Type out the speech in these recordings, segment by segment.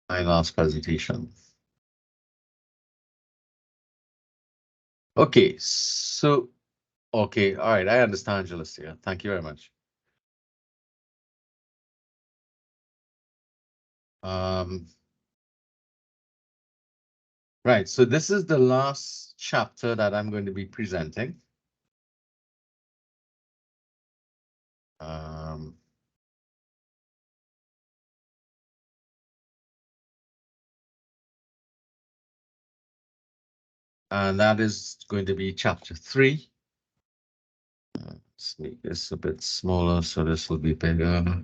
my last presentation. Okay, so, okay, all right, I understand, Jalistia. Thank you very much. Right, so this is the last chapter that I'm going to be presenting. And that is going to be chapter 3. Let's make this a bit smaller, so this will be bigger.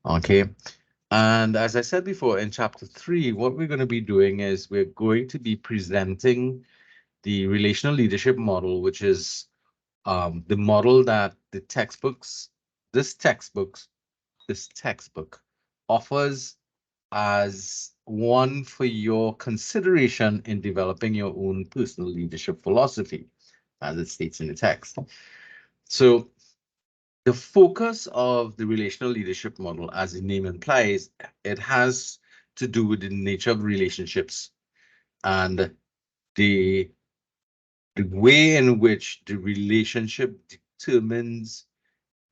Okay. And as I said before, in chapter 3, what we're going to be doing is we're going to be presenting the relational leadership model, which is the model that the this textbook offers as one for your consideration in developing your own personal leadership philosophy, as it states in the text. So the focus of the relational leadership model, as the name implies, it has to do with the nature of relationships and the way in which the relationship determines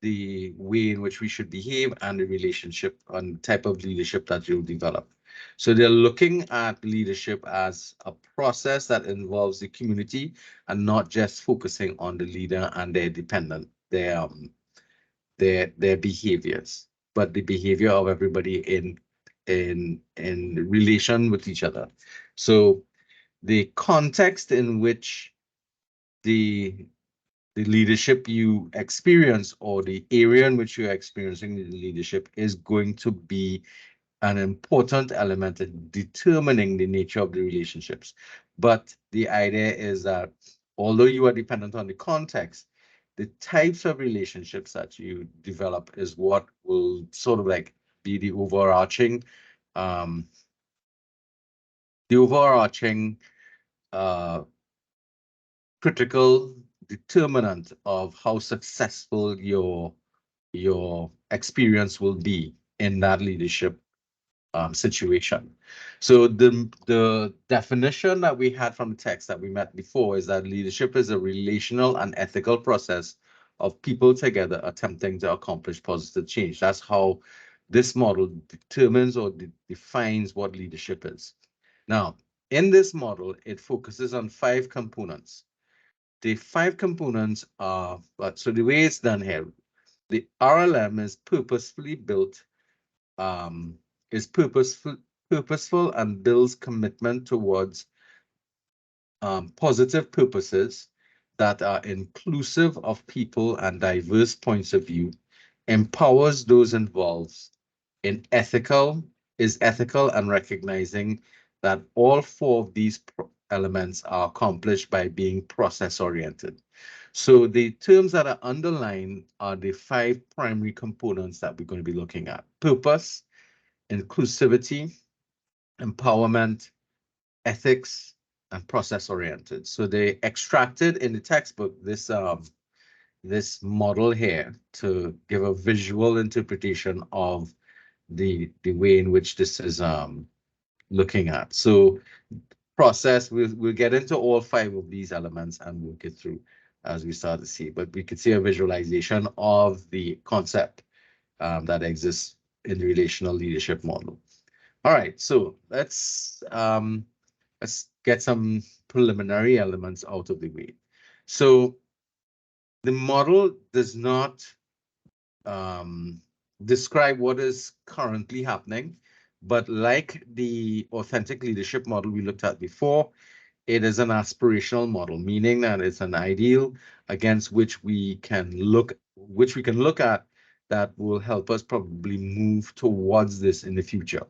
the way in which we should behave and the relationship and type of leadership that you'll develop. So they're looking at leadership as a process that involves the community and not just focusing on the leader and their dependent, their behaviors, but the behavior of everybody in relation with each other. So the context in which the leadership you experience or the area in which you're experiencing the leadership is going to be an important element in determining the nature of the relationships. But the idea is that although you are dependent on the context, the types of relationships that you develop is what will sort of like be the overarching um, uh, critical determinant of how successful your experience will be in that leadership situation. So the definition that we had from the text that we met before is that leadership is a relational and ethical process of people together attempting to accomplish positive change. That's how this model determines or defines what leadership is. Now, in this model, it focuses on 5 components. The 5 components are, so the way it's done here, the RLM is purposefully built, is purposeful and builds commitment towards positive purposes that are inclusive of people and diverse points of view, empowers those involved is ethical and recognizing that all 4 of these elements are accomplished by being process-oriented. So the terms that are underlined are the 5 primary components that we're going to be looking at: purpose, inclusivity, empowerment, ethics, and process-oriented. So they extracted in the textbook this model here to give a visual interpretation of the way in which this is looking at. So process, we'll get into all 5 of these elements and we'll get through as we start to see. But we could see a visualization of the concept that exists in the relational leadership model. All right, so let's get some preliminary elements out of the way. So the model does not describe what is currently happening, but like the authentic leadership model we looked at before, it is an aspirational model, meaning that it's an ideal against which we can look at that will help us probably move towards this in the future.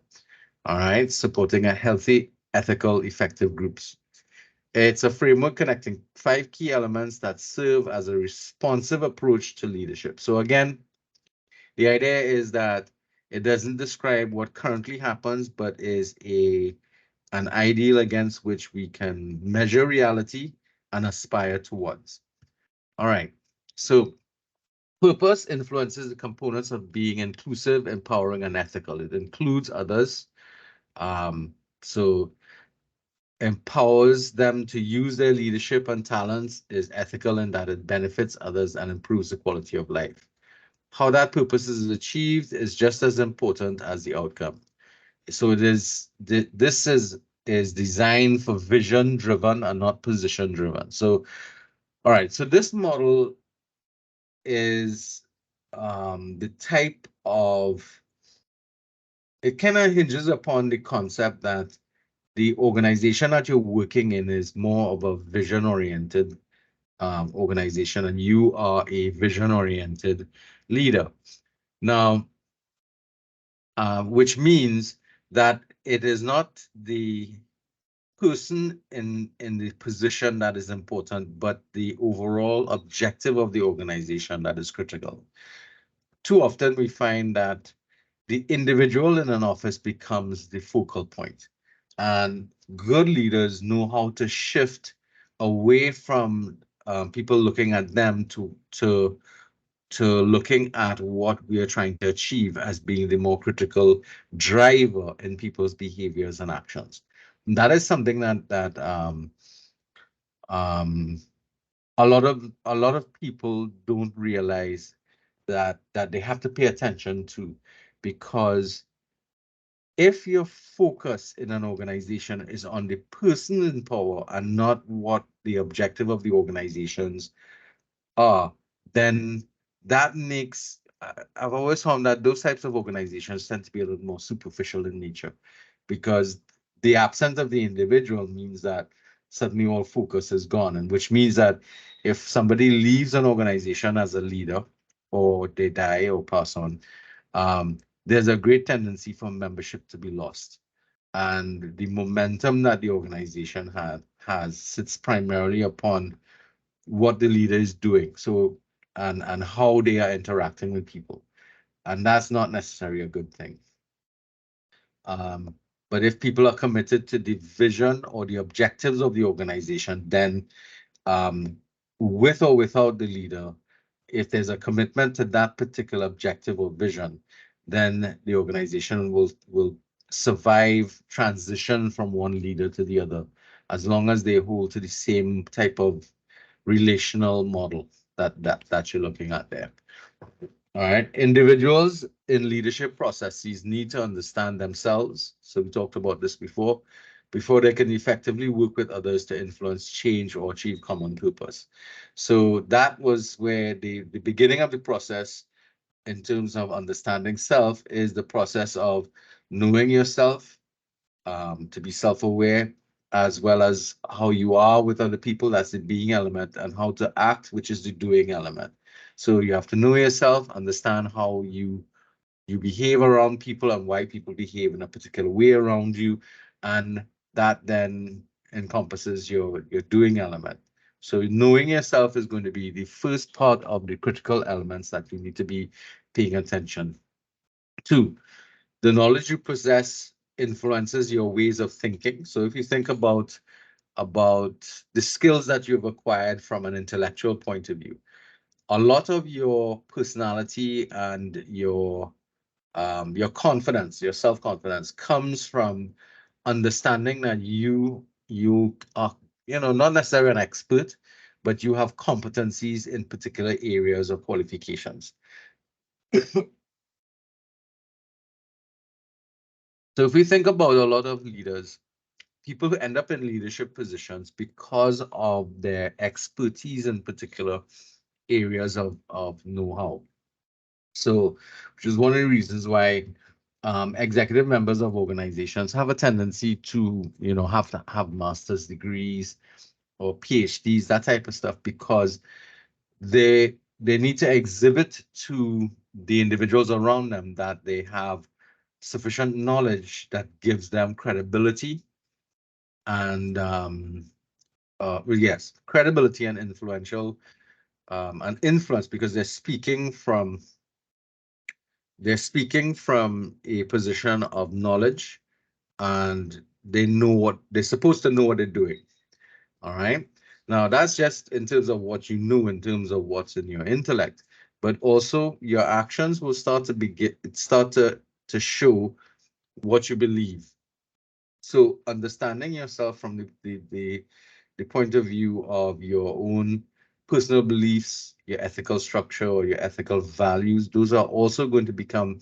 All right, supporting a healthy, ethical, effective groups. It's a framework connecting 5 key elements that serve as a responsive approach to leadership. So again, the idea is that it doesn't describe what currently happens, but is an ideal against which we can measure reality and aspire towards. All right, so Purpose influences the components of being inclusive, empowering, and ethical. It includes others. So empowers them to use their leadership and talents, is ethical in that it benefits others and improves the quality of life. How that purpose is achieved is just as important as the outcome. So this is designed for vision driven and not position driven. So, all right. So this model is the type of, it kind of hinges upon the concept that the organization that you're working in is more of a vision oriented organization, and you are a vision oriented leader. Now, which means that it is not the person in the position that is important, but the overall objective of the organization that is critical. Too often we find that the individual in an office becomes the focal point, and good leaders know how to shift away from people looking at them to looking at what we are trying to achieve as being the more critical driver in people's behaviors and actions. And that is something that um, a lot of people don't realize that they have to pay attention to, because if your focus in an organization is on the person in power and not what the objective of the organizations are, then that makes, I've always found that those types of organizations tend to be a little more superficial in nature, because the absence of the individual means that suddenly all focus is gone, and which means that if somebody leaves an organization as a leader, or they die or pass on, there's a great tendency for membership to be lost. And the momentum that the organization has sits primarily upon what the leader is doing. So, and how they are interacting with people. And that's not necessarily a good thing. But if people are committed to the vision or the objectives of the organization, then with or without the leader, if there's a commitment to that particular objective or vision, then the organization will survive transition from one leader to the other, as long as they hold to the same type of relational model that you're looking at there. All right. Individuals in leadership processes need to understand themselves. So we talked about this before they can effectively work with others to influence change or achieve common purpose. So that was where the beginning of the process in terms of understanding self is the process of knowing yourself, to be self-aware, as well as how you are with other people, that's the being element, and how to act, which is the doing element. So you have to know yourself, understand how you behave around people and why people behave in a particular way around you, and that then encompasses your doing element. So knowing yourself is going to be the first part of the critical elements that you need to be paying attention to. The knowledge you possess influences your ways of thinking. So if you think about the skills that you've acquired from an intellectual point of view, a lot of your personality and your confidence, your self-confidence comes from understanding that you are, not necessarily an expert, but you have competencies in particular areas or qualifications. So if we think about a lot of leaders, people who end up in leadership positions because of their expertise in particular areas of know-how. So, which is one of the reasons why executive members of organizations have a tendency to, have to have master's degrees or PhDs, that type of stuff, because they need to exhibit to the individuals around them that they have sufficient knowledge that gives them credibility and well, yes, credibility and influential and influence, because they're speaking from a position of knowledge, and they know what they're supposed to know what they're doing. All right. Now that's just in terms of what you know, in terms of what's in your intellect. but also your actions will start to show what you believe. So understanding yourself from the point of view of your own personal beliefs, your ethical structure, or your ethical values, those are also going to become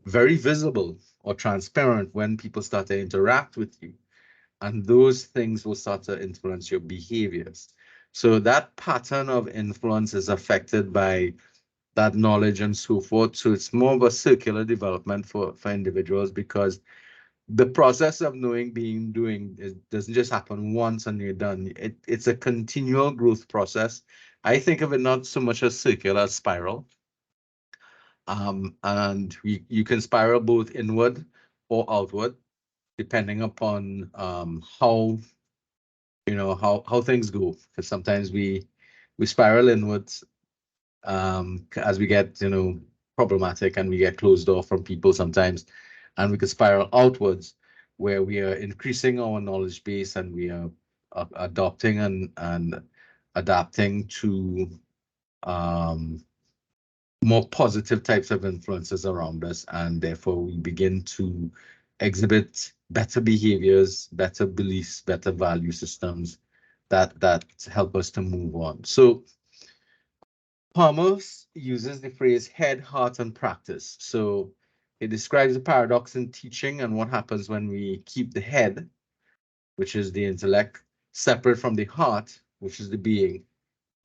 very visible or transparent when people start to interact with you. And those things will start to influence your behaviors. So that pattern of influence is affected by that knowledge and so forth. So it's more of a circular development for individuals, because the process of knowing, being, doing, it doesn't just happen once and you're done. It's a continual growth process. I think of it not so much as circular, as spiral. And you can spiral both inward or outward, depending upon how how things go. Because sometimes we spiral inwards as we get problematic, and we get closed off from people sometimes, and we could spiral outwards where we are increasing our knowledge base, and we are adopting and adapting to um, more positive types of influences around us, and therefore we begin to exhibit better behaviors, better beliefs, better value systems that help us to move on. So Palmer uses the phrase head, heart, and practice. So it describes the paradox in teaching and what happens when we keep the head, which is the intellect, separate from the heart, which is the being,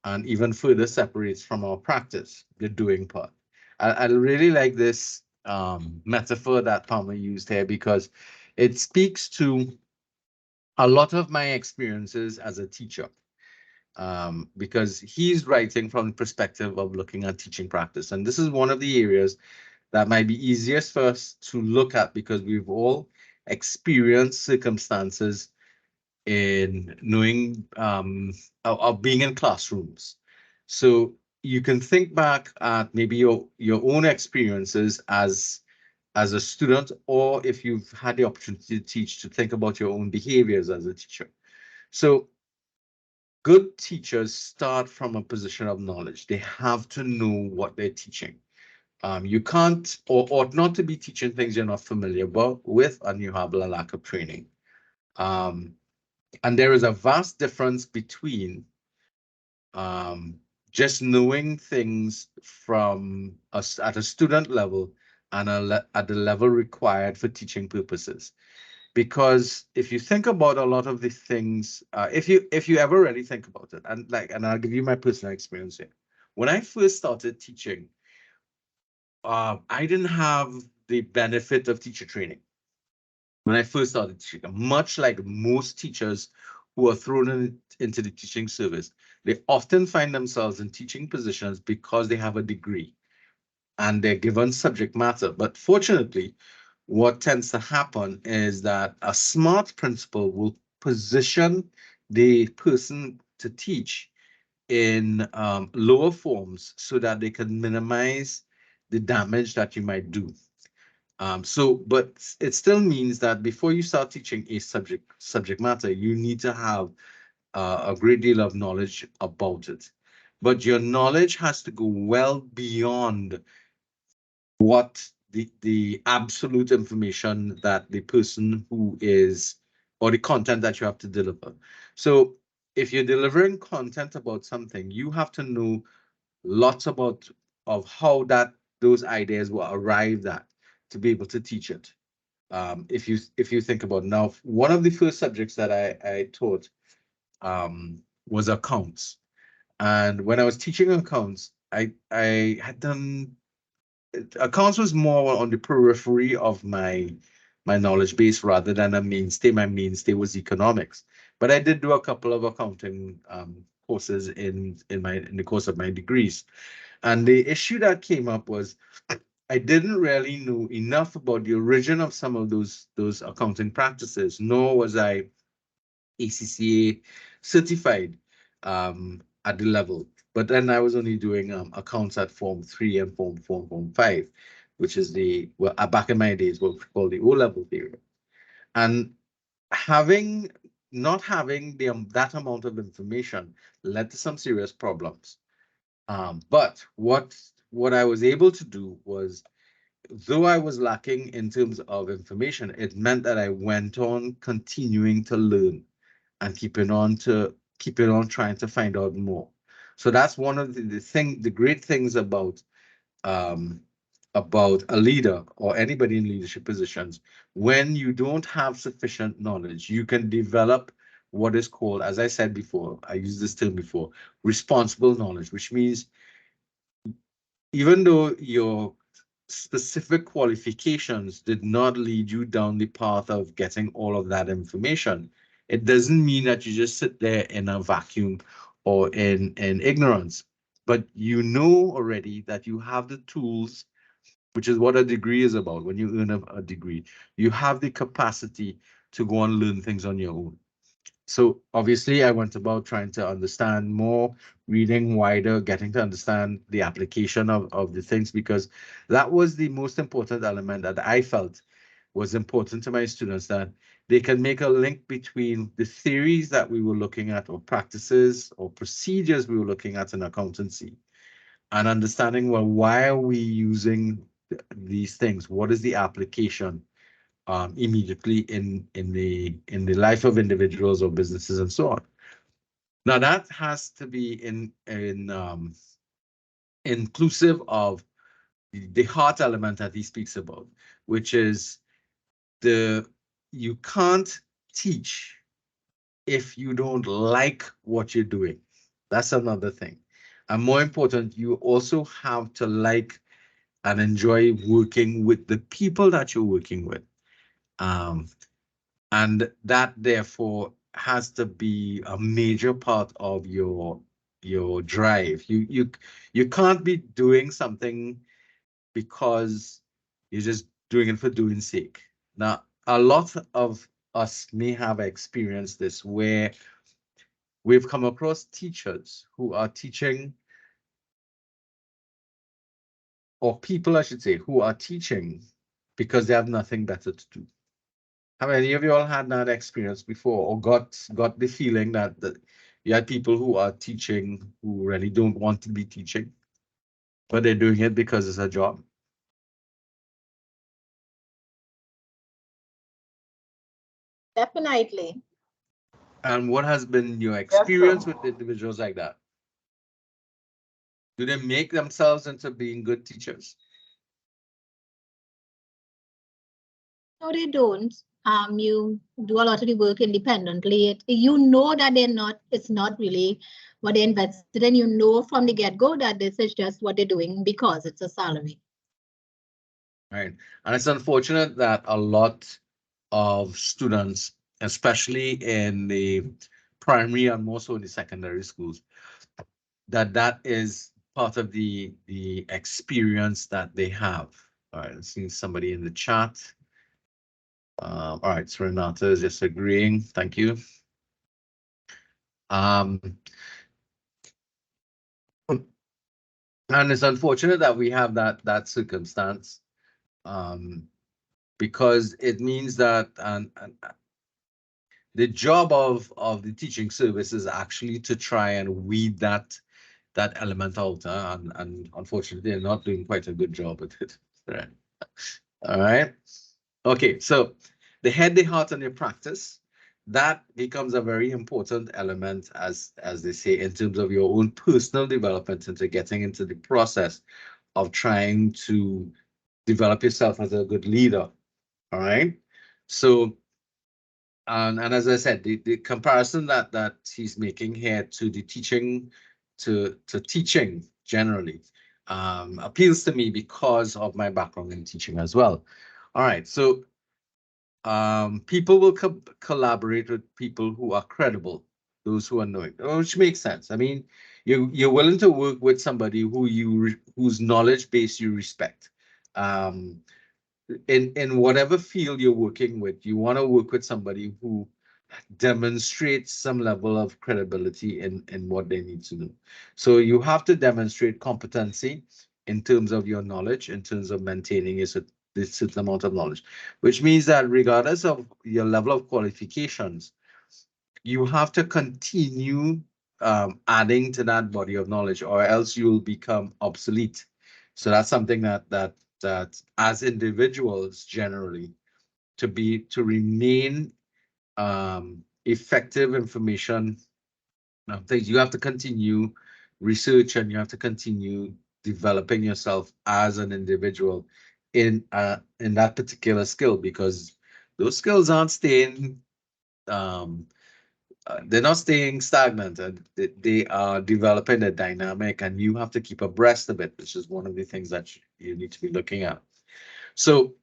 and even further separates from our practice, the doing part. I really like this metaphor that Palmer used here, because it speaks to a lot of my experiences as a teacher, because he's writing from the perspective of looking at teaching practice. And this is one of the areas that might be easiest for us to look at, because we've all experienced circumstances in knowing of being in classrooms. So you can think back at maybe your own experiences as a student, or if you've had the opportunity to teach, to think about your own behaviors as a teacher. So good teachers start from a position of knowledge. They have to know what they're teaching. You can't or ought not to be teaching things you're not familiar with, and you have a lack of training. And there is a vast difference between just knowing things from us at a student level and at the level required for teaching purposes. Because if you think about a lot of the things, if you ever really think about it, and I'll give you my personal experience here. When I first started teaching, I didn't have the benefit of teacher training when I first started teaching. Much like most teachers who are thrown into the teaching service, they often find themselves in teaching positions because they have a degree and they're given subject matter. But fortunately, what tends to happen is that a smart principal will position the person to teach in lower forms so that they can minimize the damage that you might do. But it still means that before you start teaching a subject matter, you need to have a great deal of knowledge about it. But your knowledge has to go well beyond what the absolute information that the person who is, or the content that you have to deliver. So if you're delivering content about something, you have to know lots about of how those ideas were arrived at to be able to teach it. If you think about now, one of the first subjects that I taught was accounts, and when I was teaching accounts, I had done accounts was more on the periphery of my knowledge base rather than a mainstay. My mainstay was economics, but I did do a couple of accounting courses in the course of my degrees. And the issue that came up was I didn't really know enough about the origin of some of those accounting practices, nor was I ACCA certified at the level. But then I was only doing accounts at Form 3 and Form 4 and Form 5, which is back in my days, what we call the O-level period. And not having that amount of information led to some serious problems. But what I was able to do was, though I was lacking in terms of information, it meant that I went on continuing to learn and keeping on trying to find out more. So that's one of the great things um, about a leader or anybody in leadership positions. When you don't have sufficient knowledge, you can develop what is called, as I said before, I used this term before, responsible knowledge, which means even though your specific qualifications did not lead you down the path of getting all of that information, it doesn't mean that you just sit there in a vacuum or in ignorance. But you know already that you have the tools, which is what a degree is about. When you earn a degree, you have the capacity to go and learn things on your own. So obviously I went about trying to understand more, reading wider, getting to understand the application of the things, because that was the most important element that I felt was important to my students, that they can make a link between the theories that we were looking at, or practices or procedures we were looking at in accountancy, and understanding, well, why are we using these things? What is the application immediately in the life of individuals or businesses and so on. Now that has to be inclusive of the heart element that he speaks about, which is you can't teach if you don't like what you're doing. That's another thing. And more important, you also have to like and enjoy working with the people that you're working with. Um, and that therefore has to be a major part of your drive. You can't be doing something because you're just doing it for doing sake. Now, a lot of us may have experienced this, where we've come across teachers who are teaching, or people, I should say, who are teaching because they have nothing better to do. Have any of you all had that experience before, or got the feeling that you had people who are teaching who really don't want to be teaching, but they're doing it because it's a job? Definitely. And what has been your Yes, sir. experience with individuals like that? Do they make themselves into being good teachers? No, they don't. You do a lot of the work independently. You know that it's not really what they invested in. You know from the get-go that this is just what they're doing because it's a salary. Right. And it's unfortunate that a lot of students, especially in the primary and more so in the secondary schools, that is part of the experience that they have. All right, I'm seeing somebody in the chat. All right, so Renata is just agreeing. Thank you. Um, and it's unfortunate that we have that circumstance, because it means that and the job of the teaching service is actually to try and weed that element out, and unfortunately they're not doing quite a good job at it. Right. All right. Okay, so the head, the heart, and your practice, that becomes a very important element, as they say, in terms of your own personal development, into getting into the process of trying to develop yourself as a good leader. All right. So, and as I said, the comparison that he's making here to the teaching, to teaching generally, appeals to me because of my background in teaching as well. All right, so people will collaborate with people who are credible, those who are knowing, which makes sense. I mean, you're willing to work with somebody whose knowledge base you respect. Um, in whatever field you're working with, you want to work with somebody who demonstrates some level of credibility in what they need to do. So you have to demonstrate competency in terms of your knowledge, in terms of maintaining this certain amount of knowledge, which means that regardless of your level of qualifications, you have to continue adding to that body of knowledge, or else you'll become obsolete. So that's something that as individuals generally, to remain effective information things, you have to continue research, and you have to continue developing yourself as an individual in that particular skill, because those skills aren't staying they're not staying stagnant, and they are developing a dynamic, and you have to keep abreast of it, which is one of the things that you need to be looking at. So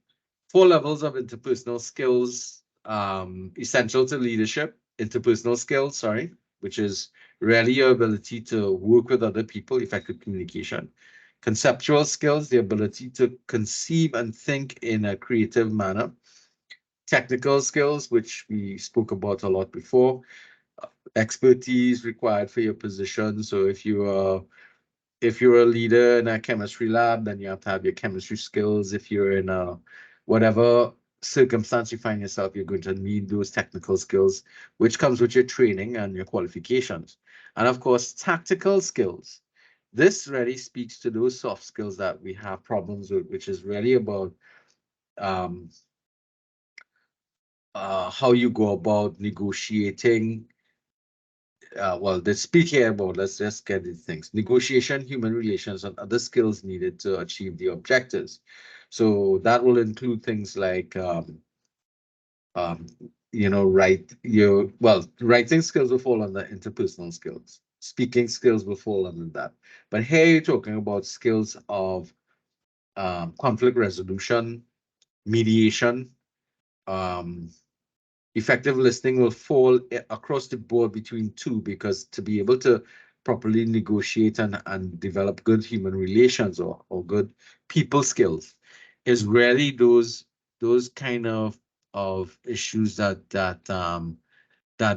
4 levels of interpersonal skills, essential to leadership. Interpersonal skills, sorry, which is really your ability to work with other people, effective communication. Conceptual skills, the ability to conceive and think in a creative manner. Technical skills, which we spoke about a lot before. Expertise required for your position. So if you're a leader in a chemistry lab, then you have to have your chemistry skills. If you're in a whatever circumstance you find yourself, you're going to need those technical skills, which comes with your training and your qualifications. And of course, tactical skills. This really speaks to those soft skills that we have problems with, which is really about how you go about negotiating. Well, they speak here about, let's just get these things: negotiation, human relations, and other skills needed to achieve the objectives. So that will include things like, writing skills will fall under interpersonal skills. Speaking skills will fall under that. But here you're talking about skills of conflict resolution, mediation, effective listening will fall across the board between 2, because to be able to properly negotiate and develop good human relations or good people skills is really those kind of issues that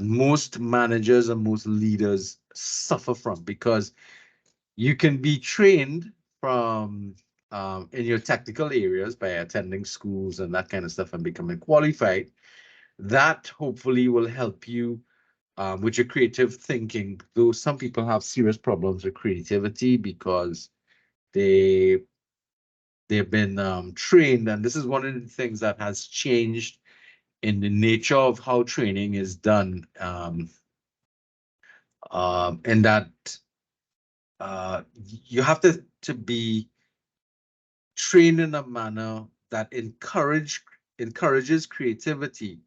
most managers and most leaders suffer from, because you can be trained from in your technical areas by attending schools and that kind of stuff and becoming qualified. That hopefully will help you with your creative thinking, though some people have serious problems with creativity because they've been trained, and this is one of the things that has changed in the nature of how training is done, in that you have to be trained in a manner that encourages creativity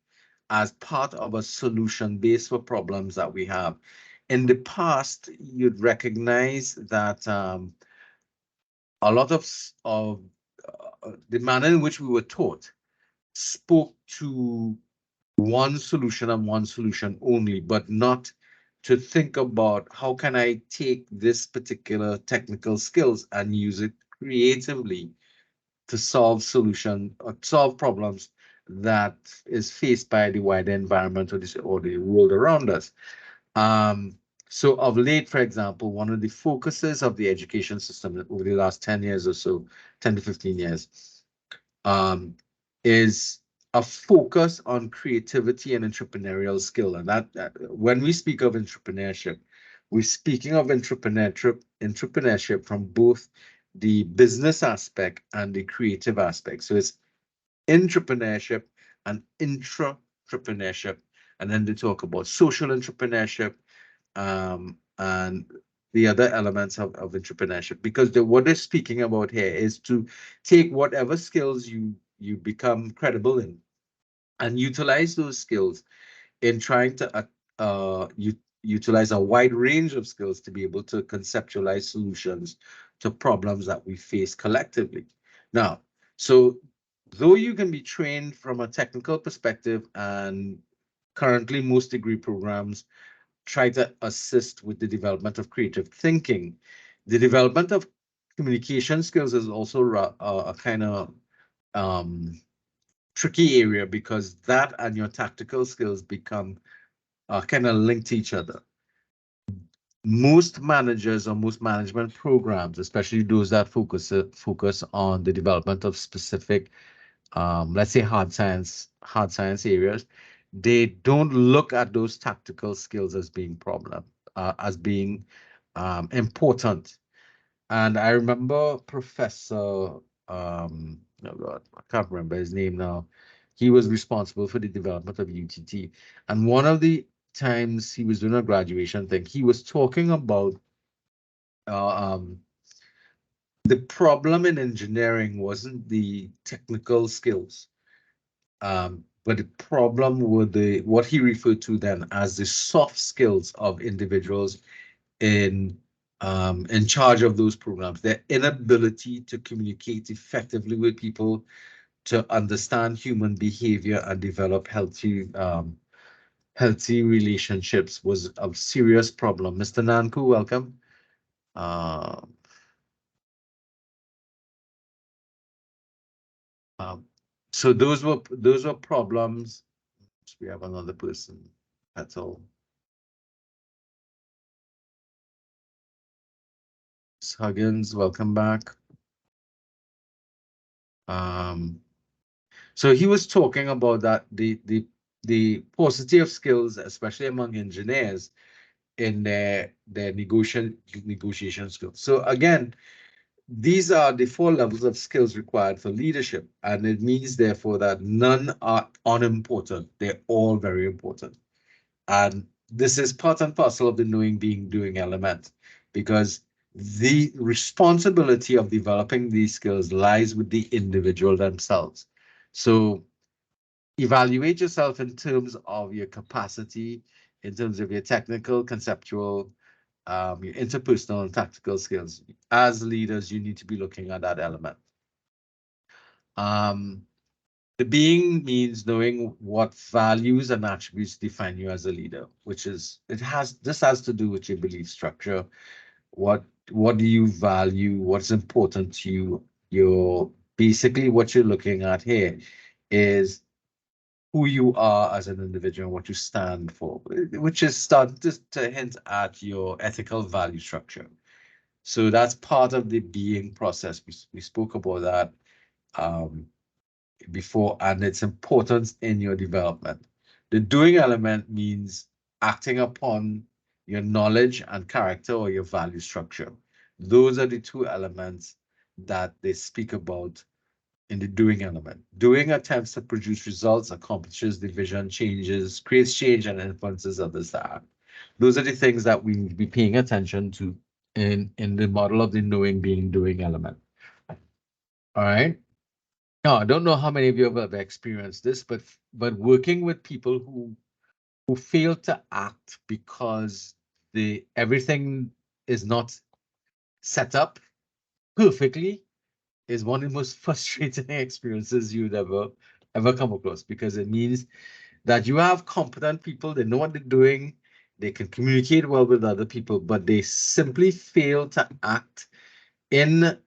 as part of a solution base for problems that we have. In the past, you'd recognize that a lot of the manner in which we were taught spoke to one solution and one solution only, but not to think about how can I take this particular technical skills and use it creatively to solve problems that is faced by the wider environment or the world around us. So of late, for example, one of the focuses of the education system over the last 10 years or so, 10 to 15 years, is a focus on creativity and entrepreneurial skill. And that when we speak of entrepreneurship, we're speaking of entrepreneurship from both the business aspect and the creative aspect. So it's entrepreneurship and intrapreneurship, and then they talk about social entrepreneurship, and the other elements of entrepreneurship, because what they're speaking about here is to take whatever skills you become credible in and utilize those skills in trying to utilize a wide range of skills to be able to conceptualize solutions to problems that we face collectively. Now, so though you can be trained from a technical perspective, and currently most degree programs try to assist with the development of creative thinking, the development of communication skills is also a kind of tricky area, because that and your tactical skills become kind of linked to each other. Most managers or most management programs, especially those that focus on the development of specific, let's say hard science areas, they don't look at those tactical skills as being as being important. And I remember Professor, oh God, I can't remember his name now. He was responsible for the development of UTT. And one of the times he was doing a graduation thing, he was talking about the problem in engineering wasn't the technical skills, but the problem with what he referred to then as the soft skills of individuals in charge of those programs, their inability to communicate effectively with people, to understand human behavior and develop healthy relationships was a serious problem. Mr. Nanku, welcome. So those were problems. We have another person. That's all. Huggins, welcome back. So he was talking about that the paucity of skills, especially among engineers, in their negotiation skills. So again, these are the 4 levels of skills required for leadership, and it means therefore that none are unimportant. They're all very important, and this is part and parcel of the knowing, being, doing element, because the responsibility of developing these skills lies with the individual themselves. So evaluate yourself in terms of your capacity, in terms of your technical, conceptual, your interpersonal and tactical skills. As leaders, you need to be looking at that element. The being means knowing what values and attributes define you as a leader, which is, this has to do with your belief structure. What do you value? What's important to you? Basically what you're looking at here is who you are as an individual and what you stand for, which is starting to hint at your ethical value structure. So that's part of the being process. We spoke about that before, and its importance in your development. The doing element means acting upon your knowledge and character or your value structure. Those are the 2 elements that they speak about in the doing element. Doing attempts to produce results, accomplishes the vision, creates change, and influences others to act. Those are the things that we need to be paying attention to in the model of the knowing, being, doing element. All right. Now, I don't know how many of you have ever experienced this, but working with people who fail to act because everything is not set up perfectly is one of the most frustrating experiences you'd ever come across, because it means that you have competent people, they know what they're doing, they can communicate well with other people, but they simply fail to act in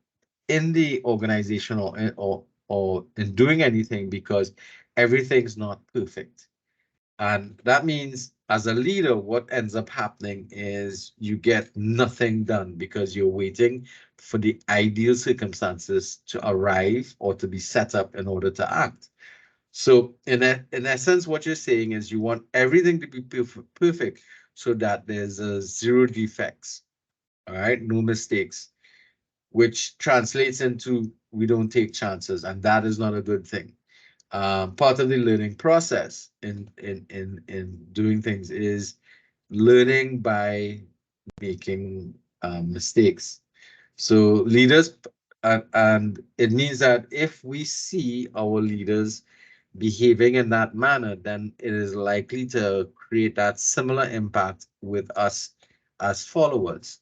the organization or in doing anything because everything's not perfect. And that means as a leader, what ends up happening is you get nothing done because you're waiting for the ideal circumstances to arrive or to be set up in order to act. So in essence, what you're saying is you want everything to be perfect so that there's 0 defects, all right, no mistakes, which translates into we don't take chances, and that is not a good thing. Part of the learning process in doing things is learning by making mistakes. So leaders, and it means that if we see our leaders behaving in that manner, then it is likely to create that similar impact with us as followers.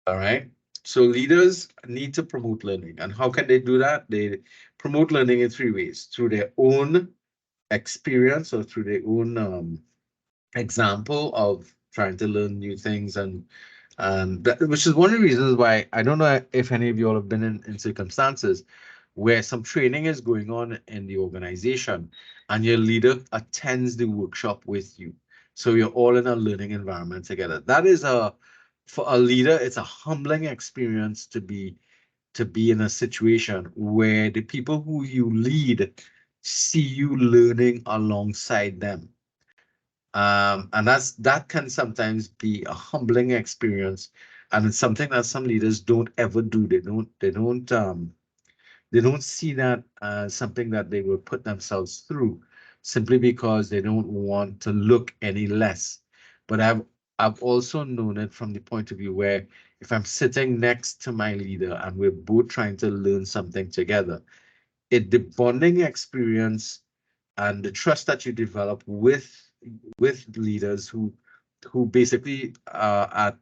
All right. So leaders need to promote learning. And how can they do that? They promote learning in 3 ways: through their own experience or through their own example of trying to learn new things, and which is one of the reasons why I don't know if any of you all have been in circumstances where some training is going on in the organization and your leader attends the workshop with you. So you're all in a learning environment together. That is for a leader, it's a humbling experience to be in a situation where the people who you lead see you learning alongside them. And that can sometimes be a humbling experience, and it's something that some leaders don't ever do. They don't see that as something that they will put themselves through simply because they don't want to look any less. But I've also known it from the point of view where if I'm sitting next to my leader and we're both trying to learn something together, the bonding experience and the trust that you develop with leaders who basically are at,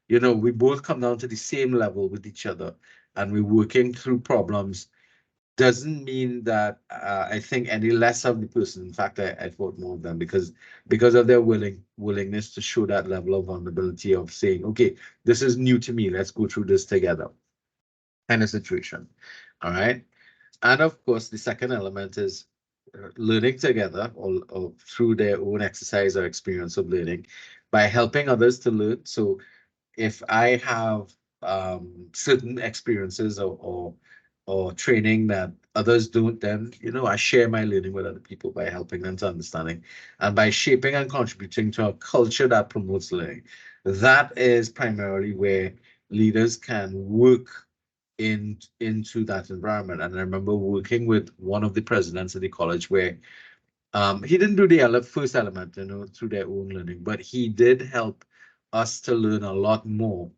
we both come down to the same level with each other and we're working through problems, doesn't mean that I think any less of the person. In fact, I thought more of them because of their willingness to show that level of vulnerability of saying, okay, this is new to me. Let's go through this together, kind of situation. All right. And of course, the second element is learning together or through their own exercise or experience of learning by helping others to learn. So if I have certain experiences or training that others don't, then I share my learning with other people by helping them to understanding and by shaping and contributing to a culture that promotes learning. That is primarily where leaders can work into that environment. And I remember working with one of the presidents of the college where he didn't do the first element, through their own learning, but he did help us to learn a lot more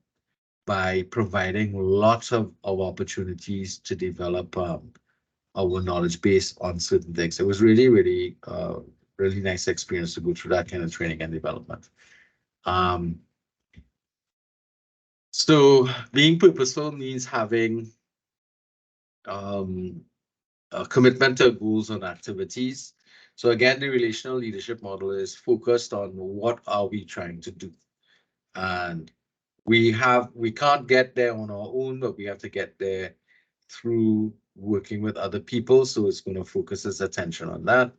by providing lots of opportunities to develop our knowledge base on certain things. It was really, really, really nice experience to go through that kind of training and development. So being purposeful means having a commitment to goals and activities. So again, the relational leadership model is focused on what are we trying to do. And we can't get there on our own, but we have to get there through working with other people. So it's going to focus its attention on that.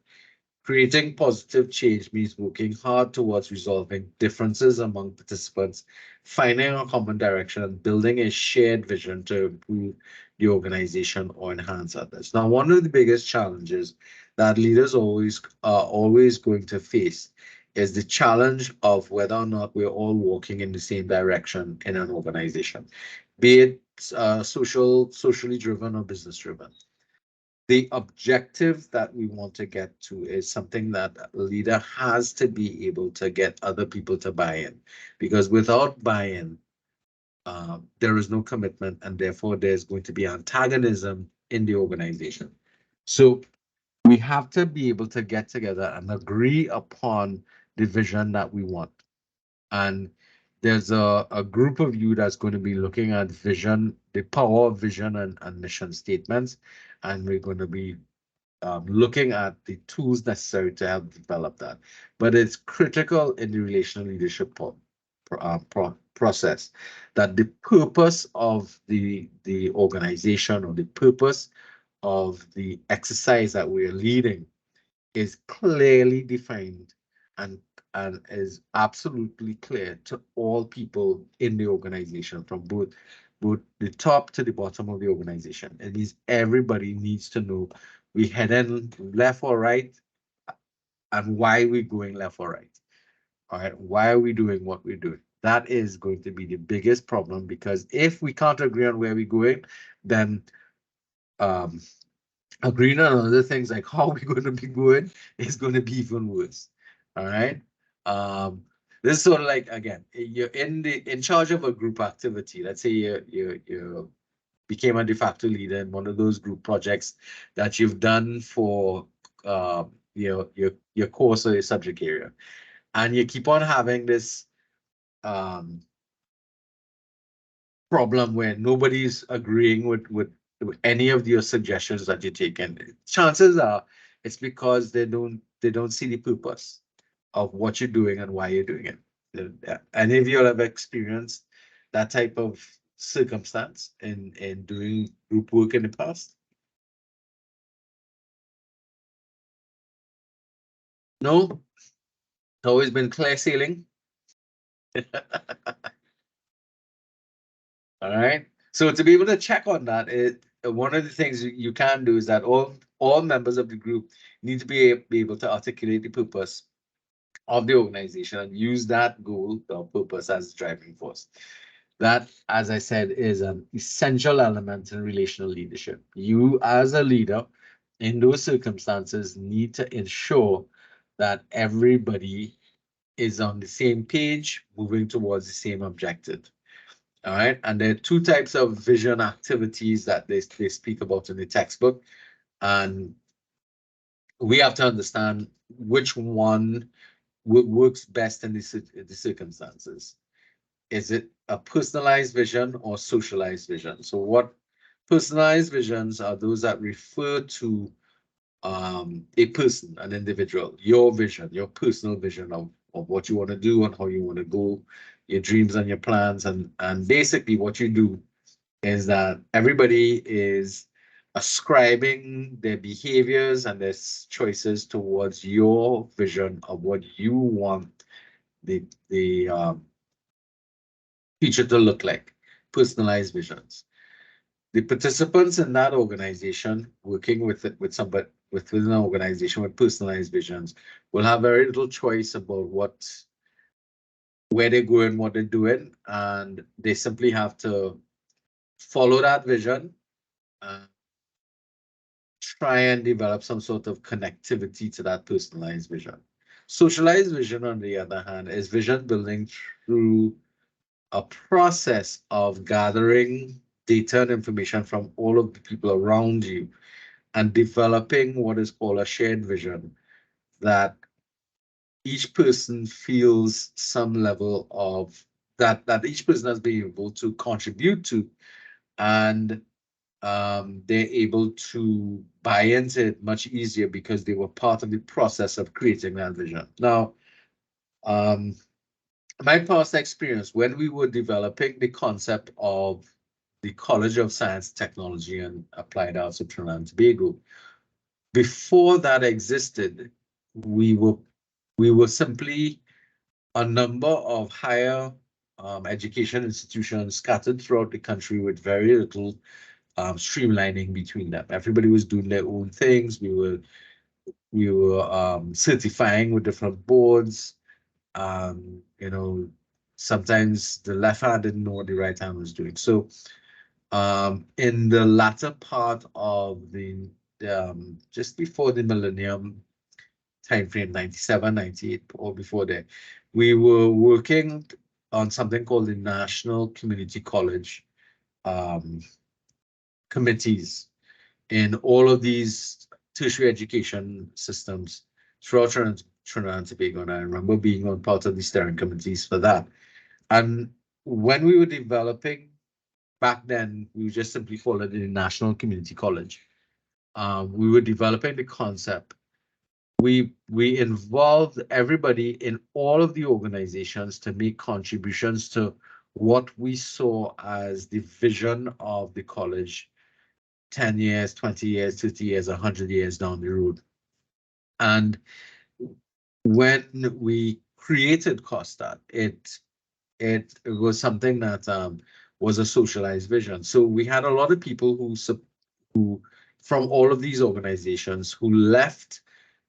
Creating positive change means working hard towards resolving differences among participants, finding a common direction, and building a shared vision to improve the organization or enhance others. Now, one of the biggest challenges that leaders are always going to face is the challenge of whether or not we're all walking in the same direction in an organization, be it socially driven or business driven. The objective that we want to get to is something that a leader has to be able to get other people to buy in, because without buy-in, there is no commitment, and therefore there's going to be antagonism in the organization. So we have to be able to get together and agree upon the vision that we want. And there's a group of you that's going to be looking at vision, the power of vision and mission statements. And we're going to be looking at the tools necessary to help develop that. But it's critical in the relational leadership process that the purpose of the organization or the purpose of the exercise that we're leading is clearly defined and is absolutely clear to all people in the organization, from both the top to the bottom of the organization. It means everybody needs to know we heading left or right and why we're going left or right. All right, why are we doing what we're doing? That is going to be the biggest problem, because if we can't agree on where we're going, then agreeing on other things like how we're going to be going is going to be even worse. All right. This is sort of like, again, you're in charge of a group activity. Let's say you became a de facto leader in one of those group projects that you've done for your course or your subject area, and you keep on having this problem where nobody's agreeing with any of your suggestions that you take, and chances are it's because they don't see the purpose of what you're doing and why you're doing it. Any of you have experienced that type of circumstance in doing group work in the past? No, it's always been clear sailing. All right. So to be able to check on that, one of the things you can do is that all members of the group need to be able to articulate the purpose of the organization and use that goal or purpose as driving force. That, as I said, is an essential element in relational leadership. You, as a leader in those circumstances, need to ensure that everybody is on the same page, moving towards the same objective. All right. And there are two types of vision activities that they speak about in the textbook. And we have to understand which one works best in the circumstances. Is it a personalized vision or socialized vision? So what personalized visions are those that refer to a person, an individual, your vision, your personal vision of what you want to do and how you want to go, your dreams and your plans. And basically what you do is that everybody is ascribing their behaviors and their choices towards your vision of what you want the future to look like, personalized visions. The participants in that organization working with it with somebody within an organization with personalized visions will have very little choice about where they're going, what they're doing, and they simply have to follow that vision and try and develop some sort of connectivity to that personalized vision. Socialized vision, on the other hand, is vision building through a process of gathering data and information from all of the people around you and developing what is called a shared vision that each person feels some level of that each person has been able to contribute to, and they're able to buy into it much easier because they were part of the process of creating that vision. Now, my past experience when we were developing the concept of the College of Science, Technology, and Applied Arts of Trinidad and Tobago, before that existed, we were simply a number of higher education institutions scattered throughout the country with very little streamlining between them. Everybody was doing their own things. We were certifying with different boards. You know, sometimes the left hand didn't know what the right hand was doing. So in the latter part of the just before the millennium timeframe, 97, 98, or before that, we were working on something called the National Community College committees in all of these tertiary education systems throughout Trinidad and Tobago. And I remember being on part of the steering committees for that. And when we were developing back then, we just simply called it the National Community College. We were developing the concept. We involved everybody in all of the organizations to make contributions to what we saw as the vision of the college 10 years, 20 years, 50 years, 100 years down the road. And when we created COSTAT, it was something that was a socialized vision. So we had a lot of people who from all of these organizations who left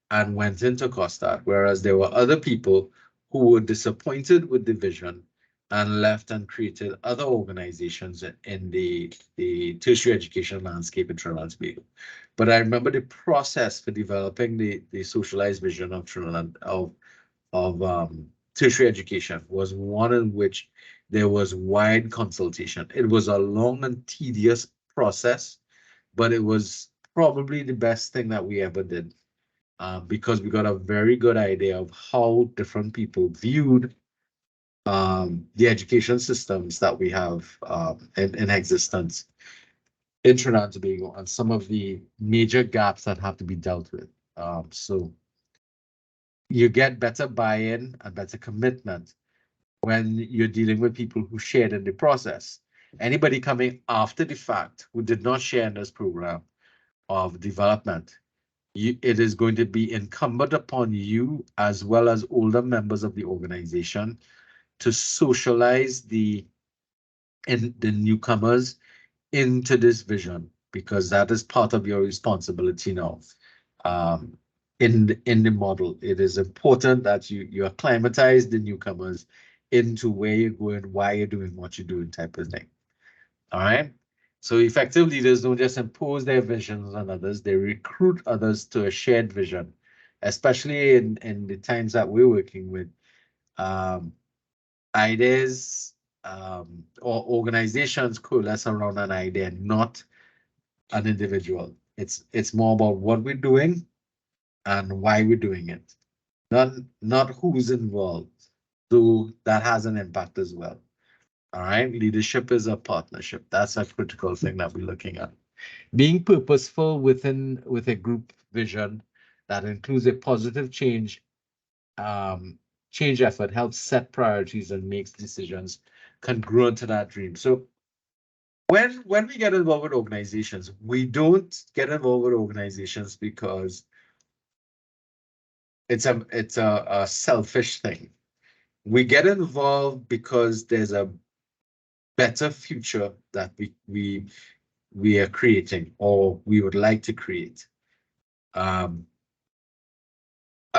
and went into COSTAT, whereas there were other people who were disappointed with the vision and left and created other organizations in the tertiary education landscape in Trinidad and Tobago. But I remember the process for developing the socialized vision of Trinidad of tertiary education was one in which there was wide consultation. It was a long and tedious process, but it was probably the best thing that we ever did. Because we got a very good idea of how different people viewed the education systems that we have in existence in Trinidad and Tobago and some of the major gaps that have to be dealt with. So you get better buy-in and better commitment when you're dealing with people who shared in the process. Anybody coming after the fact who did not share in this program of development, it is going to be incumbent upon you as well as older members of the organization to socialize the newcomers into this vision, because that is part of your responsibility now. in the model. It is important that you acclimatize the newcomers into where you're going, why you're doing what you're doing, type of thing. All right. So effective leaders don't just impose their visions on others, they recruit others to a shared vision, especially in the times that we're working with. Ideas or organizations coalesce around an idea, not an individual. It's more about what we're doing and why we're doing it, not who's involved, though that has an impact as well. All right, leadership is a partnership. That's a critical thing that we're looking at. Being purposeful with a group vision that includes a positive change effort helps set priorities and makes decisions congruent to that dream. So when we get involved with organizations, we don't get involved with organizations because it's a selfish thing. We get involved because there's a better future that we are creating or we would like to create. I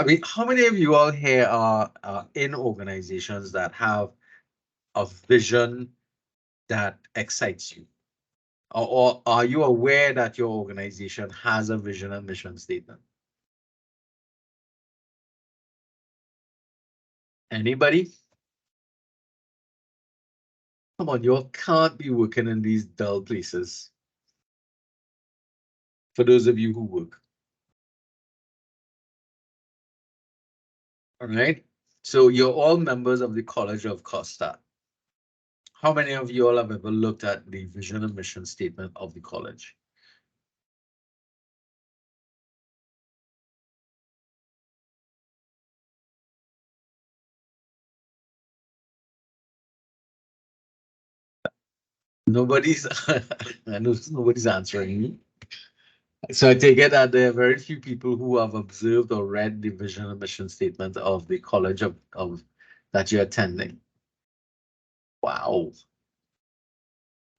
mean, how many of you all here are in organizations that have a vision that excites you? Or are you aware that your organization has a vision and mission statement? Anybody? Come on, you all can't be working in these dull places. For those of you who work. All right. So you're all members of the College of Costa. How many of you all have ever looked at the vision and mission statement of the college? Nobody's, I know nobody's answering me. So I take it that there are very few people who have observed or read the vision and mission statement of the college of that you're attending. Wow.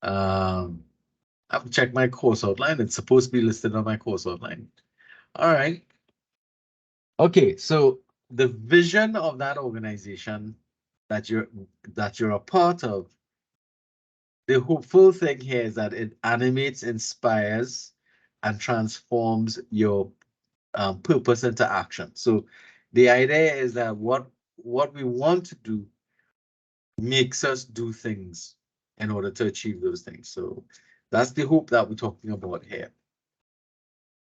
I've checked my course outline. It's supposed to be listed on my course outline. All right. Okay, so the vision of that organization that you're a part of, the hopeful thing here is that it animates, inspires, and transforms your purpose into action. So the idea is that what we want to do makes us do things in order to achieve those things. So that's the hope that we're talking about here.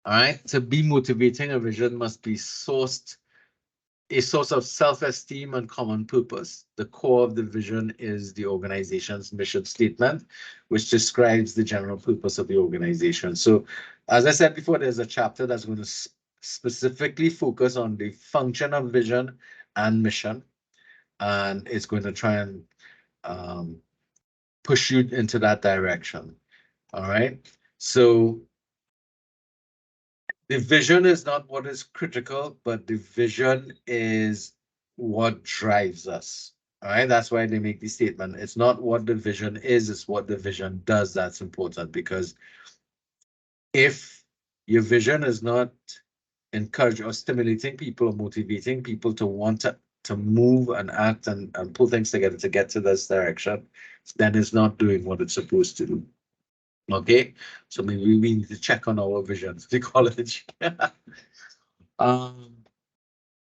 All right, to be motivating, a vision must be a source of self-esteem and common purpose. The core of the vision is the organization's mission statement, which describes the general purpose of the organization. So, as I said before, there's a chapter that's going to specifically focus on the function of vision and mission, and it's going to try and push you into that direction. All right. So the vision is not what is critical, but the vision is what drives us. All right, that's why they make the statement. It's not what the vision is, it's what the vision does that's important. Because if your vision is not encouraging or stimulating people or motivating people to want to move and act and pull things together to get to this direction, then it's not doing what it's supposed to do. Okay, so maybe we need to check on our visions, the college.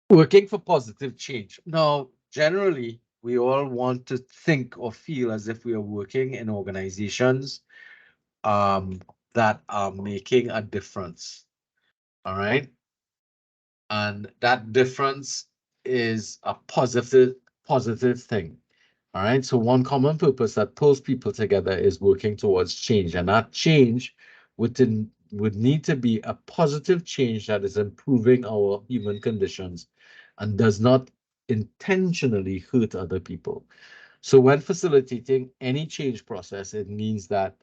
Working for positive change. Now, generally, we all want to think or feel as if we are working in organizations that are making a difference. All right. And that difference is a positive thing. All right. So one common purpose that pulls people together is working towards change. And that change would need to be a positive change that is improving our human conditions and does not intentionally hurt other people. So when facilitating any change process, it means that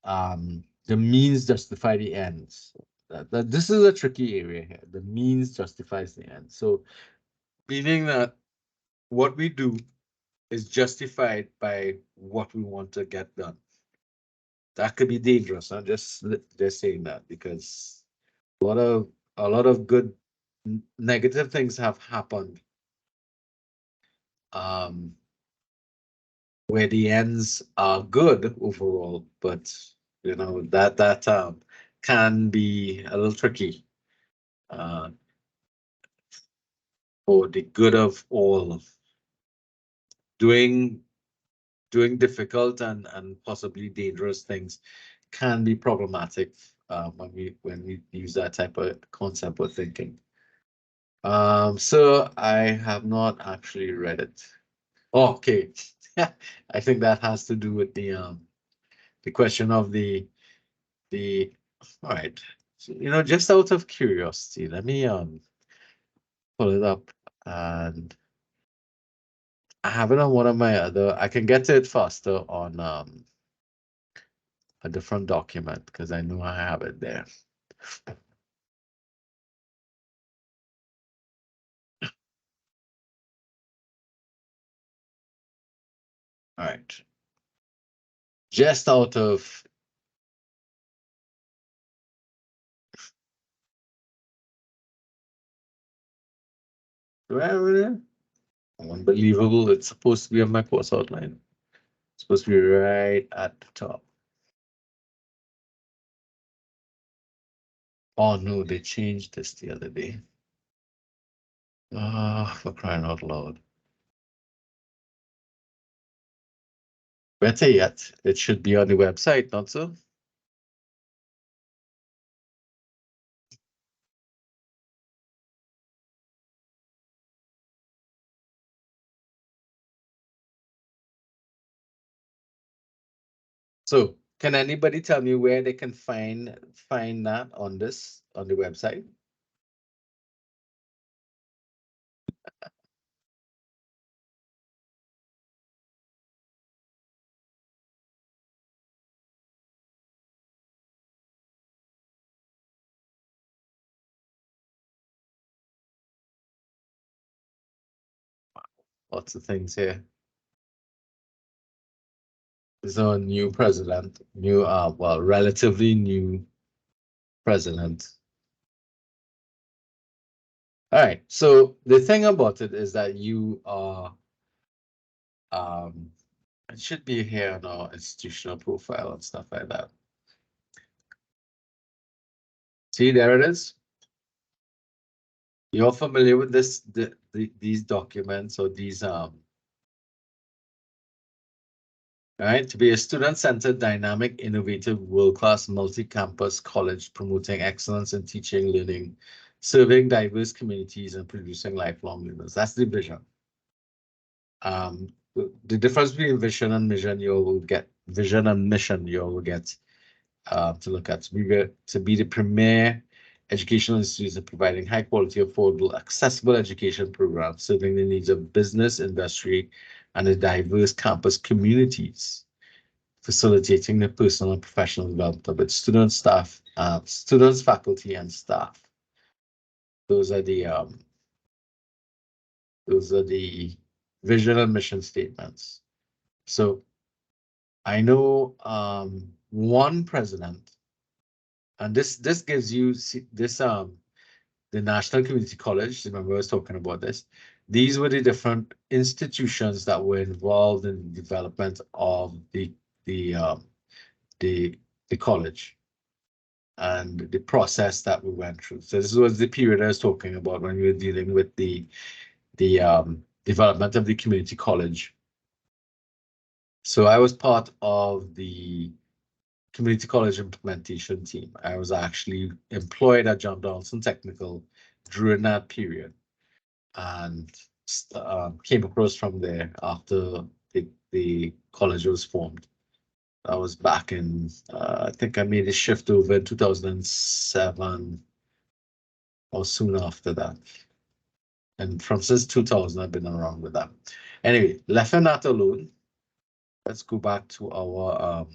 the means justify the ends. This is a tricky area here. The means justifies the end. So meaning that what we do is justified by what we want to get done. That could be dangerous. I'm just saying that because a lot of good negative things have happened, where the ends are good overall, but you know that can be a little tricky for the good of all. Doing difficult and possibly dangerous things can be problematic when we use that type of concept of thinking. So I have not actually read it. Oh, okay. I think that has to do with the question of the all right. So, you know, just out of curiosity, let me pull it up, and I have it on one of my other. I can get to it faster on a different document because I know I have it there. All right. Just out of do I have it there? Unbelievable. It's supposed to be on my course outline. It's supposed to be right at the top. Oh no, they changed this the other day. Oh, for crying out loud. Better yet, it should be on the website, not so? So can anybody tell me where they can find that on the website? Lots of things here. There's a new president, well, relatively new president. All right. So the thing about it is that you are, it should be here on our institutional profile and stuff like that. See, there it is. You're familiar with these documents or these right? To be a student-centered, dynamic, innovative, world-class, multi-campus college promoting excellence in teaching, learning, serving diverse communities, and producing lifelong learners. That's the vision. The difference between vision and mission, you will get vision and mission. You will get to look at to be the premier educational institution providing high-quality, affordable, accessible education programs serving the needs of business, industry, and the diverse campus communities, facilitating the personal and professional development of its students, faculty, and staff. Those are the vision and mission statements. So I know one president, and this gives you this the National Community College. Remember, I was talking about this. These were the different institutions that were involved in the development of the college and the process that we went through. So this was the period I was talking about when we were dealing with the development of the community college. So I was part of the community college implementation team. I was actually employed at John Donaldson Technical during that period, and came across from there after the college was formed. I was back in, I think I made a shift over in 2007 or soon after that. And from since 2000, I've been around with that. Anyway, left that alone. Let's go back to our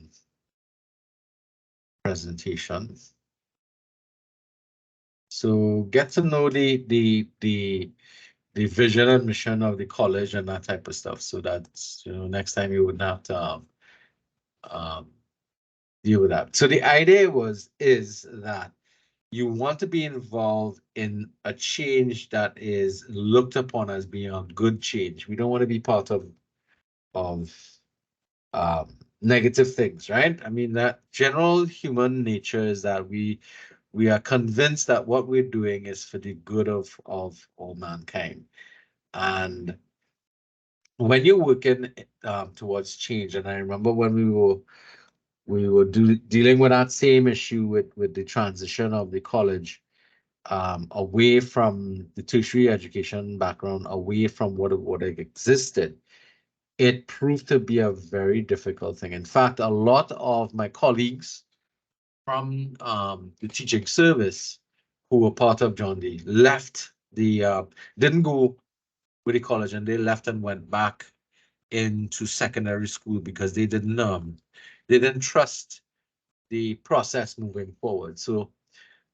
presentation. So get to know the vision and mission of the college and that type of stuff, so that next time you wouldn't have to deal with that. So the idea is that you want to be involved in a change that is looked upon as being a good change. We don't want to be part of negative things, right? I mean, that general human nature is that we are convinced that what we're doing is for the good of all mankind. And when you're working towards change, and I remember when we were dealing with that same issue with the transition of the college away from the tertiary education background, away from what existed, it proved to be a very difficult thing. In fact, a lot of my colleagues from the teaching service who were part of John Dee left didn't go with the college, and they left and went back into secondary school because they didn't trust the process moving forward. So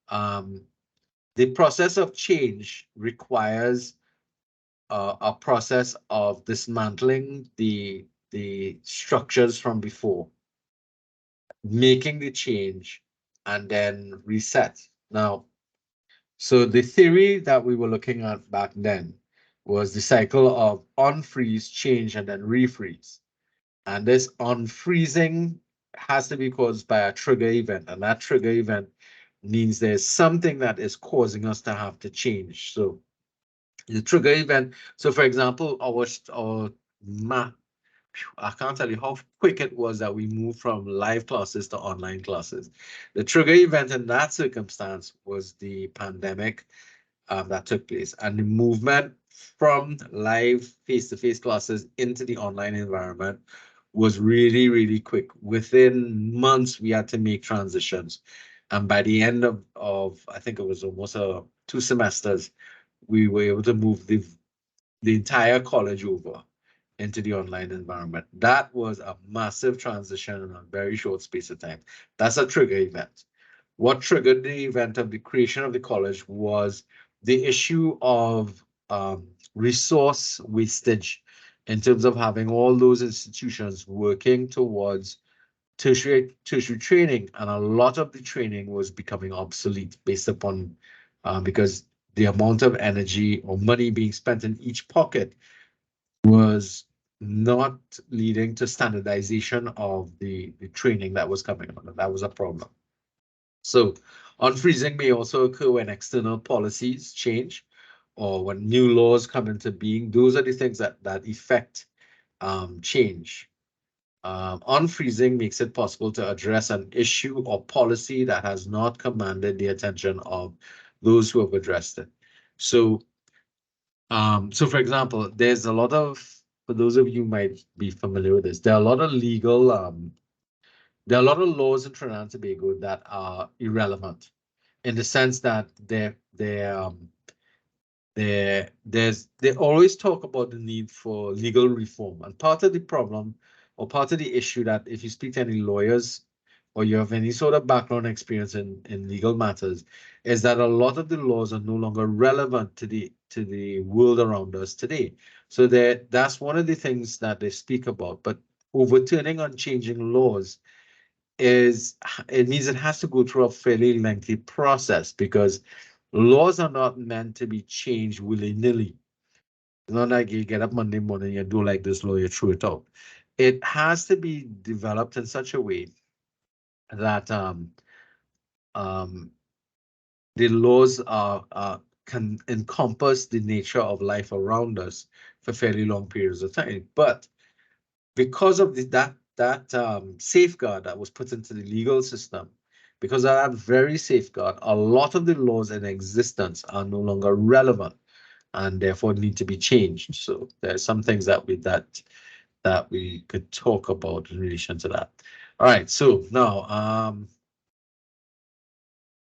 the process of change requires a process of dismantling the structures from before, making the change, and then reset. Now, so the theory that we were looking at back then was the cycle of unfreeze, change, and then refreeze. And this unfreezing has to be caused by a trigger event, and that trigger event means there's something that is causing us to have to change. So the trigger event. So, for example, our math. I can't tell you how quick it was that we moved from live classes to online classes. The trigger event in that circumstance was the pandemic that took place, and the movement from live face-to-face classes into the online environment was really, really quick. Within months, we had to make transitions. And by the end of I think it was almost 2 semesters, we were able to move the entire college over into the online environment. That was a massive transition in a very short space of time. That's a trigger event. What triggered the event of the creation of the college was the issue of resource wastage in terms of having all those institutions working towards tertiary training, and a lot of the training was becoming obsolete based upon because the amount of energy or money being spent in each pocket was not leading to standardization of the training that was coming on, and that was a problem. So unfreezing may also occur when external policies change or when new laws come into being. Those are the things that affect change. Unfreezing makes it possible to address an issue or policy that has not commanded the attention of those who have addressed it. So, for example, there's a lot of, for those of you who might be familiar with this, there are a lot of legal, there are a lot of laws in Trinidad and Tobago that are irrelevant in the sense that they always talk about the need for legal reform. And part of the problem or part of the issue that if you speak to any lawyers or you have any sort of background experience in legal matters, is that a lot of the laws are no longer relevant to the world around us today. So that's one of the things that they speak about. But overturning and changing laws it has to go through a fairly lengthy process because laws are not meant to be changed willy-nilly. It's not like you get up Monday morning, you do like this law, you throw it out. It has to be developed in such a way that the laws can encompass the nature of life around us for fairly long periods of time. But because of that safeguard that was put into the legal system, because of that very safeguard, a lot of the laws in existence are no longer relevant and therefore need to be changed. So there's some things that we could talk about in relation to that. All right, so now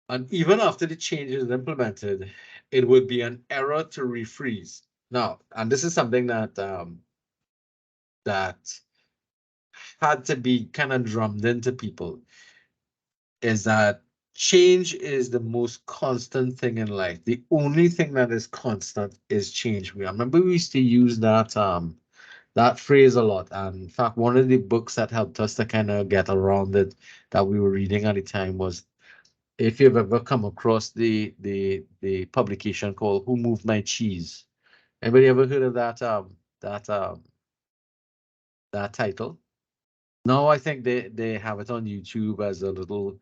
and even after the change is implemented, it would be an error to refreeze. Now, and this is something that that had to be kind of drummed into people, is that change is the most constant thing in life. The only thing that is constant is change. I remember we used to use that phrase a lot. And in fact, one of the books that helped us to kind of get around it that we were reading at the time was if you've ever come across the publication called "Who Moved My Cheese." Anybody ever heard of that title? No, I think they have it on YouTube as a little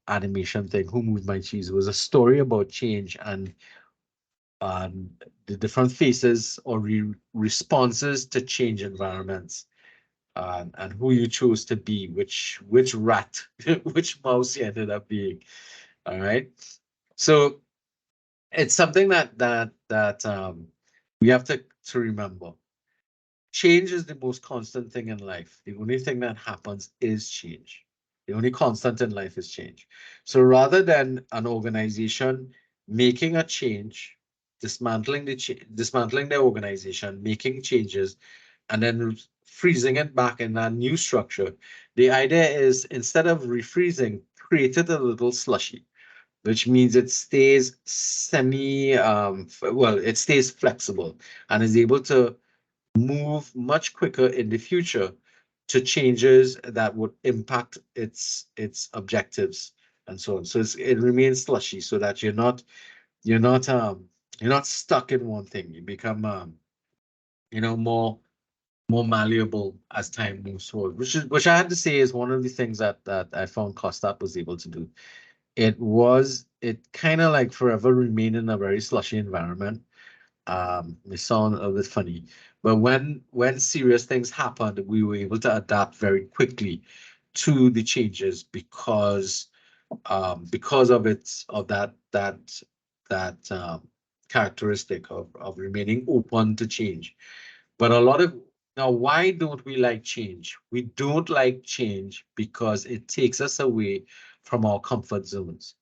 animation thing. Who Moved My Cheese? It was a story about change and the different faces or responses to change environments, and who you chose to be, which rat, which mouse you ended up being. All right. So it's something that we have to remember. Change is the most constant thing in life. The only thing that happens is change. The only constant in life is change. So rather than an organization making a change, dismantling their organization, making changes, and then freezing it back in a new structure, the idea is instead of refreezing, create it a little slushy, which means it stays it stays flexible and is able to move much quicker in the future to changes that would impact its objectives and so on. So it remains slushy so that you're not you're not stuck in one thing. You become more malleable as time moves forward, which I had to say is one of the things that I found Costap was able to do. It kind of like forever remained in a very slushy environment. It sound a bit funny, but when serious things happened, we were able to adapt very quickly to the changes because of that characteristic of remaining open to change. But now, why don't we like change? We don't like change because it takes us away from our comfort zones.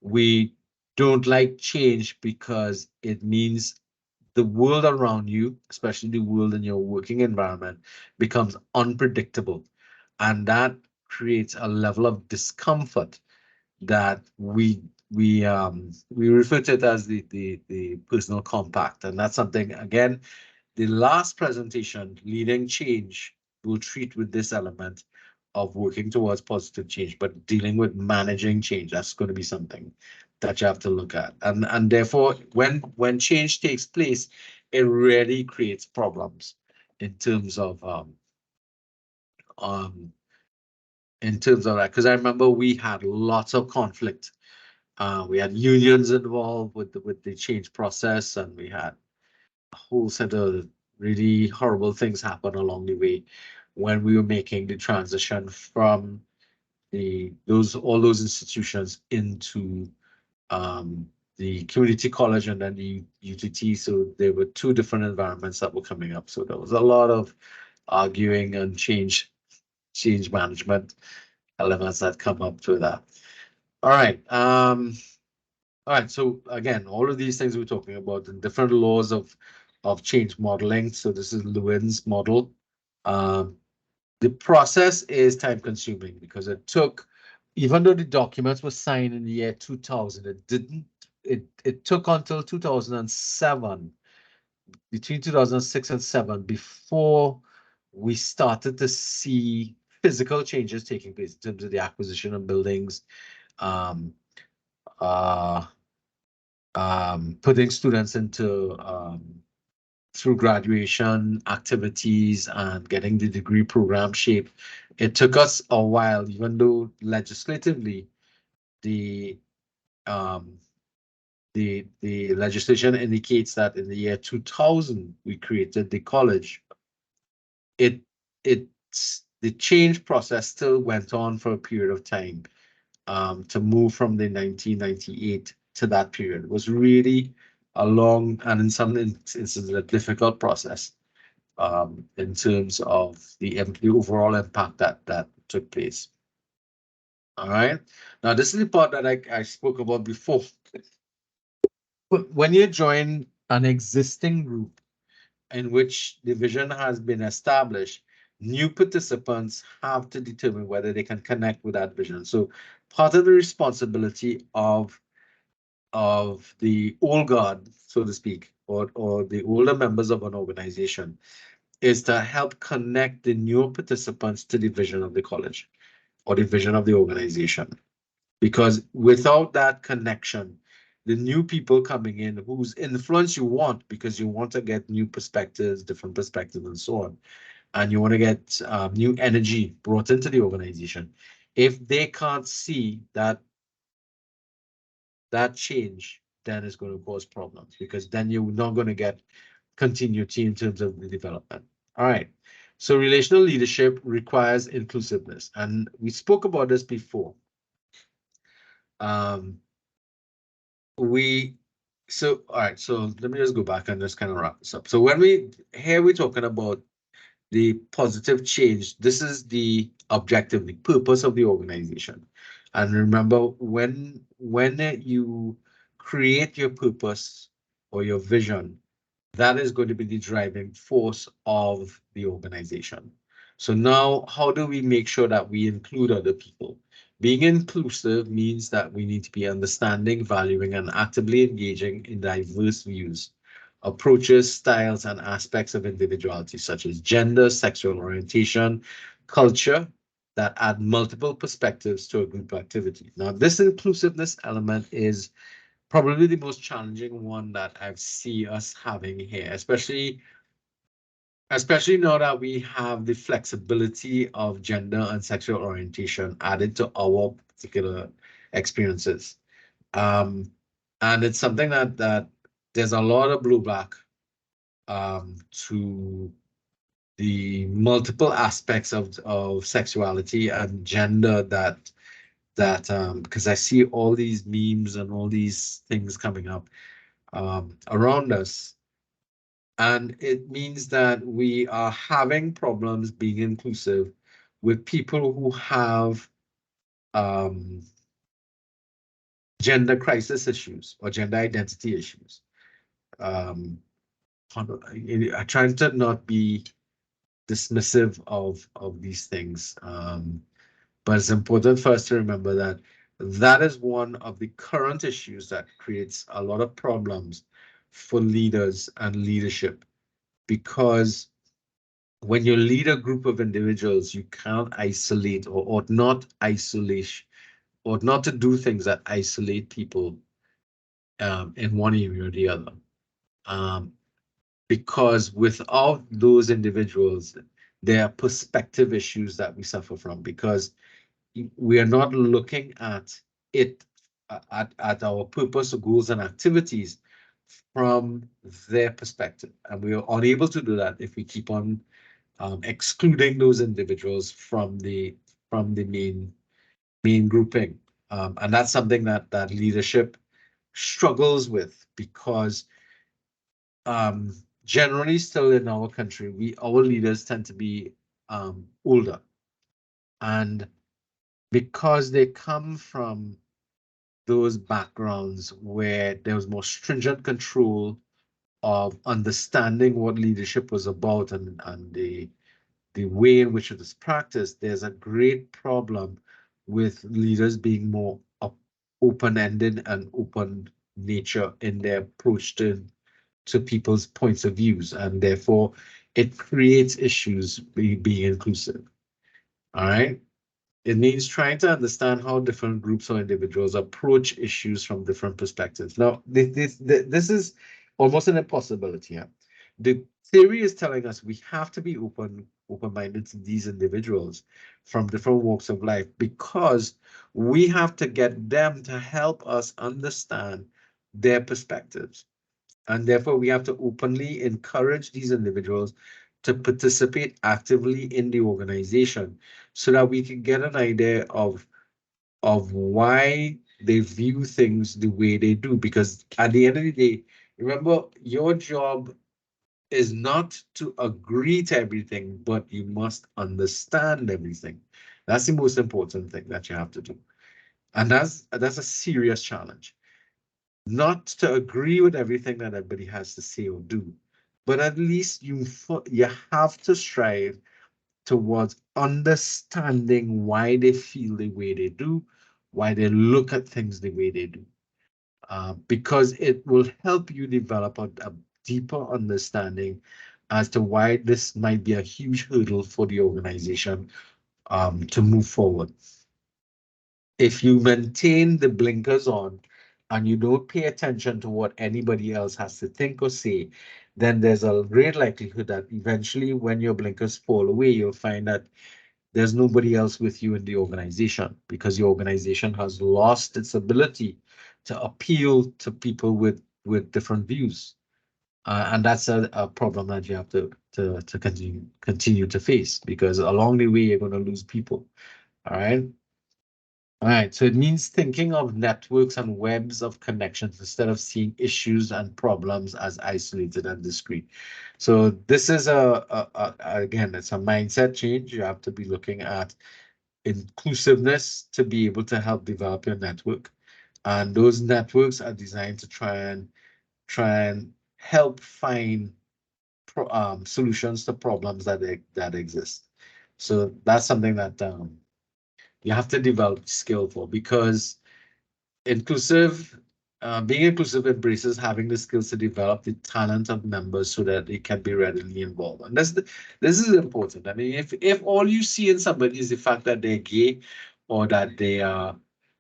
We don't like change because it means the world around you, especially the world in your working environment, becomes unpredictable. And that creates a level of discomfort that we refer to it as the personal compact. And that's something, again, the last presentation, Leading Change, will treat with this element of working towards positive change, but dealing with managing change. That's going to be something that you have to look at. And therefore, when change takes place, it really creates problems in terms of that. Because I remember we had lots of conflict. We had unions involved with the change process, and we had a whole set of really horrible things happen along the way when we were making the transition from all those institutions into the community college and then the UTT. So there were two different environments that were coming up. So there was a lot of arguing and change management elements that come up to that. All right. All right. So again, all of these things we're talking about, the different laws of change modeling. So this is Lewin's model. The process is time consuming because it took, even though the documents were signed in the year 2000, it took until 2007, between 2006 and 7, before we started to see physical changes taking place in terms of the acquisition of buildings, um, uh, putting students into through graduation activities and getting the degree program shape. It took us a while, even though legislatively the legislation indicates that in the year 2000 we created the college. The change process still went on for a period of time to move from the 1998 to that period. It was really a long and in some instances a difficult process in terms of the overall impact that took place. All right. Now, this is the part that I spoke about before. When you join an existing group in which the vision has been established, new participants have to determine whether they can connect with that vision. So part of the responsibility of the old guard, so to speak, or the older members of an organization is to help connect the new participants to the vision of the college or the vision of the organization. Because without that connection, the new people coming in whose influence you want, because you want to get new perspectives, different perspectives, and so on, and you want to get new energy brought into the organization. If they can't see that change, then it's going to cause problems, because then you're not going to get continuity in terms of the development. All right. So relational leadership requires inclusiveness, and we spoke about this before. Um, so all right, so let me just go back and just kind of wrap this up. So when we're talking about the positive change, this is the objective, the purpose of the organization. And remember, when you create your purpose or your vision, that is going to be the driving force of the organization. So now, how do we make sure that we include other people? Being inclusive means that we need to be understanding, valuing, and actively engaging in diverse views, approaches, styles, and aspects of individuality, such as gender, sexual orientation, culture, that add multiple perspectives to a group activity. Now, this inclusiveness element is probably the most challenging one that I see us having here, especially now that we have the flexibility of gender and sexual orientation added to our particular experiences. And it's something that there's a lot of blowback to the multiple aspects of sexuality and gender that because I see all these memes and all these things coming up around us. And it means that we are having problems being inclusive with people who have gender crisis issues or gender identity issues. I try to not be dismissive of these things, but it's important for us to remember that that is one of the current issues that creates a lot of problems for leaders and leadership, because when you lead a group of individuals, you can't isolate or ought not isolate, or not to do things that isolate people in one area or the other. Because without those individuals, there are perspective issues that we suffer from, because we are not looking at it at our purpose, goals, and activities from their perspective. And we are unable to do that if we keep on excluding those individuals from the main grouping. And that's something that leadership struggles with, because generally still in our country, our leaders tend to be older. And because they come from those backgrounds where there was more stringent control of understanding what leadership was about, and the way in which it is practiced, there's a great problem with leaders being more open-ended and open nature in their approach to people's points of views, and therefore it creates issues being inclusive. All right. It means trying to understand how different groups or individuals approach issues from different perspectives. Now, this is almost an impossibility. Yeah? The theory is telling us we have to be open-minded to these individuals from different walks of life, because we have to get them to help us understand their perspectives. And therefore, we have to openly encourage these individuals to participate actively in the organization, so that we can get an idea of why they view things the way they do. Because at the end of the day, remember, your job is not to agree to everything, but you must understand everything. That's the most important thing that you have to do. And that's a serious challenge. Not to agree with everything that everybody has to say or do, but at least you have to strive towards understanding why they feel the way they do, why they look at things the way they do, because it will help you develop a deeper understanding as to why this might be a huge hurdle for the organization to move forward. if you maintain the blinkers on and you don't pay attention to what anybody else has to think or say, then there's a great likelihood that eventually when your blinkers fall away, you'll find that there's nobody else with you in the organization because your organization has lost its ability to appeal to people with different views. And that's a problem that you have to continue to face, because along the way you're going to lose people. All right. All right, so it means thinking of networks and webs of connections instead of seeing issues and problems as isolated and discrete. So this is again, it's a mindset change. You have to be looking at inclusiveness to be able to help develop your network. And those networks are designed to try and help find solutions to problems that exist. So that's something that you have to develop skill for, because being inclusive embraces having the skills to develop the talent of members so that they can be readily involved. And this is important. I mean, if all you see in somebody is the fact that they're gay or that they are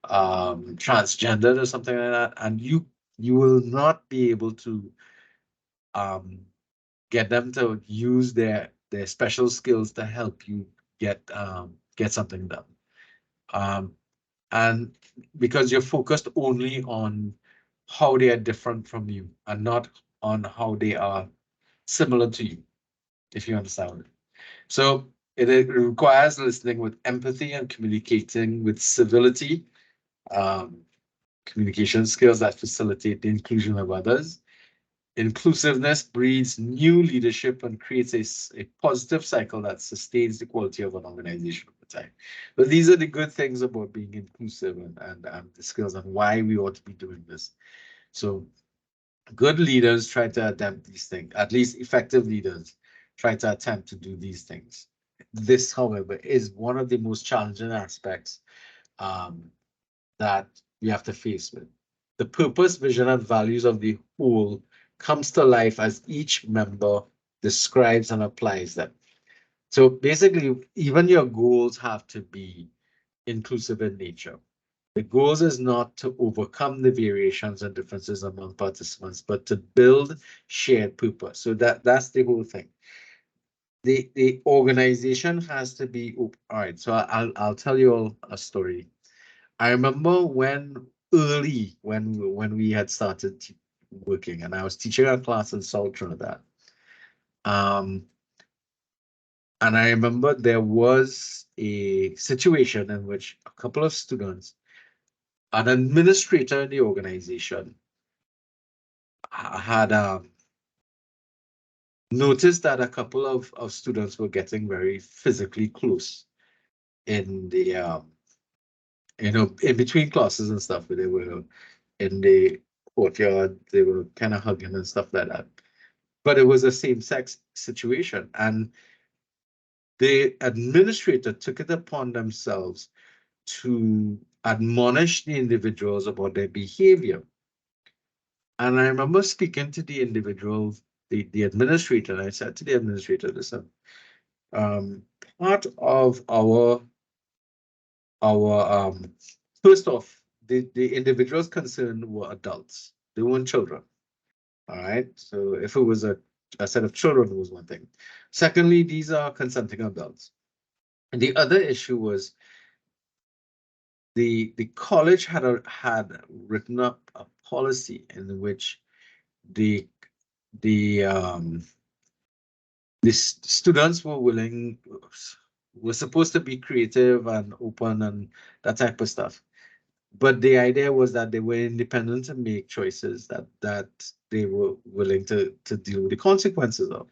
transgendered or something like that, and you will not be able to um, get them to use their special skills to help you get something done. And because you're focused only on how they are different from you and not on how they are similar to you, if you understand it. So it requires listening with empathy and communicating with civility, um, communication skills that facilitate the inclusion of others. Inclusiveness breeds new leadership and creates a positive cycle that sustains the quality of an organization over time. But these are the good things about being inclusive and the skills and why we ought to be doing this. So good leaders try to attempt these things, at least effective leaders try to attempt to do these things. This, however, is one of the most challenging aspects um, that we have to face with. The purpose, vision, and values of the whole comes to life as each member describes and applies them. So basically, even your goals have to be inclusive in nature. The goals is not to overcome the variations and differences among participants, but to build shared purpose. So that's the whole thing. The organization has to be all right. So I'll tell you all a story. I remember when we had started working, and I was teaching a class in South Trinidad. And I remember there was a situation in which a couple of students, an administrator in the organization, had noticed that a couple of students were getting very physically close in the in between classes and stuff, where they were in the courtyard, they were kind of hugging and stuff like that. But it was a same-sex situation, and the administrator took it upon themselves to admonish the individuals about their behavior. And I remember speaking to the individual, the administrator, and I said to the administrator, listen, part of our first off, the individuals concerned were adults. They weren't children. All right. So if it was a set of children, it was one thing. Secondly, these are consenting adults. And the other issue was the college had written up a policy in which the the students were supposed to be creative and open and that type of stuff. But the idea was that they were independent and make choices that they were willing to deal with the consequences of.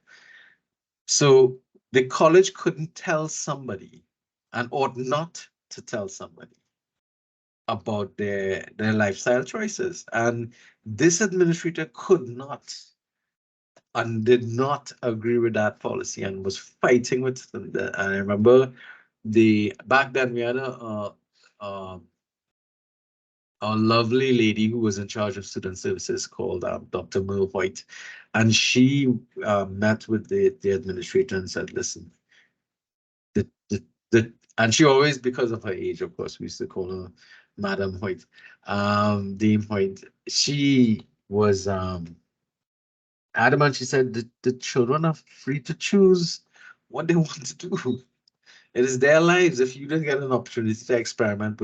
So the college couldn't tell somebody, and ought not to tell somebody, about their lifestyle choices. And this administrator could not and did not agree with that policy and was fighting with them. And I remember back then we had a lovely lady who was in charge of student services called Dr. Merle White, and she met with the administrator and said, listen, the And she always, because of her age, of course, we used to call her Madam Hoyt, Dame Hoyt. She was adamant. She said the children are free to choose what they want to do. It is their lives. If you didn't get an opportunity to experiment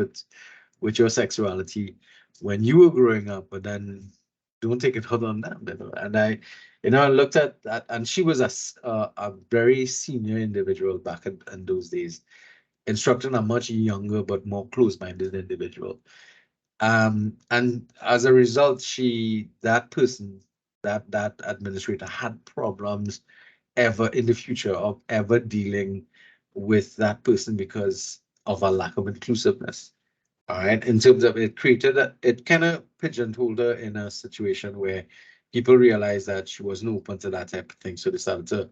with your sexuality when you were growing up, but then don't take it out on them. And I looked at that, and she was a very senior individual back in those days, instructing a much younger but more close-minded individual. And as a result, that person, that administrator had problems ever in the future of ever dealing with that person because of a lack of inclusiveness. All right. In terms of it kind of pigeonholed her in a situation where people realized that she wasn't open to that type of thing. So they started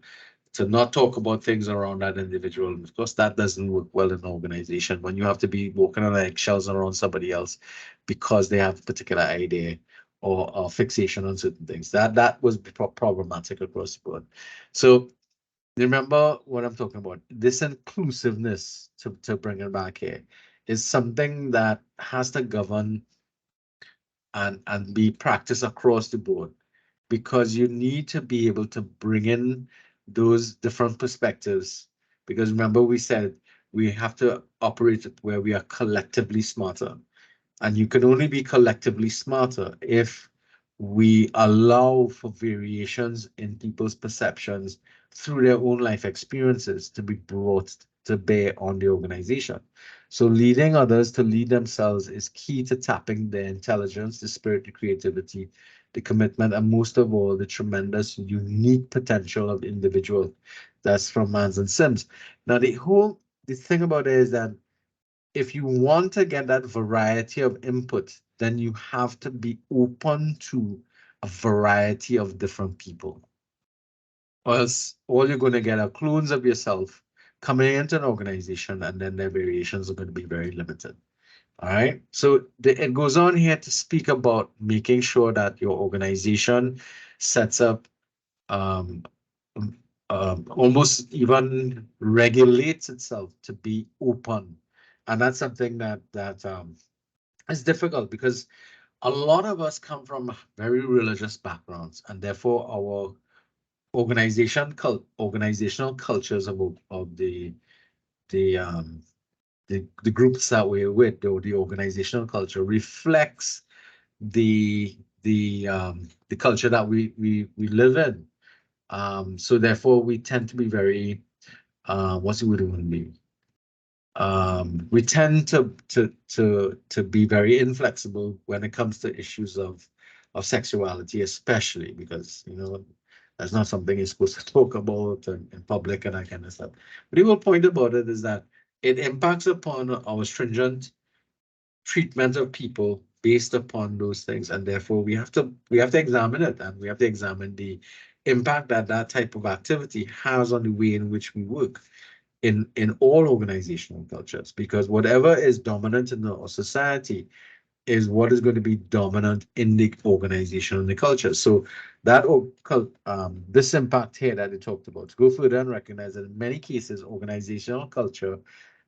to not talk about things around that individual. Of course, that doesn't work well in an organization when you have to be walking on eggshells around somebody else because they have a particular idea or fixation on certain things. That was problematic across the board. So remember what I'm talking about. This inclusiveness, to bring it back here, is something that has to govern and be practiced across the board, because you need to be able to bring in those different perspectives. Because remember, we said we have to operate where we are collectively smarter. And you can only be collectively smarter if we allow for variations in people's perceptions through their own life experiences to be brought to bear on the organization. So leading others to lead themselves is key to tapping their intelligence, the spirit, the creativity, the commitment, and most of all, the tremendous unique potential of individual. That's from Mans and Sims. Now, the thing about it is that if you want to get that variety of input, then you have to be open to a variety of different people. Or else all you're going to get are clones of yourself coming into an organization, and then their variations are going to be very limited. All right. So it goes on here to speak about making sure that your organization sets up um, almost even regulates itself to be open. And that's something that is difficult, because a lot of us come from very religious backgrounds, and therefore our organizational cultures of the um the groups that we're with, or the organizational culture, reflects the culture that we live in. So therefore we tend to be very what's the word we want to be? We tend to be very inflexible when it comes to issues of sexuality, especially because that's not something you're supposed to talk about in public and that kind of stuff. But the whole point about it is that it impacts upon our stringent treatment of people based upon those things, and therefore we have to examine it, and we have to examine the impact that that type of activity has on the way in which we work in all organizational cultures, because whatever is dominant in our society is what is going to be dominant in the organization and the culture. So that this impact here that they talked about, to go further and recognize that in many cases organizational culture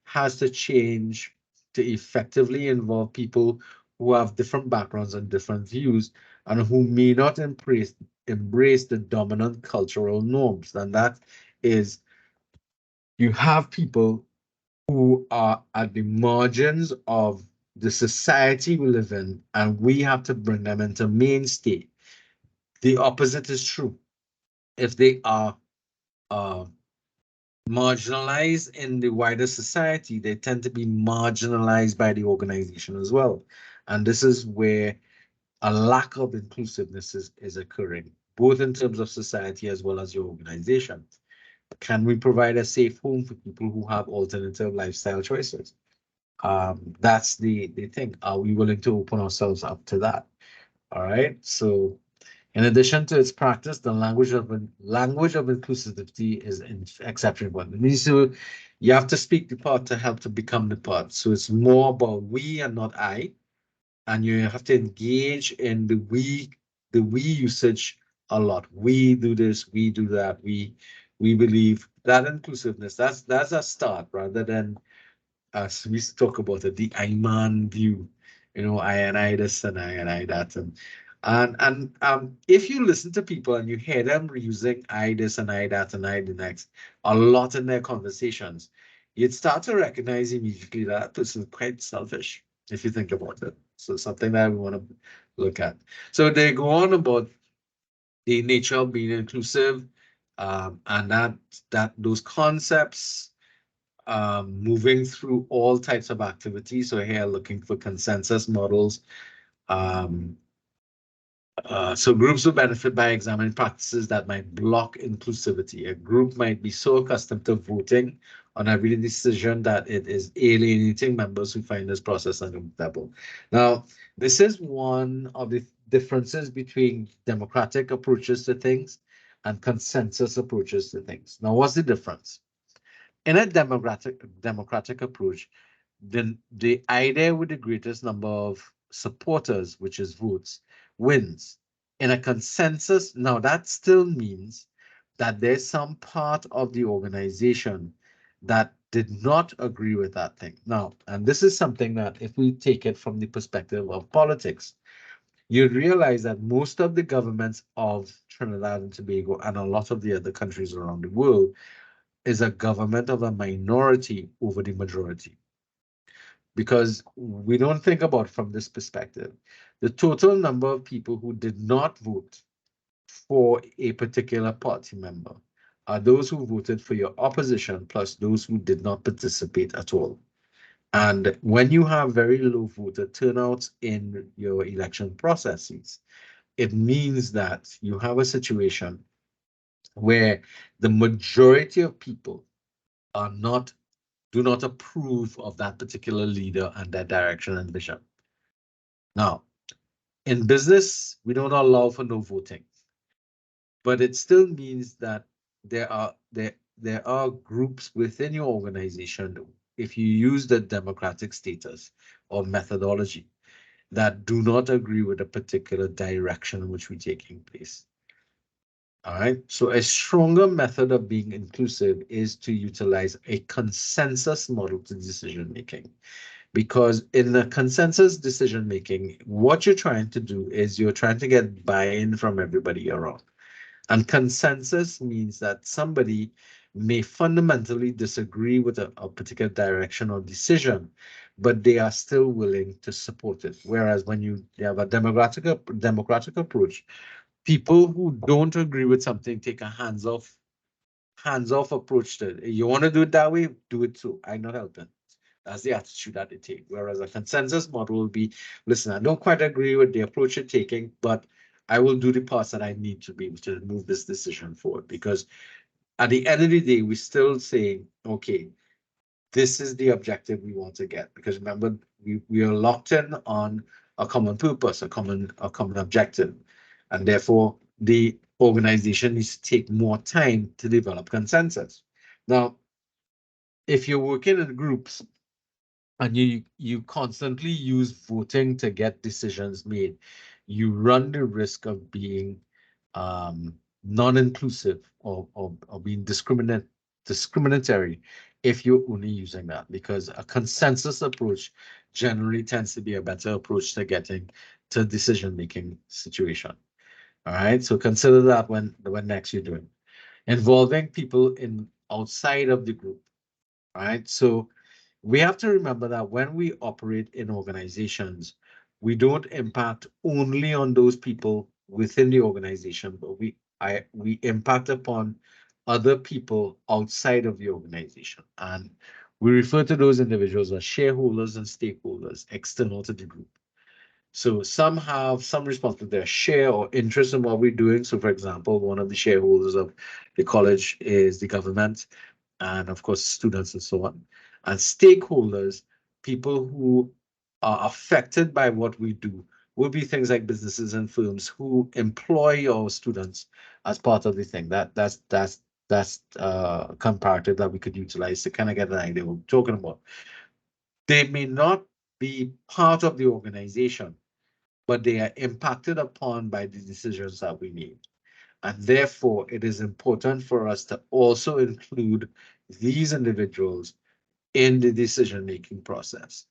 has to change to effectively involve people who have different backgrounds and different views, and who may not embrace the dominant cultural norms. And that is, you have people who are at the margins of the society we live in, and we have to bring them into mainstay. The opposite is true. If they are uh, marginalized in the wider society, they tend to be marginalized by the organization as well. And this is where a lack of inclusiveness is occurring, both in terms of society as well as your organization. Can we provide a safe home for people who have alternative lifestyle choices? That's the thing. Are we willing to open ourselves up to that? All right. So, in addition to its practice, the language of inclusivity is exceptional. It means you have to speak the part to help to become the part. So it's more about we and not I, and you have to engage in the we usage a lot. We do this, we do that, we believe that inclusiveness. That's a start rather than as we talk about it, the I man view, I and I this and I that, and if you listen to people and you hear them using I this and I that and I the next a lot in their conversations, you'd start to recognize immediately that person is quite selfish if you think about it. So something that we want to look at. So they go on about the nature of being inclusive, and that those concepts, moving through all types of activities. So here, looking for consensus models. Um, so groups will benefit by examining practices that might block inclusivity. A group might be so accustomed to voting on every decision that it is alienating members who find this process uncomfortable. Now, this is one of the differences between democratic approaches to things and consensus approaches to things. Now, what's the difference? In a democratic approach, the idea with the greatest number of supporters, which is votes, wins. In a consensus, now that still means that there's some part of the organization that did not agree with that thing. Now, and this is something that if we take it from the perspective of politics, you realize that most of the governments of Trinidad and Tobago and a lot of the other countries around the world is a government of a minority over the majority. Because we don't think about from this perspective. The total number of people who did not vote for a particular party member are those who voted for your opposition plus those who did not participate at all. And when you have very low voter turnouts in your election processes, it means that you have a situation where the majority of people are not do not approve of that particular leader and their direction and vision. Now, in business, we don't allow for no voting, but it still means that there are groups within your organization, if you use the democratic status or methodology, that do not agree with a particular direction in which we're taking place. All right. So a stronger method of being inclusive is to utilize a consensus model to decision making. Because in the consensus decision making, what you're trying to do is you're trying to get buy-in from everybody around. And consensus means that somebody may fundamentally disagree with a particular direction or decision, but they are still willing to support it. Whereas when you have a democratic approach, people who don't agree with something take a hands off approach to it. You want to do it that way, do it too. I'm not helping. That's the attitude that they take. Whereas a consensus model will be, listen, I don't quite agree with the approach you're taking, but I will do the parts that I need to be able to move this decision forward. Because at the end of the day, we're still saying, okay, this is the objective we want to get. Because remember, we are locked in on a common purpose, a common objective. And therefore, the organization needs to take more time to develop consensus. Now, if you're working in groups and you constantly use voting to get decisions made, you run the risk of being non-inclusive or being discriminatory if you're only using that, because a consensus approach generally tends to be a better approach to getting to decision-making situation. All right, so consider that when next you're doing. Involving people in outside of the group. All right, so we have to remember that when we operate in organizations, we don't impact only on those people within the organization, but we impact upon other people outside of the organization. And we refer to those individuals as shareholders and stakeholders external to the group. So some have some responsibility, their share or interest in what we're doing. So for example, one of the shareholders of the college is the government, and of course students and so on. And stakeholders, people who are affected by what we do, will be things like businesses and firms who employ our students as part of the thing. That's comparative that we could utilize to kind of get an idea what we're talking about. They may not be part of the organization, but they are impacted upon by the decisions that we make. And therefore, it is important for us to also include these individuals in the decision-making process,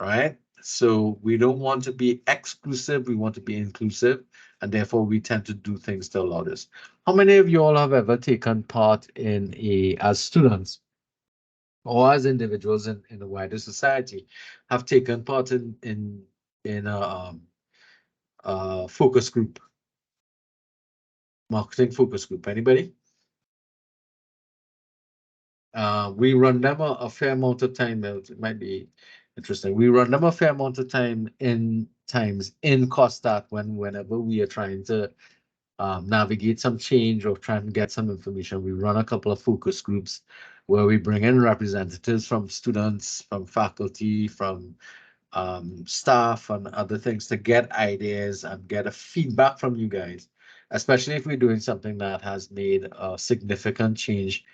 right? So we don't want to be exclusive, we want to be inclusive, and therefore we tend to do things to allow this. How many of you all have ever taken part in as students or as individuals in the wider society, have taken part in a focus group, marketing focus group? Anybody? We run them a fair amount of time. It might be interesting. We run them a fair amount of time in COSTAT whenever we are trying to navigate some change or try and get some information. We run a couple of focus groups where we bring in representatives from students, from faculty, from staff and other things to get ideas and get a feedback from you guys, especially if we're doing something that has made a significant change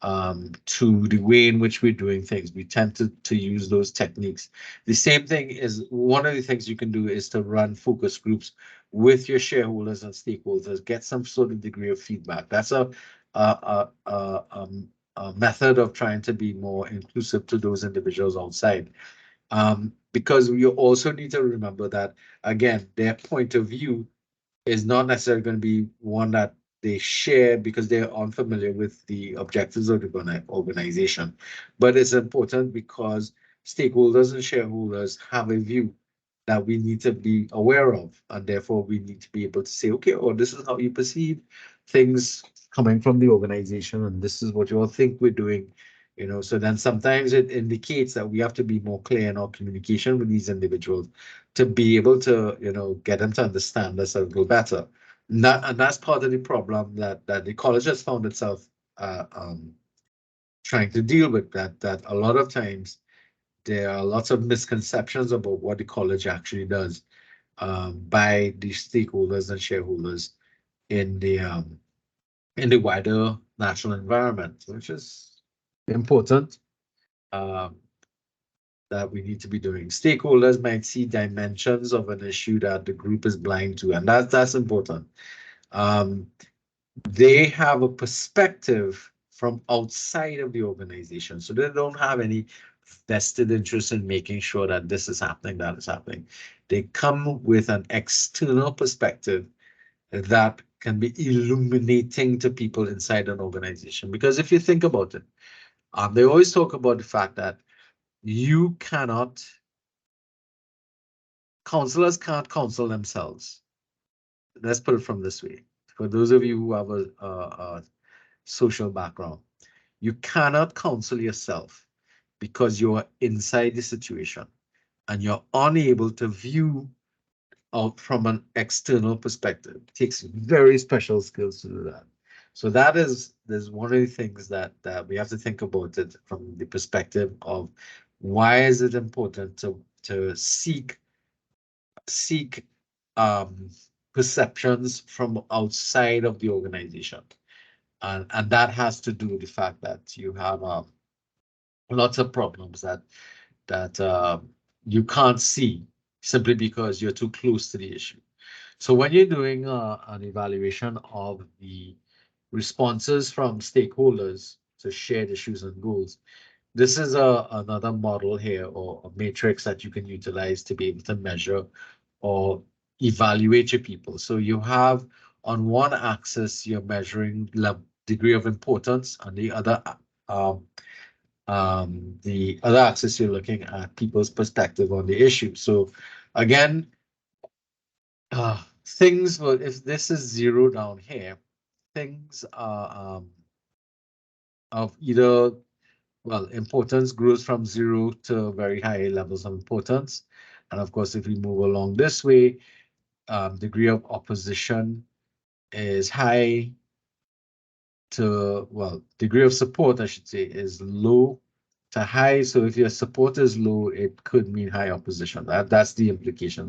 to the way in which we're doing things. We tend to use those techniques. The same thing is one of the things you can do is to run focus groups with your shareholders and stakeholders, get some sort of degree of feedback. That's a method of trying to be more inclusive to those individuals outside. Because we also need to remember that, again, their point of view is not necessarily going to be one that they share because they're unfamiliar with the objectives of the organization. But it's important because stakeholders and shareholders have a view that we need to be aware of, and therefore we need to be able to say, okay, or this is how you perceive things coming from the organization, and this is what you all think we're doing. So then sometimes it indicates that we have to be more clear in our communication with these individuals to be able to, get them to understand us a little better. And that's part of the problem that the college has found itself trying to deal with, that a lot of times there are lots of misconceptions about what the college actually does by the stakeholders and shareholders in the wider national environment, which is important that we need to be doing. Stakeholders might see dimensions of an issue that the group is blind to, and that's important. They have a perspective from outside of the organization, so they don't have any vested interest in making sure that this is happening, that is happening. They come with an external perspective that can be illuminating to people inside an organization. Because if you think about it, they always talk about the fact that you cannot, counselors can't counsel themselves. Let's put it from this way. For those of you who have a social background, you cannot counsel yourself because you're inside the situation and you're unable to view out from an external perspective. It takes very special skills to do that. So there's one of the things that we have to think about it from the perspective of why is it important to seek perceptions from outside of the organization. And that has to do with the fact that you have lots of problems that you can't see simply because you're too close to the issue. So when you're doing an evaluation of the responses from stakeholders to shared issues and goals, this is another model here, or a matrix that you can utilize to be able to measure or evaluate your people. So you have on one axis, you're measuring degree of importance. On the other axis, you're looking at people's perspective on the issue. So again, things, well, if this is 0 down here, things are of either, well, importance grows from 0 to very high levels of importance. And of course, if we move along this way, degree of opposition is high to, well, degree of support, I should say, is low to high. So if your support is low, it could mean high opposition. That's the implication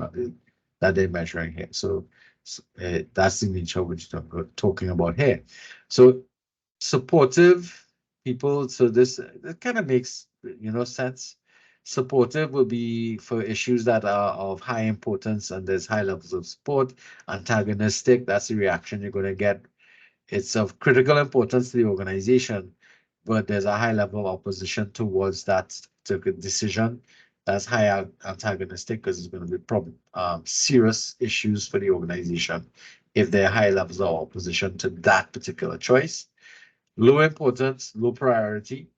that they're measuring here. So that's the nature of which we're talking about here. So supportive people, so this it kind of makes sense. Supportive will be for issues that are of high importance and there's high levels of support. Antagonistic, that's the reaction you're going to get. It's of critical importance to the organization, but there's a high level of opposition towards that decision. That's high antagonistic because it's going to be serious issues for the organization if there are high levels of opposition to that particular choice. Low importance, low priority.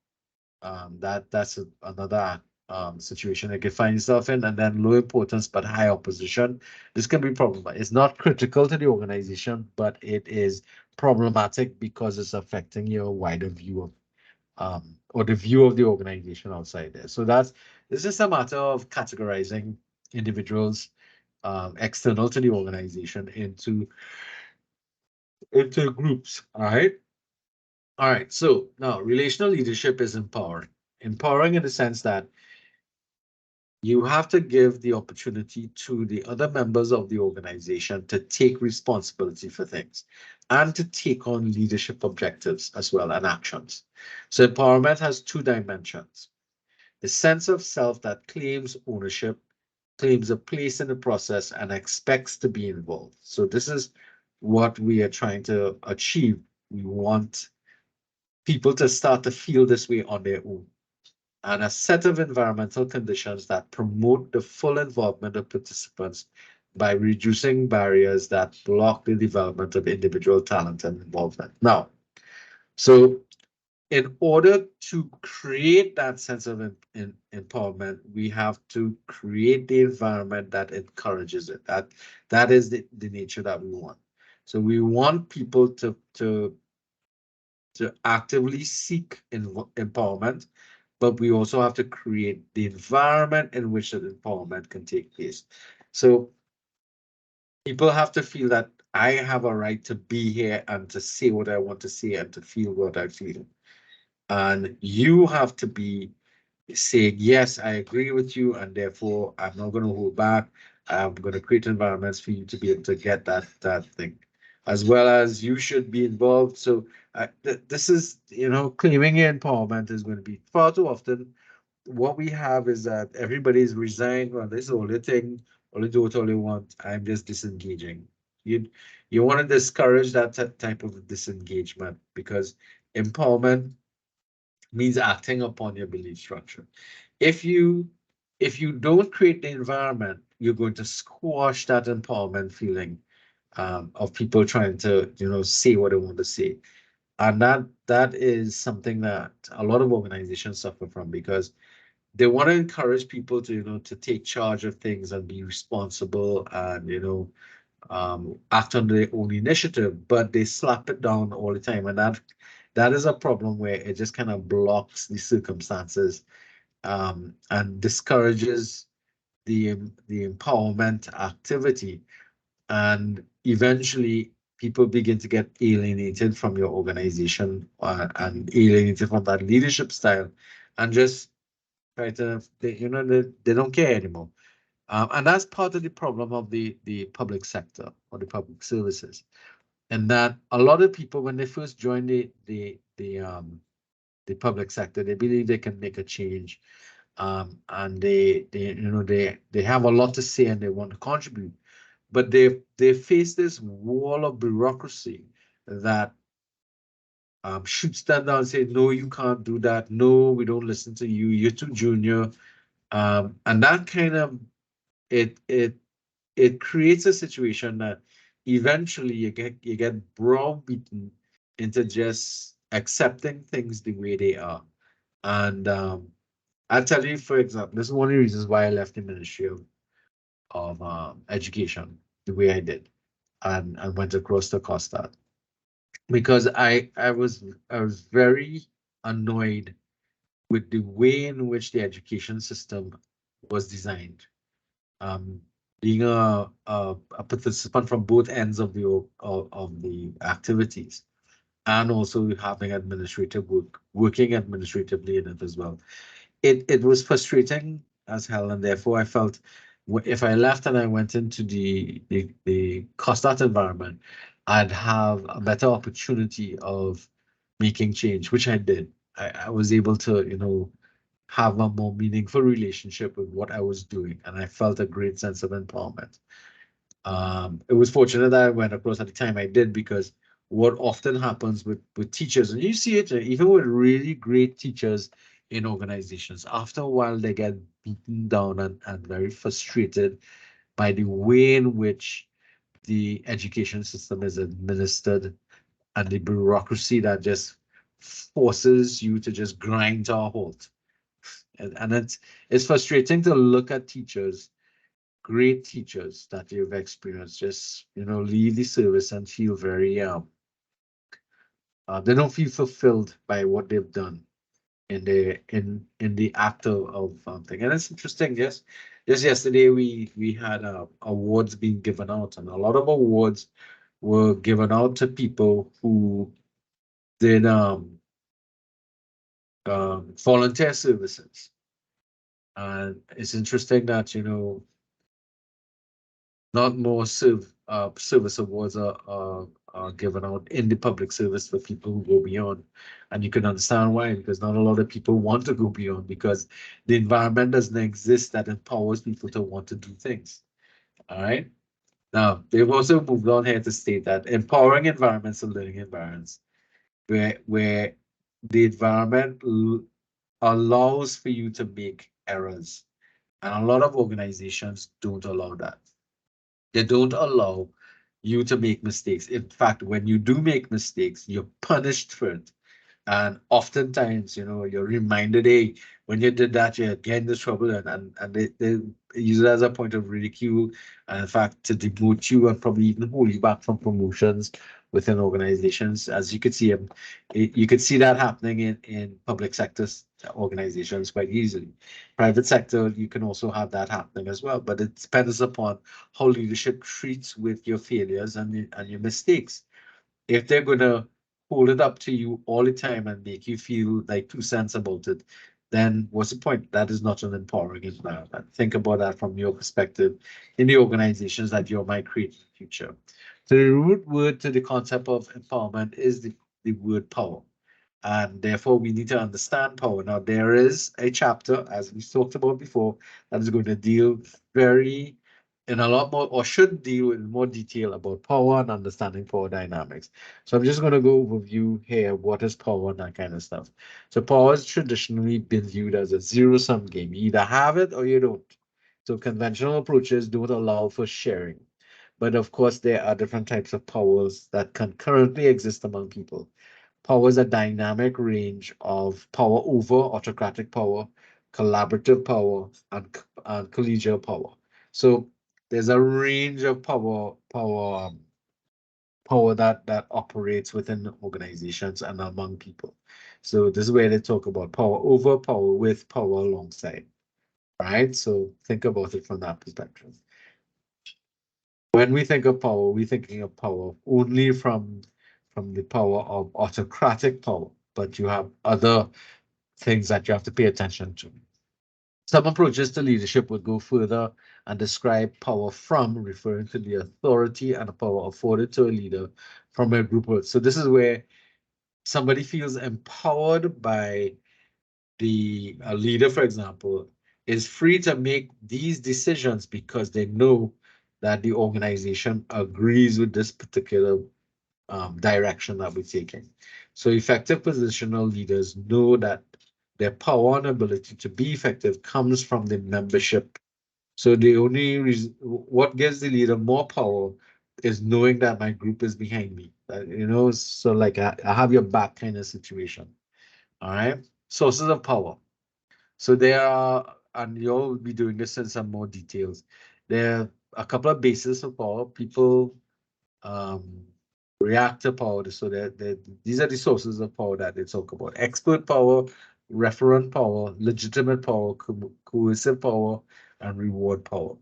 That's another situation they could find yourself in, and then low importance but high opposition. This can be problematic. It's not critical to the organization, but it is problematic because it's affecting your wider view of or the view of the organization outside there. So it's just a matter of categorizing individuals external to the organization into groups. All right. All right. So now relational leadership is empowering. Empowering in the sense that you have to give the opportunity to the other members of the organization to take responsibility for things and to take on leadership objectives as well and actions. So empowerment has two dimensions. The sense of self that claims ownership, claims a place in the process, and expects to be involved. So this is what we are trying to achieve. We want people to start to feel this way on their own, and a set of environmental conditions that promote the full involvement of participants by reducing barriers that block the development of individual talent and involvement. Now, so in order to create that sense of empowerment, we have to create the environment that encourages it. That is the nature that we want. So we want people to actively seek empowerment, but we also have to create the environment in which that empowerment can take place. So people have to feel that I have a right to be here and to say what I want to say and to feel what I feel. And you have to be saying, yes, I agree with you, and therefore I'm not going to hold back. I'm going to create environments for you to be able to get that thing, as well as you should be involved. So this is, claiming your empowerment is going to be far too often. What we have is that everybody's resigned. Well, this is all the thing, all they do it all they want. I'm just disengaging. You want to discourage that type of disengagement, because empowerment means acting upon your belief structure. If you don't create the environment, you're going to squash that empowerment feeling of people trying to say what they want to say, and that is something that a lot of organizations suffer from, because they want to encourage people to to take charge of things and be responsible and act on their own initiative, but they slap it down all the time, and that is a problem where it just kind of blocks the circumstances and discourages the empowerment activity, and eventually people begin to get alienated from your organization and alienated from that leadership style, and just try to they don't care anymore. And that's part of the problem of the public sector or the public services. And that a lot of people, when they first join the public sector, they believe they can make a change, and they have a lot to say and they want to contribute, but they face this wall of bureaucracy that shoots them down and say, no, you can't do that. No, we don't listen to you. You're too junior, and that kind of it creates a situation that eventually you get browbeaten into just accepting things the way they are. And I'll tell you, for example, this is one of the reasons why I left the Ministry of Education the way I did, and went across to Costa, because I was very annoyed with the way in which the education system was designed. Um, being a participant from both ends of the activities, and also having administrative working administratively in it as well. It was frustrating as hell, and therefore I felt if I left and I went into the COSTAT environment, I'd have a better opportunity of making change, which I did. I was able to, have a more meaningful relationship with what I was doing, and I felt a great sense of empowerment. It was fortunate that I went across at the time I did, because what often happens with teachers, and you see it even with really great teachers in organizations, after a while they get beaten down and very frustrated by the way in which the education system is administered and the bureaucracy that just forces you to just grind to a halt. And it's frustrating to look at teachers, great teachers that you've experienced, just leave the service and feel very they don't feel fulfilled by what they've done in the act of thing. And it's interesting. Just yesterday we had awards being given out, and a lot of awards were given out to people who did volunteer services. And it's interesting that not more service awards are given out in the public service for people who go beyond. And you can understand why, because not a lot of people want to go beyond, because the environment doesn't exist that empowers people to want to do things. All right. Now, they've also moved on here to state that empowering environments and learning environments where the environment allows for you to make errors. And a lot of organizations don't allow that. They don't allow you to make mistakes. In fact, when you do make mistakes, you're punished for it. And oftentimes, you're reminded, hey, when you did that, you're getting into trouble, and they use it as a point of ridicule, and in fact, to demote you and probably even hold you back from promotions within organizations. As you could see, you could see that happening in public sector organizations quite easily. Private sector, you can also have that happening as well, but it depends upon how leadership treats with your failures and your mistakes. If they're going to hold it up to you all the time and make you feel like 2 cents about it, then what's the point? That is not an empowering environment. Think about that from your perspective in the organizations that you might create in the future. So the root word to the concept of empowerment is the word power. And therefore, we need to understand power. Now, there is a chapter, as we talked about before, that is going to deal in a lot more, or should deal in more detail about power and understanding power dynamics. So I'm just going to go overview here what is power and that kind of stuff. So power has traditionally been viewed as a zero-sum game. You either have it or you don't. So conventional approaches don't allow for sharing. But of course, there are different types of powers that can currently exist among people. Power is a dynamic range of power over autocratic power, collaborative power, and collegial power. So there's a range of power that operates within organizations and among people. So this is where they talk about power over, power with, power alongside. Right? So think about it from that perspective. When we think of power, we're thinking of power only from the power of autocratic power, but you have other things that you have to pay attention to. Some approaches to leadership would go further and describe power from, referring to the authority and the power afforded to a leader from a group of. So this is where somebody feels empowered by a leader, for example, is free to make these decisions because they know that the organization agrees with this particular direction that we're taking. So effective positional leaders know that their power and ability to be effective comes from the membership. So the only reason, what gives the leader more power is knowing that my group is behind me. So like I have your back kind of situation. All right. Sources of power. So there are, and you'll be doing this in some more details. There are a couple of bases of power. People react to power. So these are the sources of power that they talk about: expert power, referent power, legitimate power, coercive power, and reward power.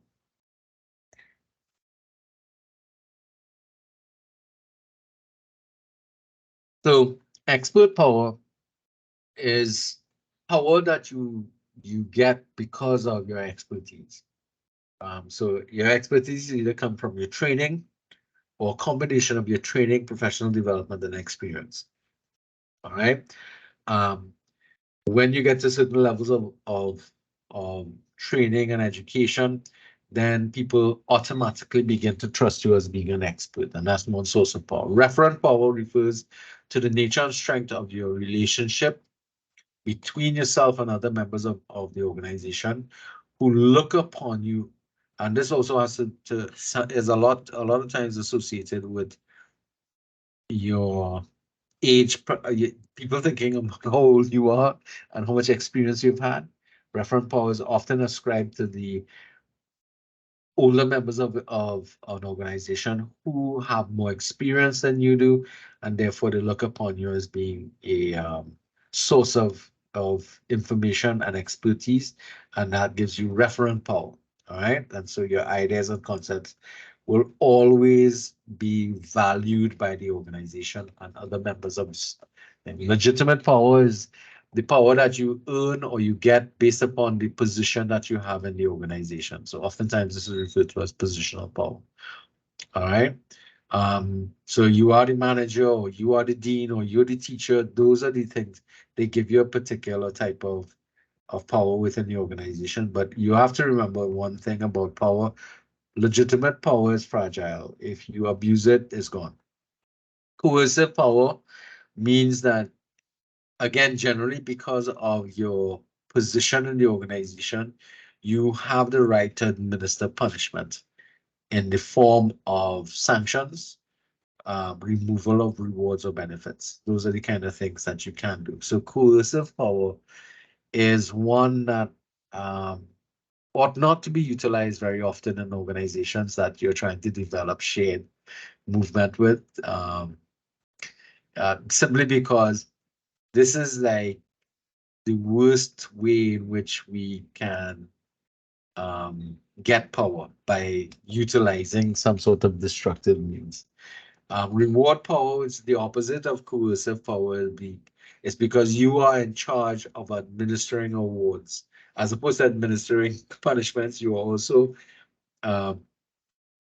So expert power is power that you get because of your expertise. So your expertise either come from your training or a combination of your training, professional development, and experience. All right. When you get to certain levels of training and education, then people automatically begin to trust you as being an expert, and that's one source of power. Referent power refers to the nature and strength of your relationship between yourself and other members of the organization who look upon you. And this also has is a lot of times associated with your age, people thinking about how old you are and how much experience you've had. Referent power is often ascribed to the older members of an organization who have more experience than you do, and therefore they look upon you as being a source of information and expertise, and that gives you referent power. All right, and so your ideas and concepts will always be valued by the organization and other members of it. And legitimate power is the power that you earn or you get based upon the position that you have in the organization. So oftentimes this is referred to as positional power. All right. So you are the manager, or you are the dean, or you're the teacher. Those are the things they give you a particular type of power within the organization. But you have to remember one thing about power: legitimate power is fragile. If you abuse it, it's gone. Coercive power means that, again, generally because of your position in the organization, you have the right to administer punishment in the form of sanctions, removal of rewards or benefits. Those are the kind of things that you can do. So coercive power is one that ought not to be utilized very often in organizations that you're trying to develop shared movement with, simply because this is like the worst way in which we can get power, by utilizing some sort of destructive means. Reward power is the opposite of coercive power. It's because you are in charge of administering awards. As opposed to administering punishments, you are also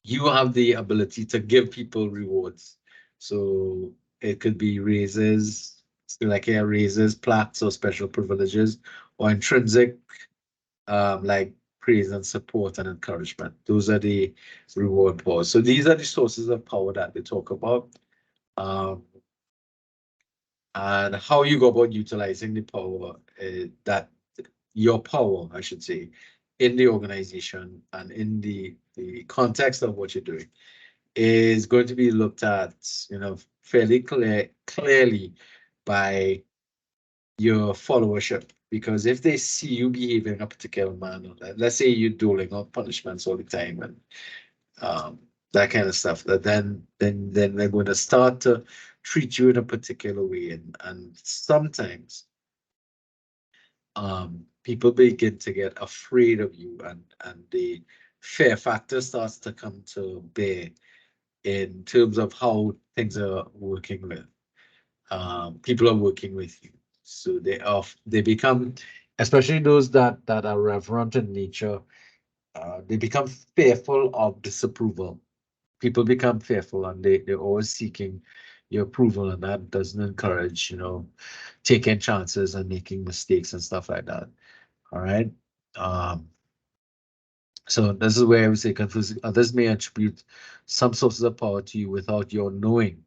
you have the ability to give people rewards. So it could be raises, like raises, plaques, or special privileges, or intrinsic, like praise and support and encouragement. Those are the reward powers. So these are the sources of power that they talk about. And how you go about utilizing the power, that your power, I should say, in the organization and in the context of what you're doing, is going to be looked at, fairly clearly by your followership. Because if they see you behaving a particular manner, let's say you're doling out punishments all the time and that kind of stuff, that then they're going to start to treat you in a particular way, and sometimes people begin to get afraid of you, and the fear factor starts to come to bear in terms of how things are working with people are working with you. So they become, especially those that are reverent in nature, they become fearful of disapproval. People become fearful, and they're always seeking your approval, and that doesn't encourage, taking chances and making mistakes and stuff like that. All right. So this is where I would say confusing. Others may attribute some sources of power to you without your knowing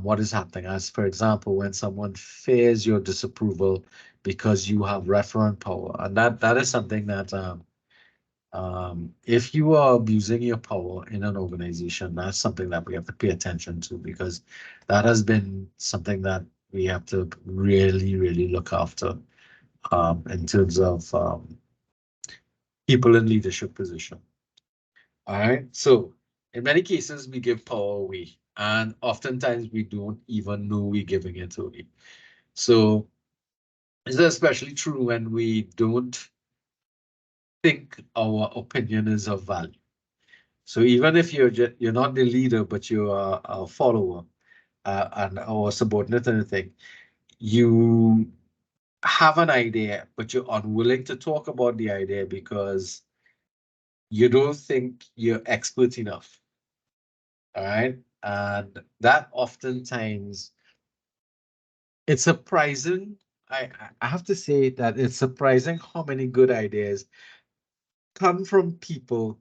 what is happening. As for example, when someone fears your disapproval because you have referent power, and that is something that if you are abusing your power in an organization, that's something that we have to pay attention to, because that has been something that we have to really, really look after in terms of people in leadership position. All right. So in many cases, we give power away, and oftentimes we don't even know we're giving it away. So this is especially true when we don't think our opinion is of value. So even if you're not the leader, but you are a follower and or subordinate or anything, you have an idea, but you're unwilling to talk about the idea because you don't think you're expert enough. All right. And that oftentimes, it's surprising. I have to say that it's surprising how many good ideas come from people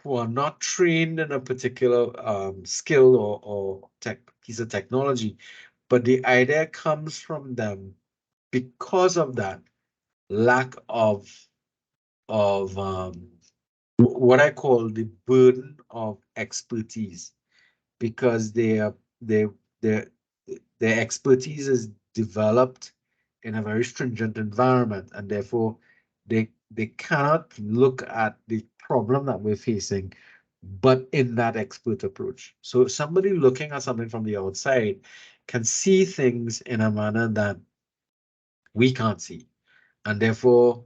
who are not trained in a particular skill or piece of technology, but the idea comes from them because of that lack of what I call the burden of expertise, because they their their expertise is developed in a very stringent environment, and therefore they cannot look at the problem that we're facing but in that expert approach. So somebody looking at something from the outside can see things in a manner that we can't see, and therefore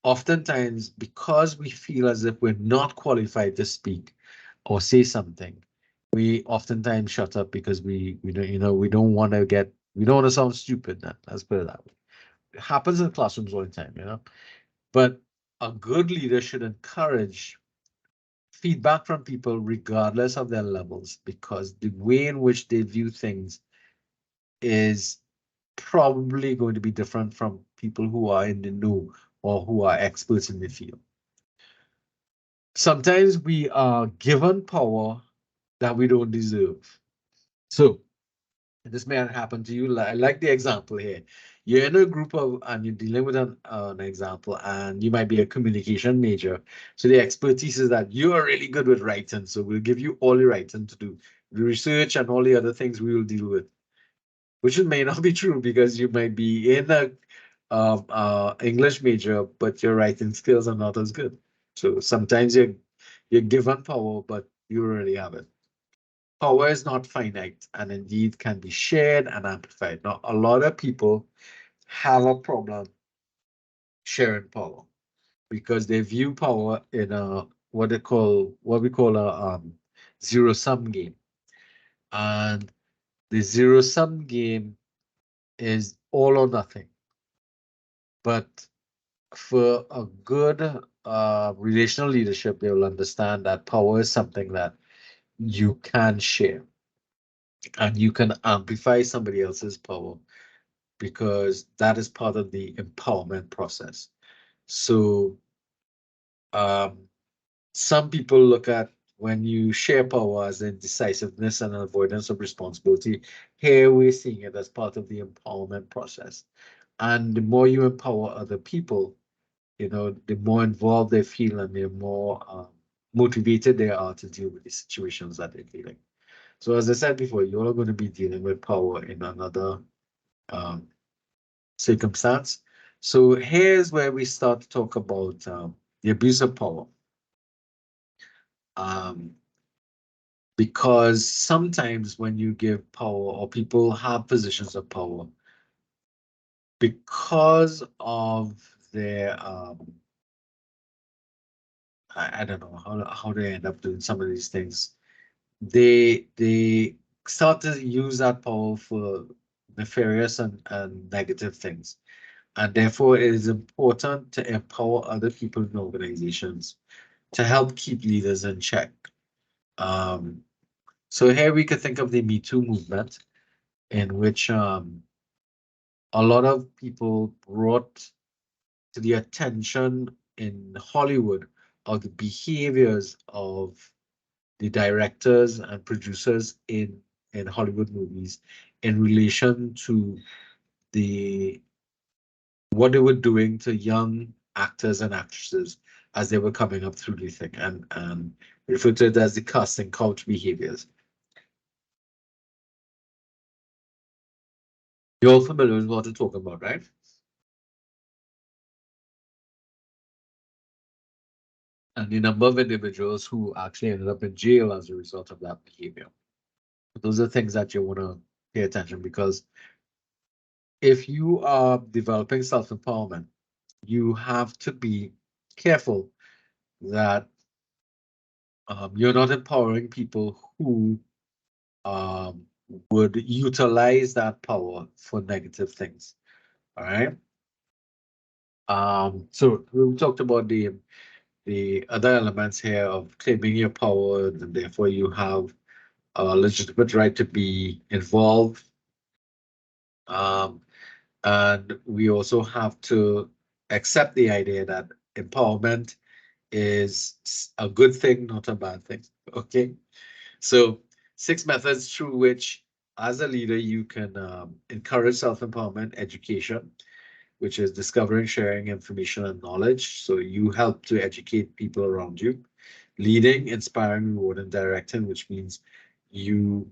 oftentimes, because we feel as if we're not qualified to speak or say something, we oftentimes shut up because we don't, we don't want to we don't want to sound stupid. Let's put it that way. It happens in classrooms all the time. But a good leader should encourage feedback from people regardless of their levels, because the way in which they view things is probably going to be different from people who are in the know or who are experts in the field. Sometimes we are given power that we don't deserve. So this may happen to you. Like the example here. You're in a group and you're dealing with an example, and you might be a communication major. So the expertise is that you are really good with writing. So we'll give you all the writing to do. The research and all the other things we will deal with, which may not be true, because you might be in a English major, but your writing skills are not as good. So sometimes you're given power, but you already have it. Power is not finite, and indeed can be shared and amplified. Now, a lot of people have a problem sharing power because they view power in a what we call a zero-sum game. And the zero-sum game is all or nothing. But for a good relational leadership, they will understand that power is something that you can share, and you can amplify somebody else's power, because that is part of the empowerment process. So some people look at when you share power as indecisiveness and avoidance of responsibility. Here we're seeing it as part of the empowerment process. And the more you empower other people, the more involved they feel, and the more motivated they are to deal with the situations that they're dealing. So as I said before, you're going to be dealing with power in another circumstance. So here's where we start to talk about the abuse of power. Because sometimes when you give power, or people have positions of power, because of their I don't know how they end up doing some of these things, they start to use that power for nefarious and negative things. And therefore, it is important to empower other people in organizations to help keep leaders in check. So here we could think of the Me Too movement, in which a lot of people brought to the attention in Hollywood of the behaviors of the directors and producers in Hollywood movies in relation to what they were doing to young actors and actresses as they were coming up through the thing, and referred to it as the casting couch behaviors. You're all familiar with what I'm talking about, right? And the number of individuals who actually ended up in jail as a result of that behavior. But those are things that you want to pay attention, because if you are developing self-empowerment, you have to be careful that you're not empowering people who would utilize that power for negative things. All right. So we talked about the other elements here of claiming your power, and therefore you have a legitimate right to be involved. And we also have to accept the idea that empowerment is a good thing, not a bad thing. Okay. So 6 methods through which, as a leader, you can encourage self-empowerment education, which is discovering, sharing information and knowledge. So you help to educate people around you. Leading, inspiring, rewarding, directing, which means you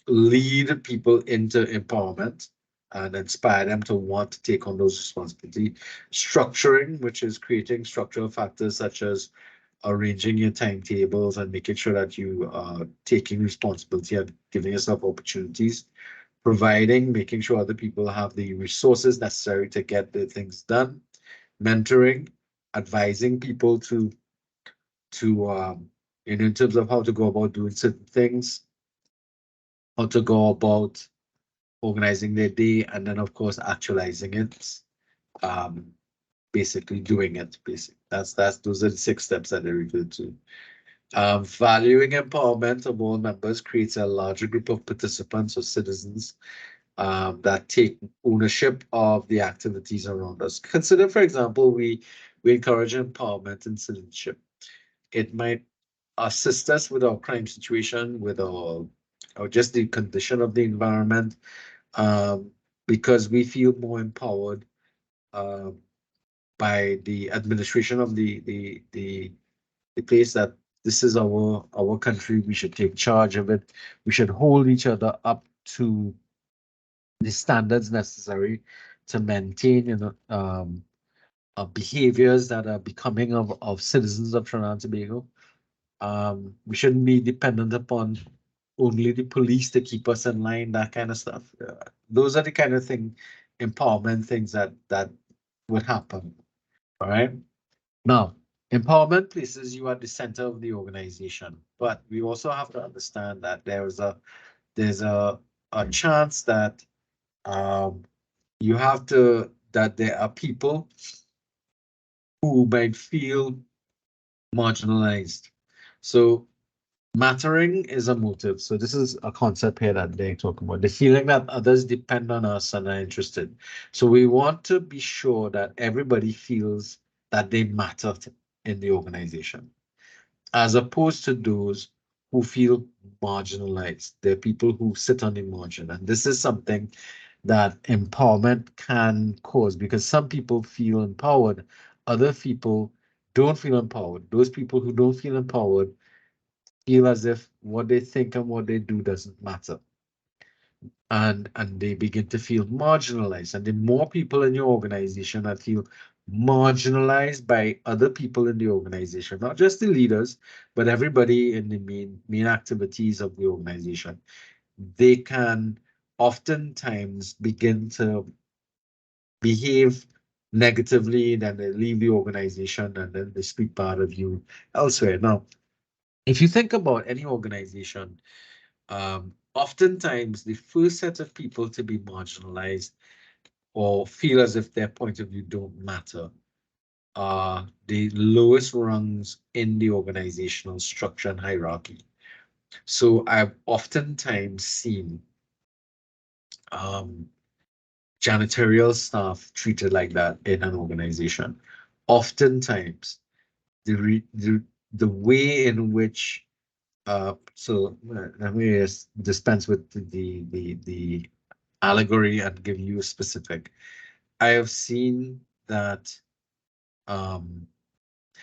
lead people into empowerment and inspire them to want to take on those responsibilities. Structuring, which is creating structural factors such as arranging your timetables and making sure that you are taking responsibility and giving yourself opportunities. Providing, making sure other people have the resources necessary to get the things done. Mentoring, advising people to in terms of how to go about doing certain things, how to go about organizing their day, and then of course actualizing it, um, basically doing it. That's those are the 6 steps that I referred to. Valuing empowerment of all members creates a larger group of participants or citizens that take ownership of the activities around us. Consider, for example, we encourage empowerment and citizenship. It might assist us with our crime situation, with our or just the condition of the environment, um, because we feel more empowered uh, by the administration of the place, that this is our country. We should take charge of it. We should hold each other up to the standards necessary to maintain, behaviors that are becoming of citizens of Trinidad and Tobago. We shouldn't be dependent upon only the police to keep us in line, that kind of stuff. Those are the kind of empowerment things that would happen. All right. Now, empowerment places you at the center of the organization, but we also have to understand that there's a chance that um, you have to that there are people who might feel marginalized. So mattering is a motive. So this is a concept here that they're talking about. The feeling that others depend on us and are interested. So we want to be sure that everybody feels that they matter in the organization, as opposed to those who feel marginalized. They're people who sit on the margin. And this is something that empowerment can cause, because some people feel empowered, other people don't feel empowered. Those people who don't feel empowered feel as if what they think and what they do doesn't matter. And they begin to feel marginalized. And the more people in your organization that feel marginalized by other people in the organization, not just the leaders, but everybody in the main activities of the organization, they can oftentimes begin to behave negatively, then they leave the organization, and then they speak bad of you elsewhere. Now, if you think about any organization, oftentimes the first set of people to be marginalized or feel as if their point of view don't matter are the lowest rungs in the organizational structure and hierarchy. So I've oftentimes seen janitorial staff treated like that in an organization. Oftentimes, the way in which let me just dispense with the allegory and give you a specific. I have seen that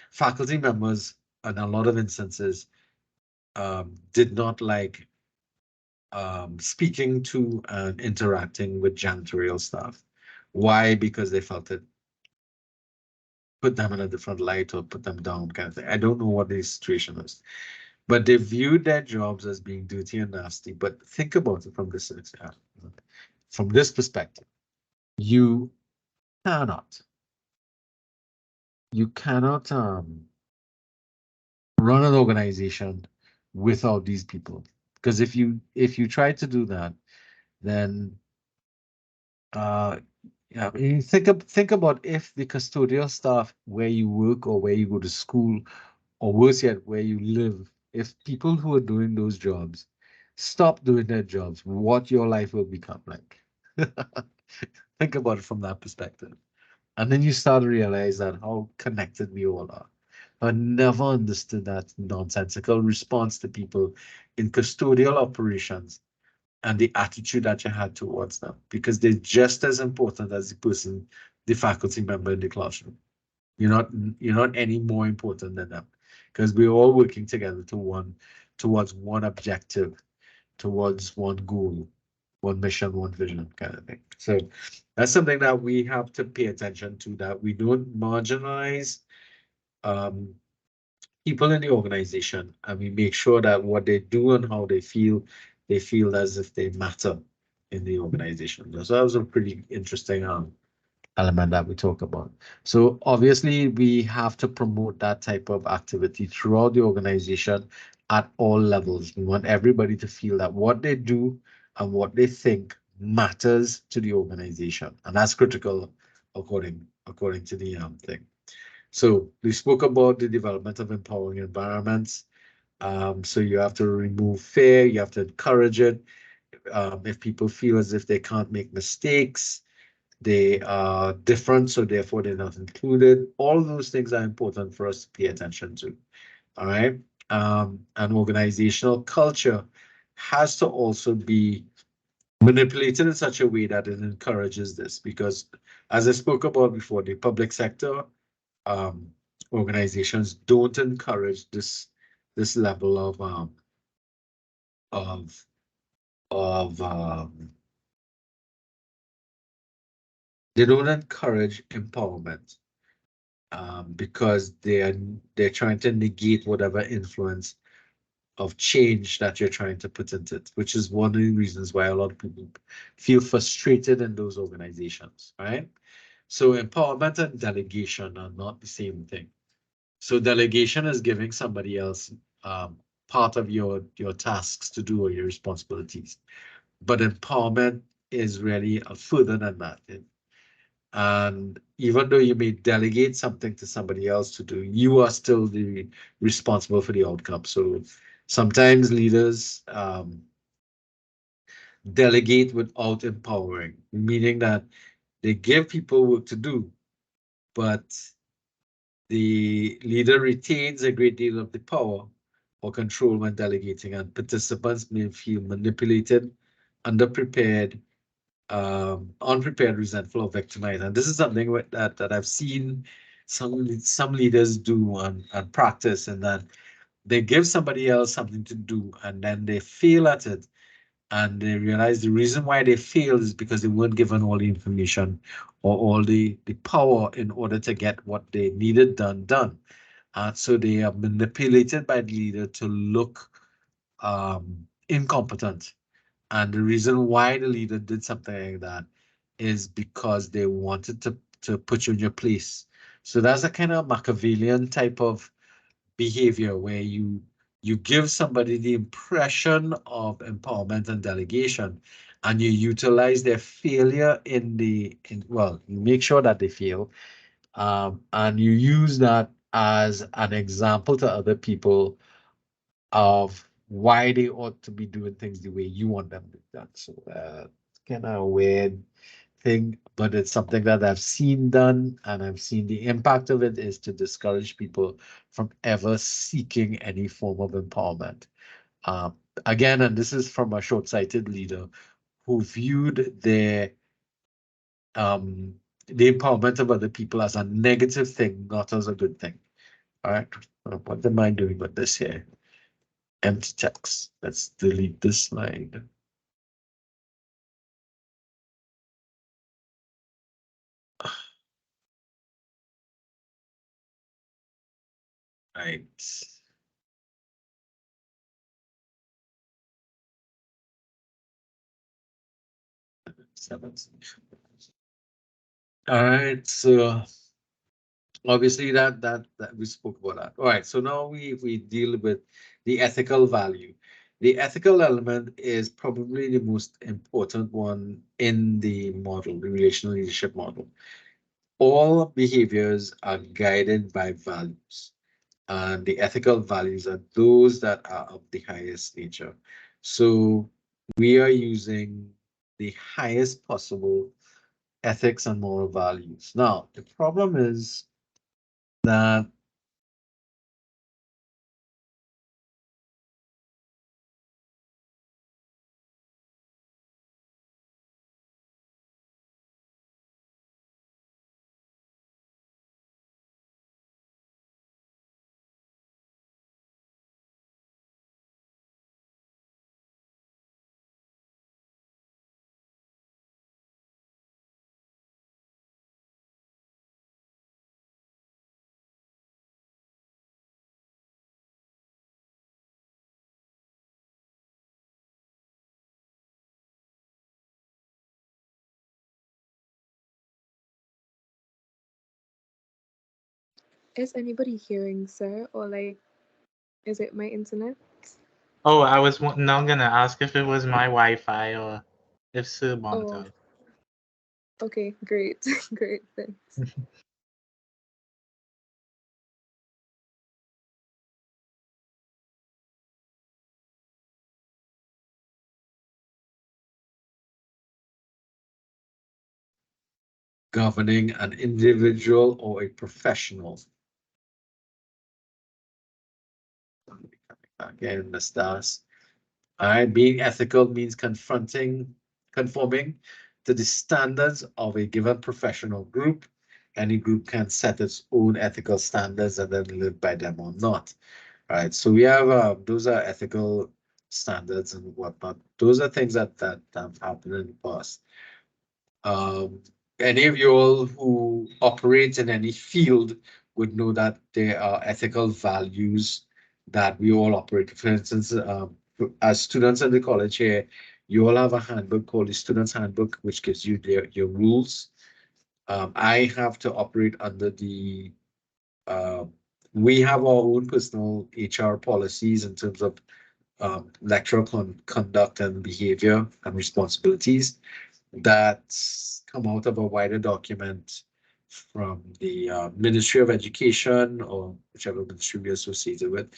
faculty members, in a lot of instances, did not like speaking to and interacting with janitorial staff. Why? Because they felt it put them in a different light or put them down, kind of thing. I don't know what the situation is, but they viewed their jobs as being dirty and nasty. But think about it from this perspective. You cannot run an organization without these people, because if you try to do that, then yeah, I mean, think about if the custodial staff where you work or where you go to school, or worse yet, where you live, if people who are doing those jobs stop doing their jobs, what your life will become like. Think about it from that perspective. And then you start to realize that how connected we all are. I never understood that nonsensical response to people in custodial operations and the attitude that you had towards them, because they're just as important as the person, the faculty member in the classroom. You're not any more important than them, because we're all working together towards one objective, towards one goal, one mission, one vision kind of thing. So that's something that we have to pay attention to, that we don't marginalize um, people in the organization, and we make sure that what they do and how they feel as if they matter in the organization. So that was a pretty interesting element that we talk about. So obviously we have to promote that type of activity throughout the organization at all levels. We want everybody to feel that what they do and what they think matters to the organization, and that's critical according to the thing. So we spoke about the development of empowering environments. So you have to remove fear, you have to encourage it. If people feel as if they can't make mistakes, they are different, so therefore they're not included. All those things are important for us to pay attention to. All right. And organizational culture has to also be manipulated in such a way that it encourages this, because as I spoke about before, the public sector um, organizations don't encourage this level of of they don't encourage empowerment, because they're trying to negate whatever influence of change that you're trying to put into it, which is one of the reasons why a lot of people feel frustrated in those organizations, right? So empowerment and delegation are not the same thing. So delegation is giving somebody else part of your tasks to do, or your responsibilities. But empowerment is really further than that. And even though you may delegate something to somebody else to do, you are still the responsible for the outcome. So sometimes leaders delegate without empowering, meaning that they give people work to do, but the leader retains a great deal of the power or control when delegating, and participants may feel manipulated, underprepared, unprepared, resentful, or victimized. And this is something that I've seen some leaders do and practice, and that they give somebody else something to do, and then they fail at it, and they realize the reason why they failed is because they weren't given all the information or all the power in order to get what they needed done. So they are manipulated by the leader to look incompetent. And the reason why the leader did something like that is because they wanted to put you in your place. So that's a kind of Machiavellian type of behavior where you give somebody the impression of empowerment and delegation, and you utilize their failure well, you make sure that they fail, and you use that as an example to other people of why they ought to be doing things the way you want them to be done. So kind of weird thing, but it's something that I've seen done, and I've seen the impact of it is to discourage people from ever seeking any form of empowerment. Um, Again, and this is from a short-sighted leader who viewed um, the empowerment of other people as a negative thing, not as a good thing. All right, what am I doing with this here? Empty text. Let's delete this slide. Right. Seven. All right. So obviously that we spoke about that. All right. So now we deal with the ethical value. The ethical element is probably the most important one in the model, the relational leadership model. All behaviors are guided by values, and the ethical values are those that are of the highest nature. So we are using the highest possible ethics and moral values. Now, the problem is that Is anybody hearing, sir? Or like, is it my internet? Oh, I was now gonna ask if it was my Wi-Fi or if Sir Oh, monitored. okay, great, great, thanks. Governing an individual or a professional. Again, the stars. All right, being ethical means conforming to the standards of a given professional group. Any group can set its own ethical standards and then live by them or not. All right, so we have those are ethical standards and whatnot. Those are things that have happened in the past. Any of you all who operate in any field would know that there are ethical values that we all operate. For instance, as students in the college here, you all have a handbook called the Student's Handbook, which gives you your rules. I have to operate under the, we have our own personal HR policies in terms of lecturer conduct and behavior and responsibilities that come out of a wider document from the Ministry of Education or whichever ministry we're associated with,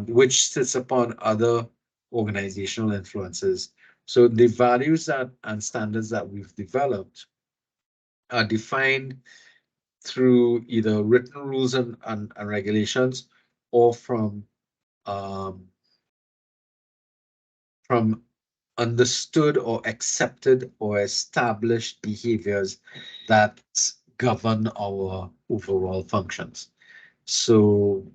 which sits upon other organizational influences. So the values that and standards that we've developed are defined through either written rules and regulations or um, from understood or accepted or established behaviors that govern our overall functions. So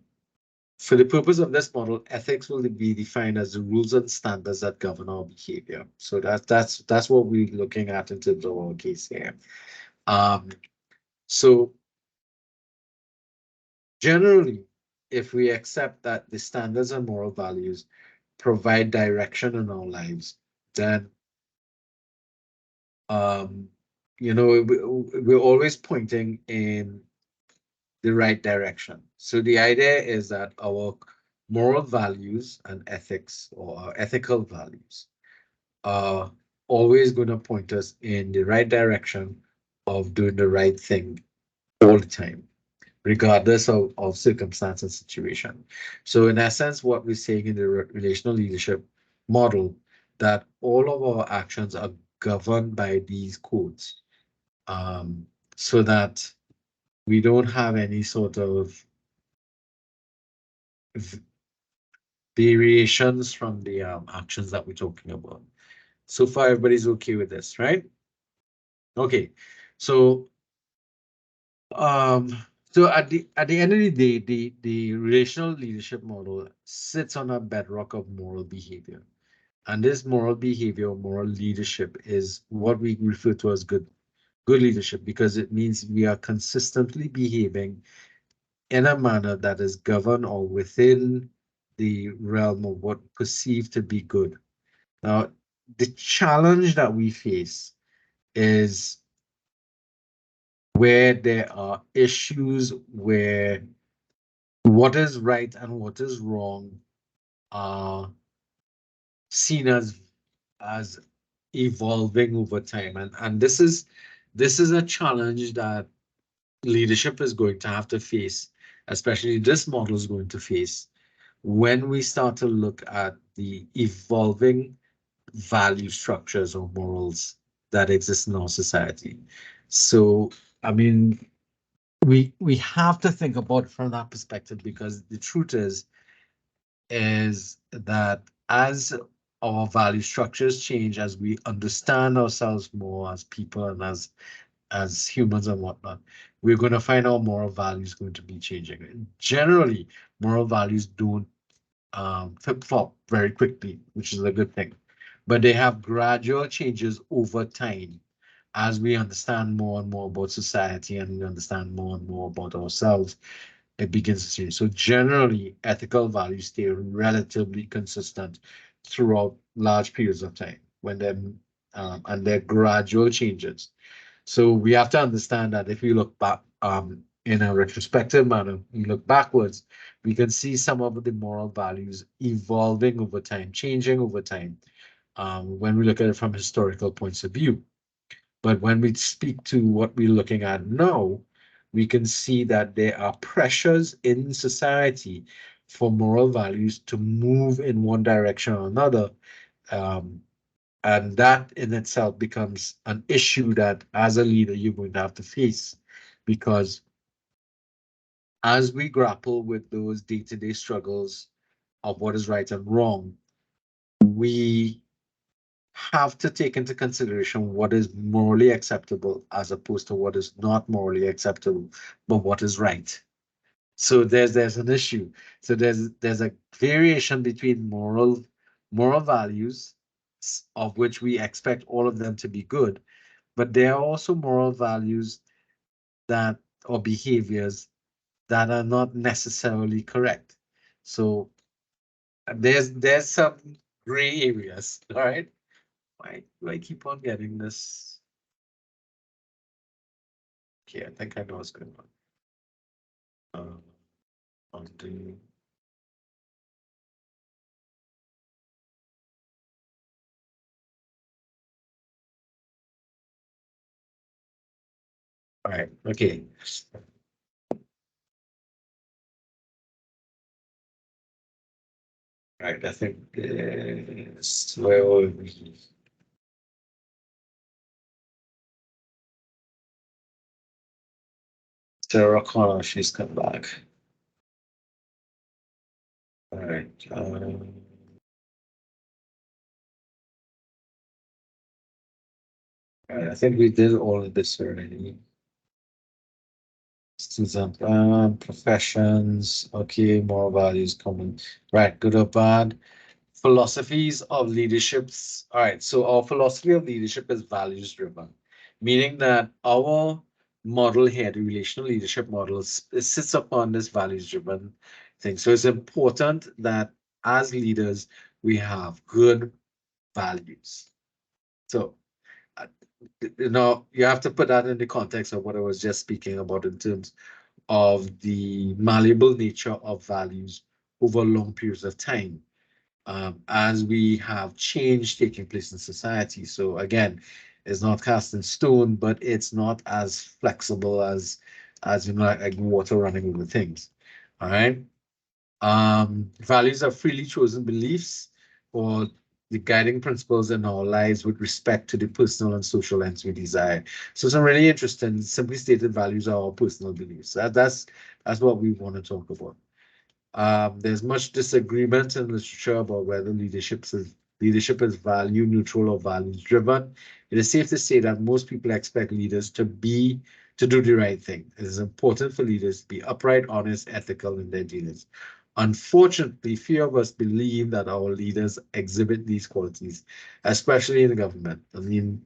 for the purpose of this model, ethics will be defined as the rules and standards that govern our behavior. So that's what we're looking at in terms of our case here. So generally, if we accept that the standards and moral values provide direction in our lives, then you know, we're always pointing in the right direction. So the idea is that our moral values and ethics or our ethical values are always going to point us in the right direction of doing the right thing all the time, regardless of circumstance and situation. So in essence, what we're saying in the relational leadership model, that all of our actions are governed by these codes, so that we don't have any sort of variations from the actions that we're talking about. So far, everybody's okay with this, right? Okay, so so at the end of the day, the relational leadership model sits on a bedrock of moral behavior, and this moral behavior, moral leadership, is what we refer to as good leadership, because it means we are consistently behaving in a manner that is governed or within the realm of what perceived to be good. Now, the challenge that we face is where there are issues where what is right and what is wrong are seen as evolving over time, and this is a challenge that leadership is going to have to face, especially this model is going to face, when we start to look at the evolving value structures or morals that exist in our society. So, I mean, we have to think about it from that perspective, because the truth is that as our value structures change, as we understand ourselves more as people and as humans and whatnot, we're going to find our moral values going to be changing. Generally, moral values don't flip-flop very quickly, which is a good thing, but they have gradual changes over time as we understand more and more about society and we understand more and more about ourselves. It begins to change. So generally, ethical values stay relatively consistent throughout large periods of time when they're and they're gradual changes. So we have to understand that if we look back in a retrospective manner, we look backwards, we can see some of the moral values evolving over time, changing over time, when we look at it from historical points of view. But when we speak to what we're looking at now, we can see that there are pressures in society for moral values to move in one direction or another. And that in itself becomes an issue that as a leader you're going to have to face, because as we grapple with those day-to-day struggles of what is right and wrong, we have to take into consideration what is morally acceptable as opposed to what is not morally acceptable, but what is right. So there's an issue. So there's a variation between moral values, of which we expect all of them to be good, but there are also moral values that or behaviors that are not necessarily correct. So there's some gray areas, all right? Why do I keep on getting this? Okay, I think I know what's going on. On the all right, okay. All right, I think this where were we? Sarah Connor, she's come back. All right. All right, I think we did all of this already. Students, professions, okay, moral values common. Right, good or bad. Philosophies of leaderships. All right, so our philosophy of leadership is values driven, meaning that our model here, the relational leadership model, sits upon this values driven thing. So it's important that as leaders, we have good values. So, you have to put that in the context of what I was just speaking about in terms of the malleable nature of values over long periods of time, as we have change taking place in society. So again, it's not cast in stone, but it's not as flexible as like water running over things. All right. Values are freely chosen beliefs or the guiding principles in our lives with respect to the personal and social ends we desire. So some really interesting, simply stated, values are our personal beliefs. That's what we want to talk about. There's much disagreement in literature about whether leadership is value neutral or values driven. It is safe to say that most people expect leaders to do the right thing. It is important for leaders to be upright, honest, ethical in their dealings. Unfortunately, few of us believe that our leaders exhibit these qualities, especially in the government. I mean,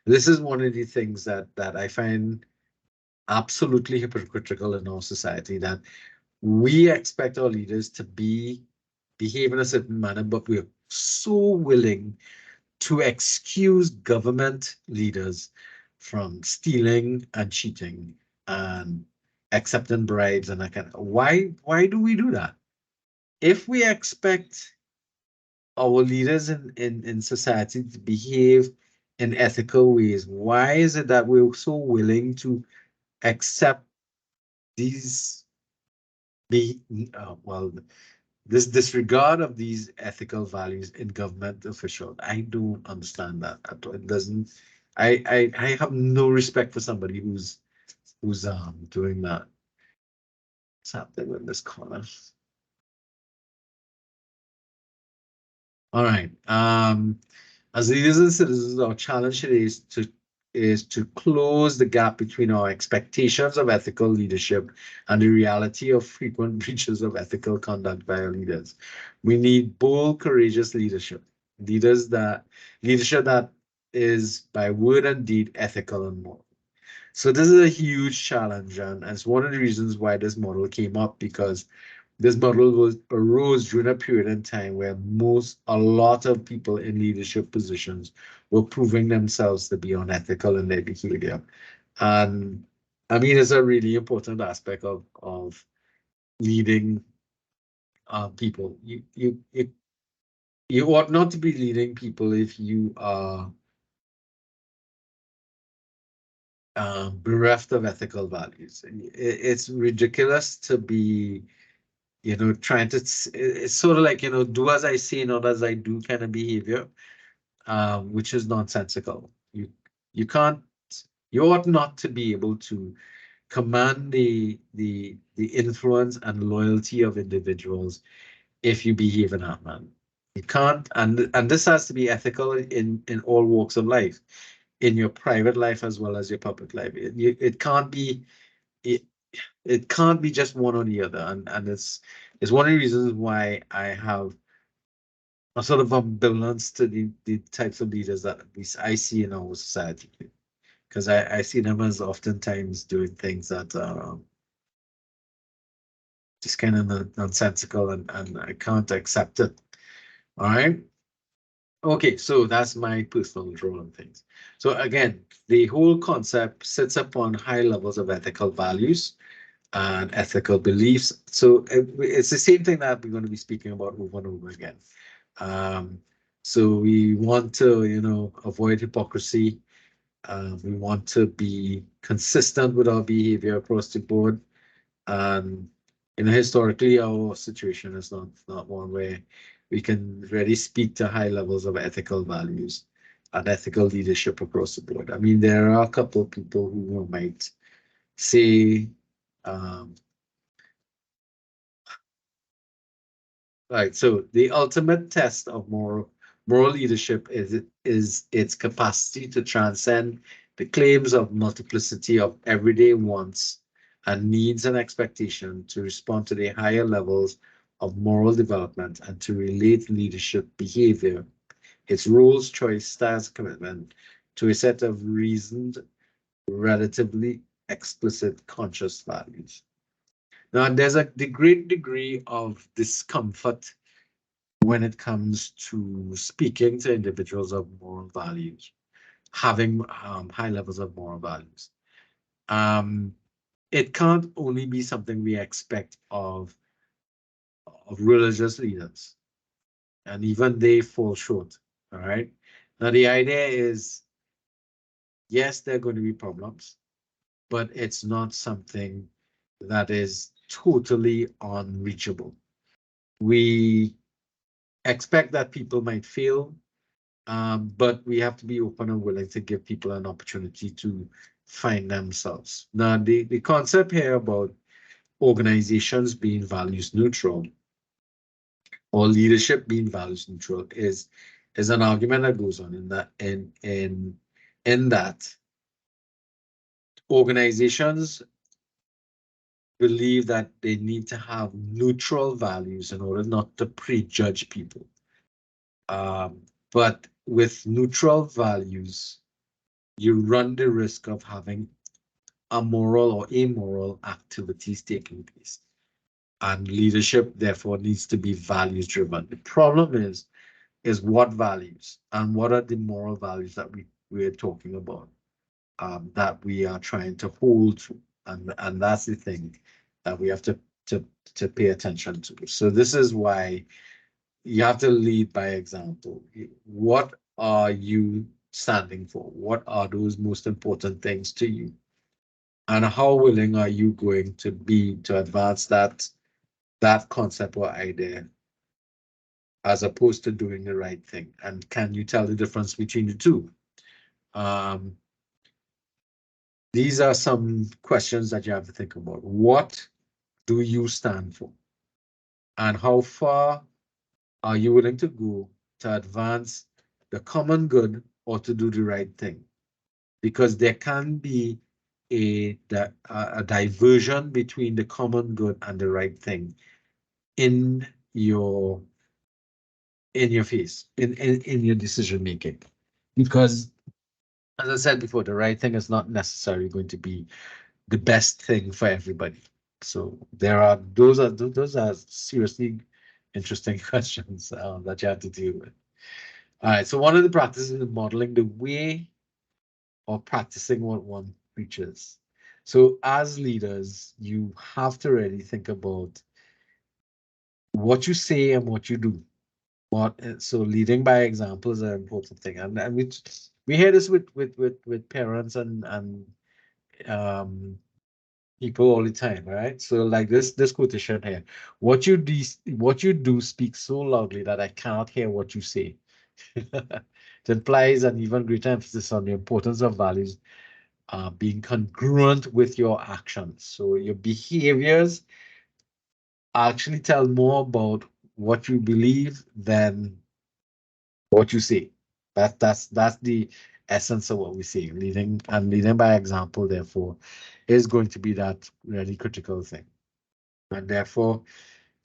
this is one of the things that I find absolutely hypocritical in our society, that we expect our leaders to behave in a certain manner, but we're so willing to excuse government leaders from stealing and cheating and accepting bribes and that kind of. Why do we do that? If we expect our leaders in society to behave in ethical ways, why is it that we're so willing to accept these this disregard of these ethical values in government officials? I don't understand that at all. It doesn't. I have no respect for somebody who's doing that. What's happening in this corner? All right. As leaders and citizens, our challenge today is to close the gap between our expectations of ethical leadership and the reality of frequent breaches of ethical conduct by our leaders. We need bold, courageous leadership. Leadership that is by word and deed ethical and moral. So this is a huge challenge, and it's one of the reasons why this model came up, because this model arose during a period in time where a lot of people in leadership positions were proving themselves to be unethical in their behavior. And I mean, it's a really important aspect of leading people. You ought not to be leading people if you are bereft of ethical values. It's ridiculous to be, trying to. It's sort of like, do as I say, not as I do kind of behavior, which is nonsensical. You can't. You ought not to be able to command the influence and loyalty of individuals if you behave in that manner. You can't, and this has to be ethical in all walks of life, in your private life as well as your public life. It can't be it can't be just one or the other, and it's one of the reasons why I have a sort of ambivalence to the types of leaders that I see in our society, because I see them as oftentimes doing things that are just kind of nonsensical, and I can't accept it. All right. Okay, so that's my personal draw on things. So again, the whole concept sits upon high levels of ethical values and ethical beliefs. So it's the same thing that we're going to be speaking about over and over again. So we want to, avoid hypocrisy. We want to be consistent with our behavior across the board. And historically, our situation is not one where we can really speak to high levels of ethical values and ethical leadership across the board. I mean, there are a couple of people who might say, right, so the ultimate test of moral leadership is its capacity to transcend the claims of multiplicity of everyday wants and needs and expectation to respond to the higher levels of moral development and to relate leadership behavior, its roles, choice, styles, commitment to a set of reasoned, relatively explicit conscious values. Now, there's a great degree of discomfort when it comes to speaking to individuals of moral values, having high levels of moral values. It can't only be something we expect of religious leaders, and even they fall short. All right. Now the idea is, yes, there are going to be problems, but it's not something that is totally unreachable. We expect that people might fail, but we have to be open and willing to give people an opportunity to find themselves. Now, the concept here about organizations being values neutral or leadership being values neutral is an argument that goes on in that organizations believe that they need to have neutral values in order not to prejudge people. But with neutral values, you run the risk of having immoral or immoral activities taking place. And leadership, therefore, needs to be values driven. The problem is what values and what are the moral values that we're talking about, that we are trying to hold to. And that's the thing that we have to pay attention to. So this is why you have to lead by example. What are you standing for? What are those most important things to you? And how willing are you going to be to advance that concept or idea, as opposed to doing the right thing? And can you tell the difference between the two? These are some questions that you have to think about. What do you stand for? And how far are you willing to go to advance the common good or to do the right thing? Because there can be a diversion between the common good and the right thing in your face, in your decision making. Because, as I said before, the right thing is not necessarily going to be the best thing for everybody. So those are seriously interesting questions that you have to deal with. All right, so one of the practices is modeling the way or practicing what one preaches. So as leaders, you have to really think about what you say and what you do. So leading by example is an important thing, and we hear this with parents and people all the time, right? So like this quotation here, what you do speaks so loudly that I cannot hear what you say. It implies an even greater emphasis on the importance of values being congruent with your actions. So your behaviors actually tell more about what you believe than what you say. That's the essence of what we say. Leading by example, therefore, is going to be that really critical thing. And therefore,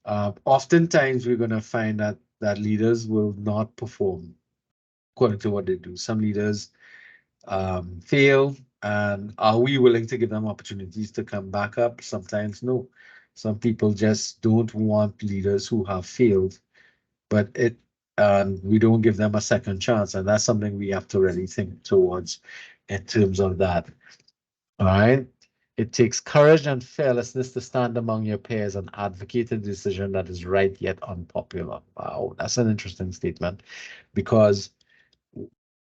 oftentimes we're going to find that leaders will not perform according to what they do. Some leaders fail, and are we willing to give them opportunities to come back up? Sometimes no. Some people just don't want leaders who have failed, but we don't give them a second chance, and that's something we have to really think towards in terms of that. All right. It takes courage and fearlessness to stand among your peers and advocate a decision that is right yet unpopular. Wow, that's an interesting statement, because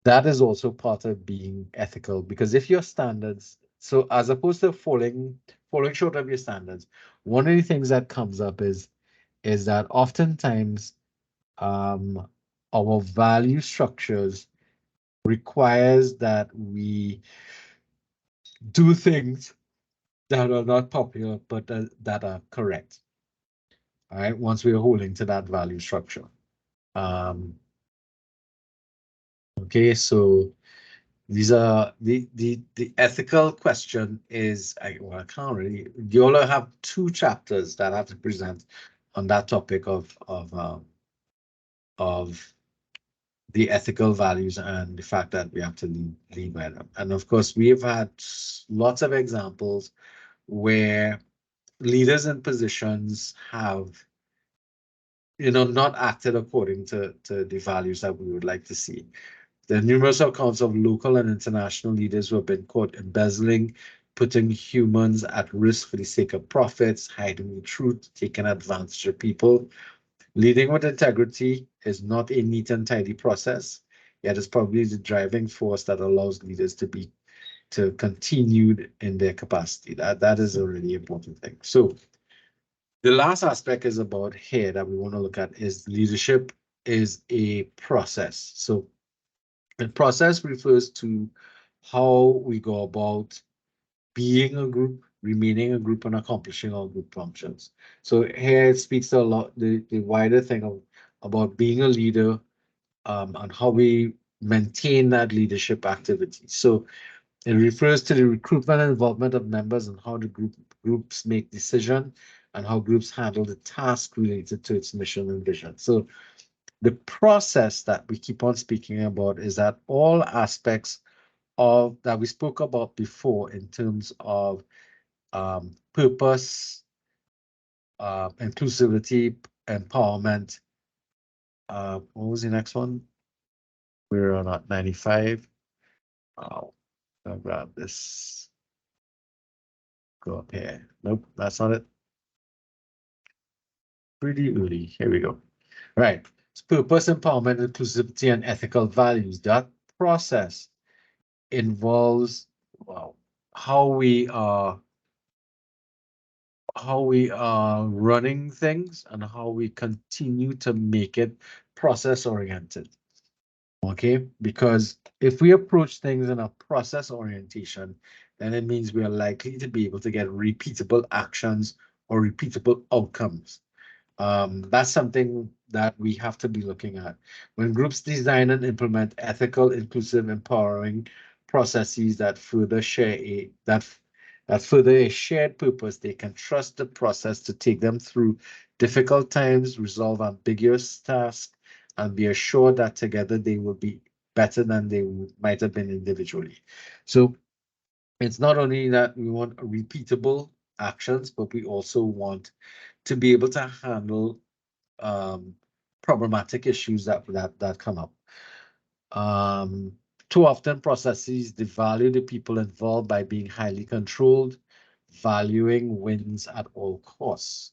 that is also part of being ethical. Because if your standards, so as opposed to falling short of your standards, one of the things that comes up is that oftentimes our value structures requires that we do things that are not popular, but that are correct. All right, once we're holding to that value structure. Okay, so these are the ethical question is, I can't really, you all have 2 chapters that I have to present on that topic of the ethical values and the fact that we have to lead by them. And of course, we have had lots of examples where leaders in positions have, not acted according to the values that we would like to see. There are numerous accounts of local and international leaders who have been caught embezzling, putting humans at risk for the sake of profits, hiding the truth, taking advantage of people. Leading with integrity is not a neat and tidy process, yet it's probably the driving force that allows leaders to continue in their capacity. That is a really important thing. So the last aspect is about here that we want to look at is leadership is a process. So the process refers to how we go about being a group, remaining a group, and accomplishing our group functions. So here it speaks to a lot the wider thing about being a leader and how we maintain that leadership activity. So it refers to the recruitment and involvement of members and how the groups make decisions and how groups handle the task related to its mission and vision. So the process that we keep on speaking about is that all aspects of that we spoke about before in terms of purpose, inclusivity, empowerment. What was the next one? We're on 95. Oh, I'll grab this. Go up here. Nope, that's not it. Pretty early. Here we go. All right. It's purpose, empowerment, inclusivity, and ethical values. That process involves how we are running things and how we continue to make it process oriented. Okay, because if we approach things in a process orientation, then it means we are likely to be able to get repeatable actions or repeatable outcomes. That's something that we have to be looking at. When groups design and implement ethical, inclusive, empowering processes that further further a shared purpose, they can trust the process to take them through difficult times, resolve ambiguous tasks, and be assured that together they will be better than they might have been individually. So it's not only that we want repeatable actions, but we also want to be able to handle problematic issues that come up. Too often processes devalue the people involved by being highly controlled, valuing wins at all costs,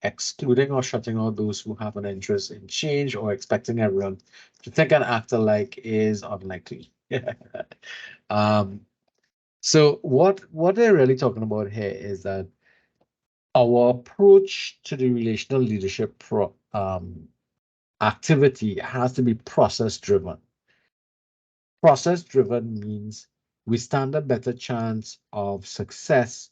excluding or shutting out those who have an interest in change, or expecting everyone to think and act alike is unlikely. So what they're really talking about here is that our approach to the relational leadership activity has to be process driven. Process driven means we stand a better chance of success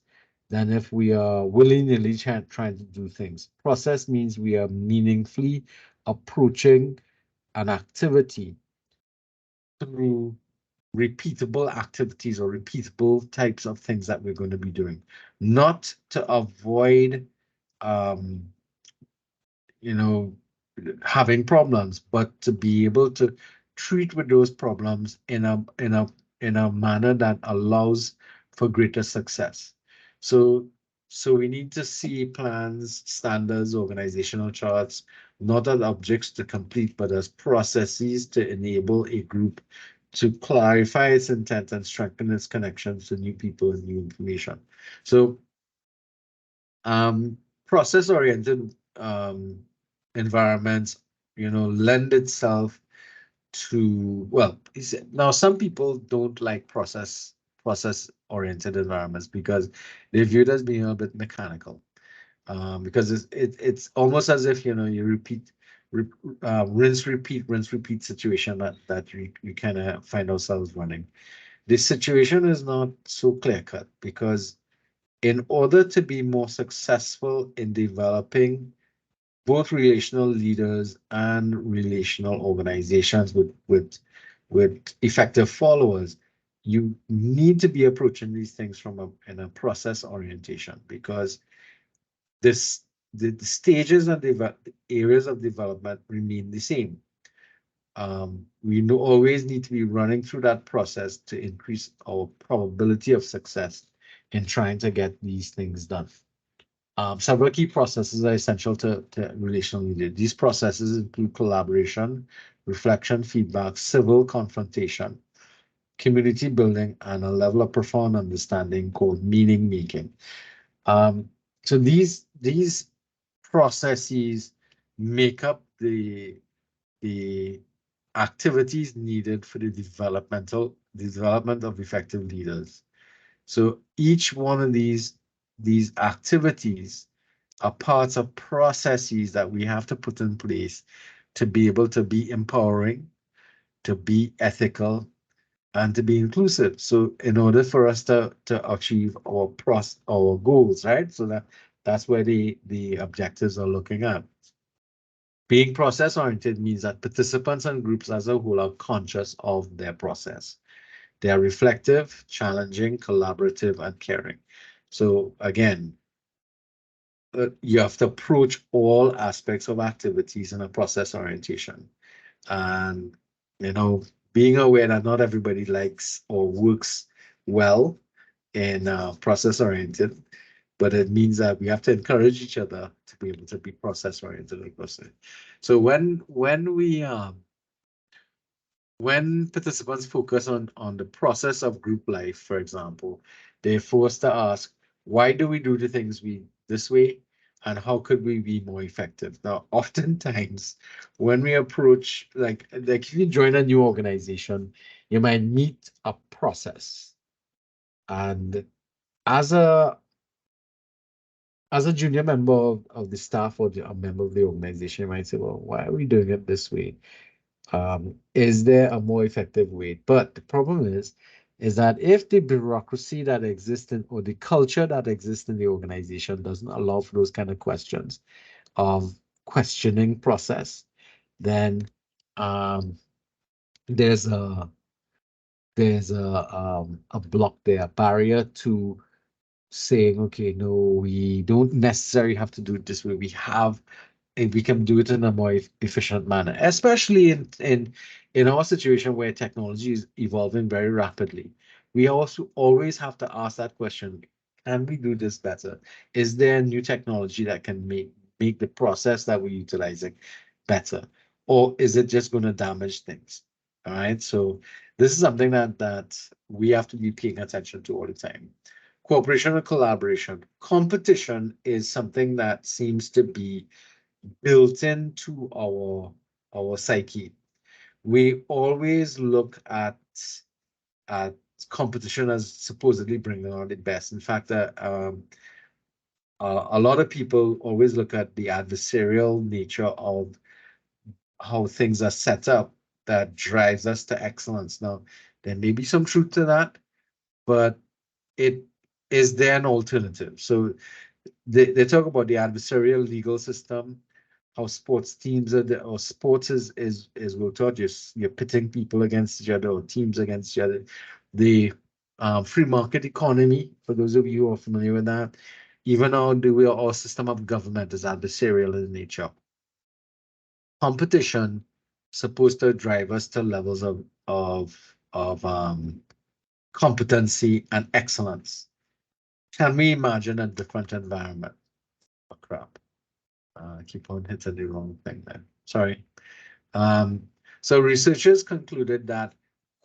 than if we are willy-nilly trying to do things. Process means we are meaningfully approaching an activity through repeatable activities or repeatable types of things that we're going to be doing, not to avoid having problems, but to be able to treat with those problems in a manner that allows for greater success. So we need to see plans, standards, organizational charts, not as objects to complete, but as processes to enable a group to clarify its intent and strengthen its connections to new people and new information. So process-oriented environments, lend itself to, well, now some people don't like process-oriented environments because they view it as being a bit mechanical, because it's almost as if, you repeat, rinse, repeat situation that we kind of find ourselves running. This situation is not so clear-cut because in order to be more successful in developing both relational leaders and relational organizations with effective followers, you need to be approaching these things in a process orientation, because the stages and the areas of development remain the same. We always need to be running through that process to increase our probability of success in trying to get these things done. Several key processes are essential to relational leadership. These processes include collaboration, reflection, feedback, civil confrontation, community building, and a level of profound understanding called meaning making. So these processes make up the activities needed for the development of effective leaders. So each one of these activities are parts of processes that we have to put in place to be able to be empowering, to be ethical, and to be inclusive. So in order for us to achieve our goals, right? So that's where the objectives are looking at. Being process-oriented means that participants and groups as a whole are conscious of their process. They are reflective, challenging, collaborative, and caring. So again, you have to approach all aspects of activities in a process orientation. And, being aware that not everybody likes or works well in process oriented, but it means that we have to encourage each other to be able to be process oriented. So when participants focus on the process of group life, for example, they're forced to ask, why do we do the things this way? And how could we be more effective? Now, oftentimes, when we approach, like if you join a new organization, you might meet a process. And as a junior member of the staff or a member of the organization, you might say, well, why are we doing it this way? Is there a more effective way? But the problem is that if the bureaucracy that exists or the culture that exists in the organization doesn't allow for those kind of questions of questioning process, then there's a block there, a barrier to saying, okay, no, we don't necessarily have to do it this way. We can do it in a more efficient manner, especially in our situation where technology is evolving very rapidly. We also always have to ask that question: can we do this better? Is there new technology that can make the process that we're utilizing better, or is it just going to damage things? All right. So This is something that we have to be paying attention to all the time. Cooperation and collaboration. Competition is something that seems to be built into our psyche. We always look at competition as supposedly bringing out the best. In fact, a lot of people always look at the adversarial nature of how things are set up that drives us to excellence. Now, there may be some truth to that, but is there an alternative? So they talk about the adversarial legal system, how sports teams or sports is we're taught you're pitting people against each other or teams against each other. The free market economy, for those of you who are familiar with that, even our system of government is adversarial in nature. Competition supposed to drive us to levels of competency and excellence. Can we imagine a different environment? Oh, crap. I keep on hitting the wrong thing there. Sorry. So researchers concluded that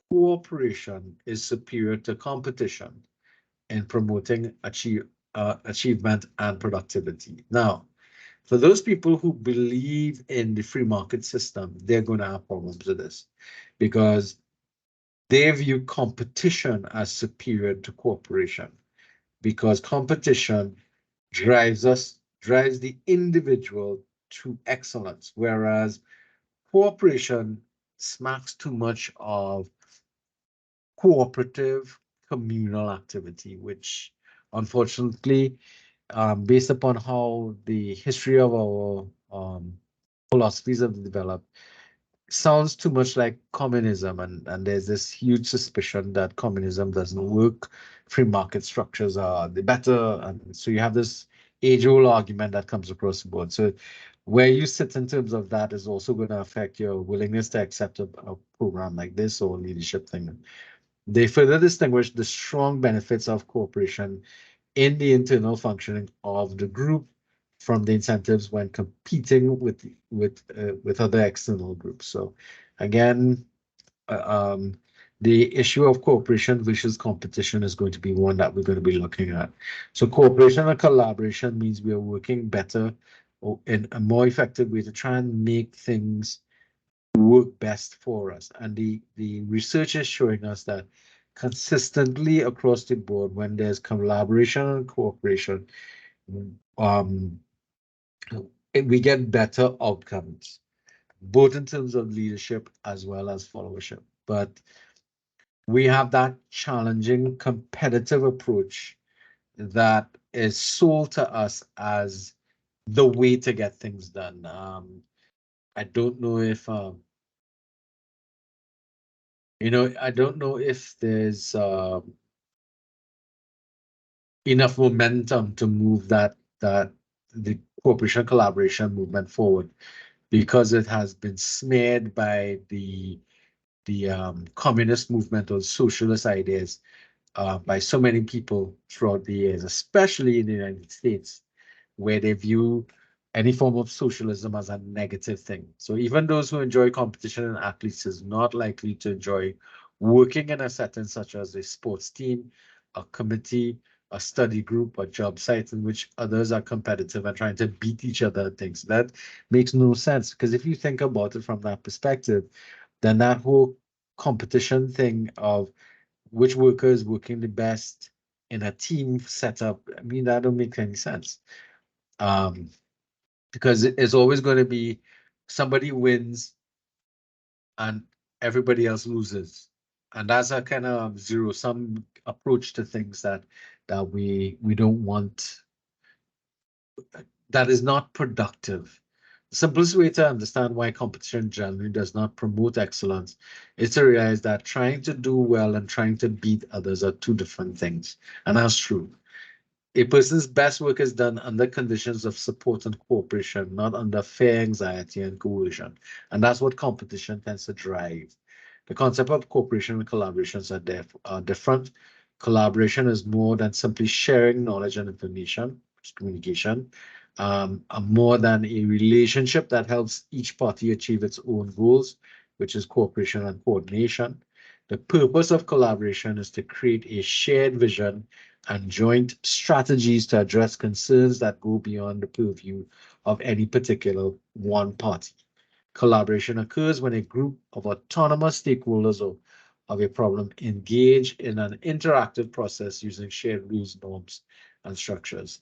cooperation is superior to competition in promoting achievement and productivity. Now, for those people who believe in the free market system, they're going to have problems with this because they view competition as superior to cooperation, because competition drives the individual to excellence, whereas cooperation smacks too much of cooperative communal activity, which unfortunately, based upon how the history of our philosophies have developed, sounds too much like communism, and there's this huge suspicion that communism doesn't work. Free market structures are the better, and so you have this age-old argument that comes across the board. So where you sit in terms of that is also going to affect your willingness to accept a program like this or leadership thing. They further distinguish the strong benefits of cooperation in the internal functioning of the group from the incentives when competing with other external groups. So again, the issue of cooperation versus competition is going to be one that we're going to be looking at. So cooperation and collaboration means we are working better or in a more effective way to try and make things work best for us. And the research is showing us that consistently across the board, when there's collaboration and cooperation, we get better outcomes, both in terms of leadership as well as followership. But we have that challenging competitive approach that is sold to us as the way to get things done. I don't know if I don't know if there's enough momentum to move that the cooperation collaboration movement forward, because it has been smeared by the communist movement or socialist ideas by so many people throughout the years, especially in the United States, where they view any form of socialism as a negative thing. So even those who enjoy competition and athletes is not likely to enjoy working in a setting such as a sports team, a committee, a study group, a job site in which others are competitive and trying to beat each other at things. That makes no sense, because if you think about it from that perspective, then that whole competition thing of which worker is working the best in a team setup, I mean, that don't make any sense. Because it's always going to be somebody wins and everybody else loses. And that's a kind of zero-sum approach to things that we don't want, that is not productive. The simplest way to understand why competition generally does not promote excellence is to realize that trying to do well and trying to beat others are two different things. And that's true. A person's best work is done under conditions of support and cooperation, not under fear, anxiety, and coercion. And that's what competition tends to drive. The concept of cooperation and collaborations are different. Collaboration is more than simply sharing knowledge and information, it's communication, more than a relationship that helps each party achieve its own goals, which is cooperation and coordination. The purpose of collaboration is to create a shared vision and joint strategies to address concerns that go beyond the purview of any particular one party. Collaboration occurs when a group of autonomous stakeholders of a problem engage in an interactive process using shared rules, norms, and structures.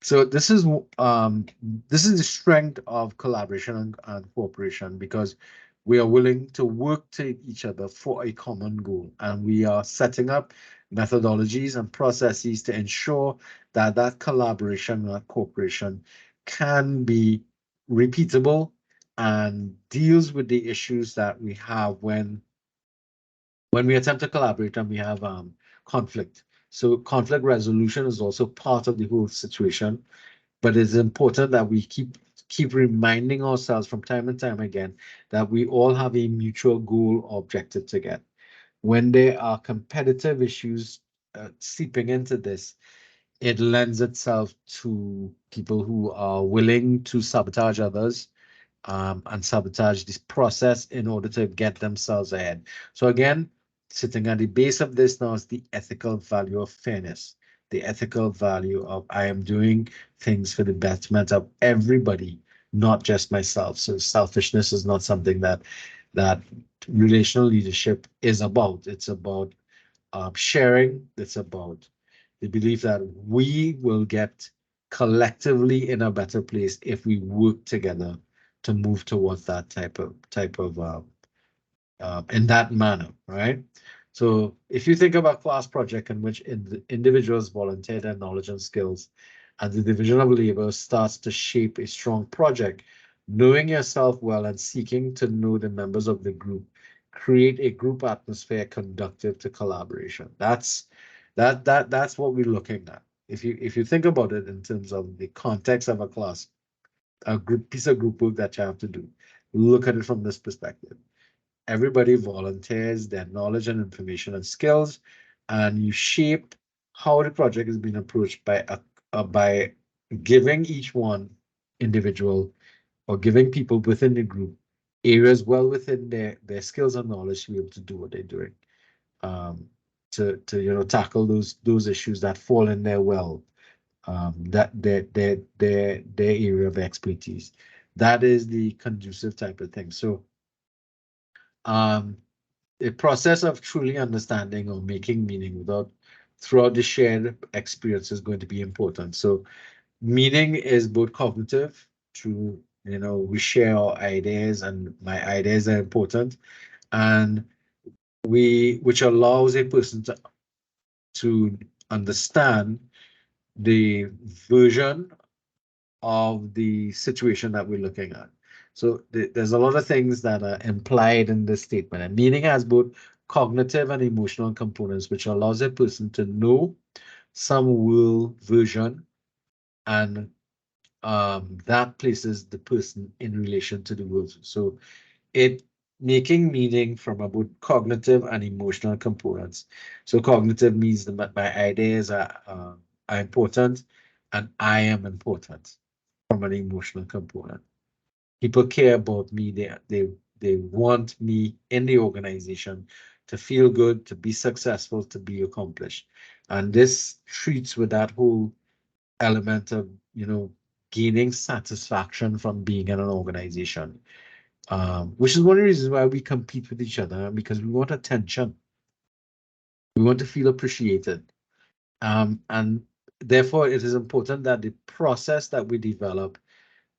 So this is the strength of collaboration and cooperation, because we are willing to work to each other for a common goal, and we are setting up methodologies and processes to ensure that that collaboration and cooperation can be repeatable and deals with the issues that we have when we attempt to collaborate and we have conflict. So conflict resolution is also part of the whole situation, but it's important that we keep reminding ourselves from time and time again that we all have a mutual goal or objective to get. When there are competitive issues seeping into this, it lends itself to people who are willing to sabotage others and sabotage this process in order to get themselves ahead. So again, sitting at the base of this now is the ethical value of fairness, the ethical value of I am doing things for the betterment of everybody, not just myself. So selfishness is not something that relational leadership is about. It's about sharing. It's about the belief that we will get collectively in a better place if we work together to move towards that type of in that manner, right? So if you think about class project in which individuals volunteer their knowledge and skills, and the division of labor starts to shape a strong project, knowing yourself well and seeking to know the members of the group, create a group atmosphere conducive to collaboration. That's what we're looking at. If you think about it in terms of the context of a class, a piece of group work that you have to do, look at it from this perspective. Everybody volunteers their knowledge and information and skills, and you shape how the project is being approached by giving each one individual or giving people within the group areas well within their skills and knowledge to be able to do what they're doing, to tackle those issues that fall in their well, that their area of expertise. That is the conducive type of thing. So the process of truly understanding or making meaning throughout the shared experience is going to be important. So meaning is both cognitive, through we share our ideas and my ideas are important, and which allows a person to understand the version of the situation that we're looking at. So there's a lot of things that are implied in this statement, and meaning has both cognitive and emotional components, which allows a person to know some world version, and that places the person in relation to the world. So it making meaning from both cognitive and emotional components. So cognitive means that my ideas are important, and I am important from an emotional component. People care about me. They want me in the organization to feel good, to be successful, to be accomplished. And this treats with that whole element of, gaining satisfaction from being in an organization, which is one of the reasons why we compete with each other, because we want attention. We want to feel appreciated. And therefore, it is important that the process that we develop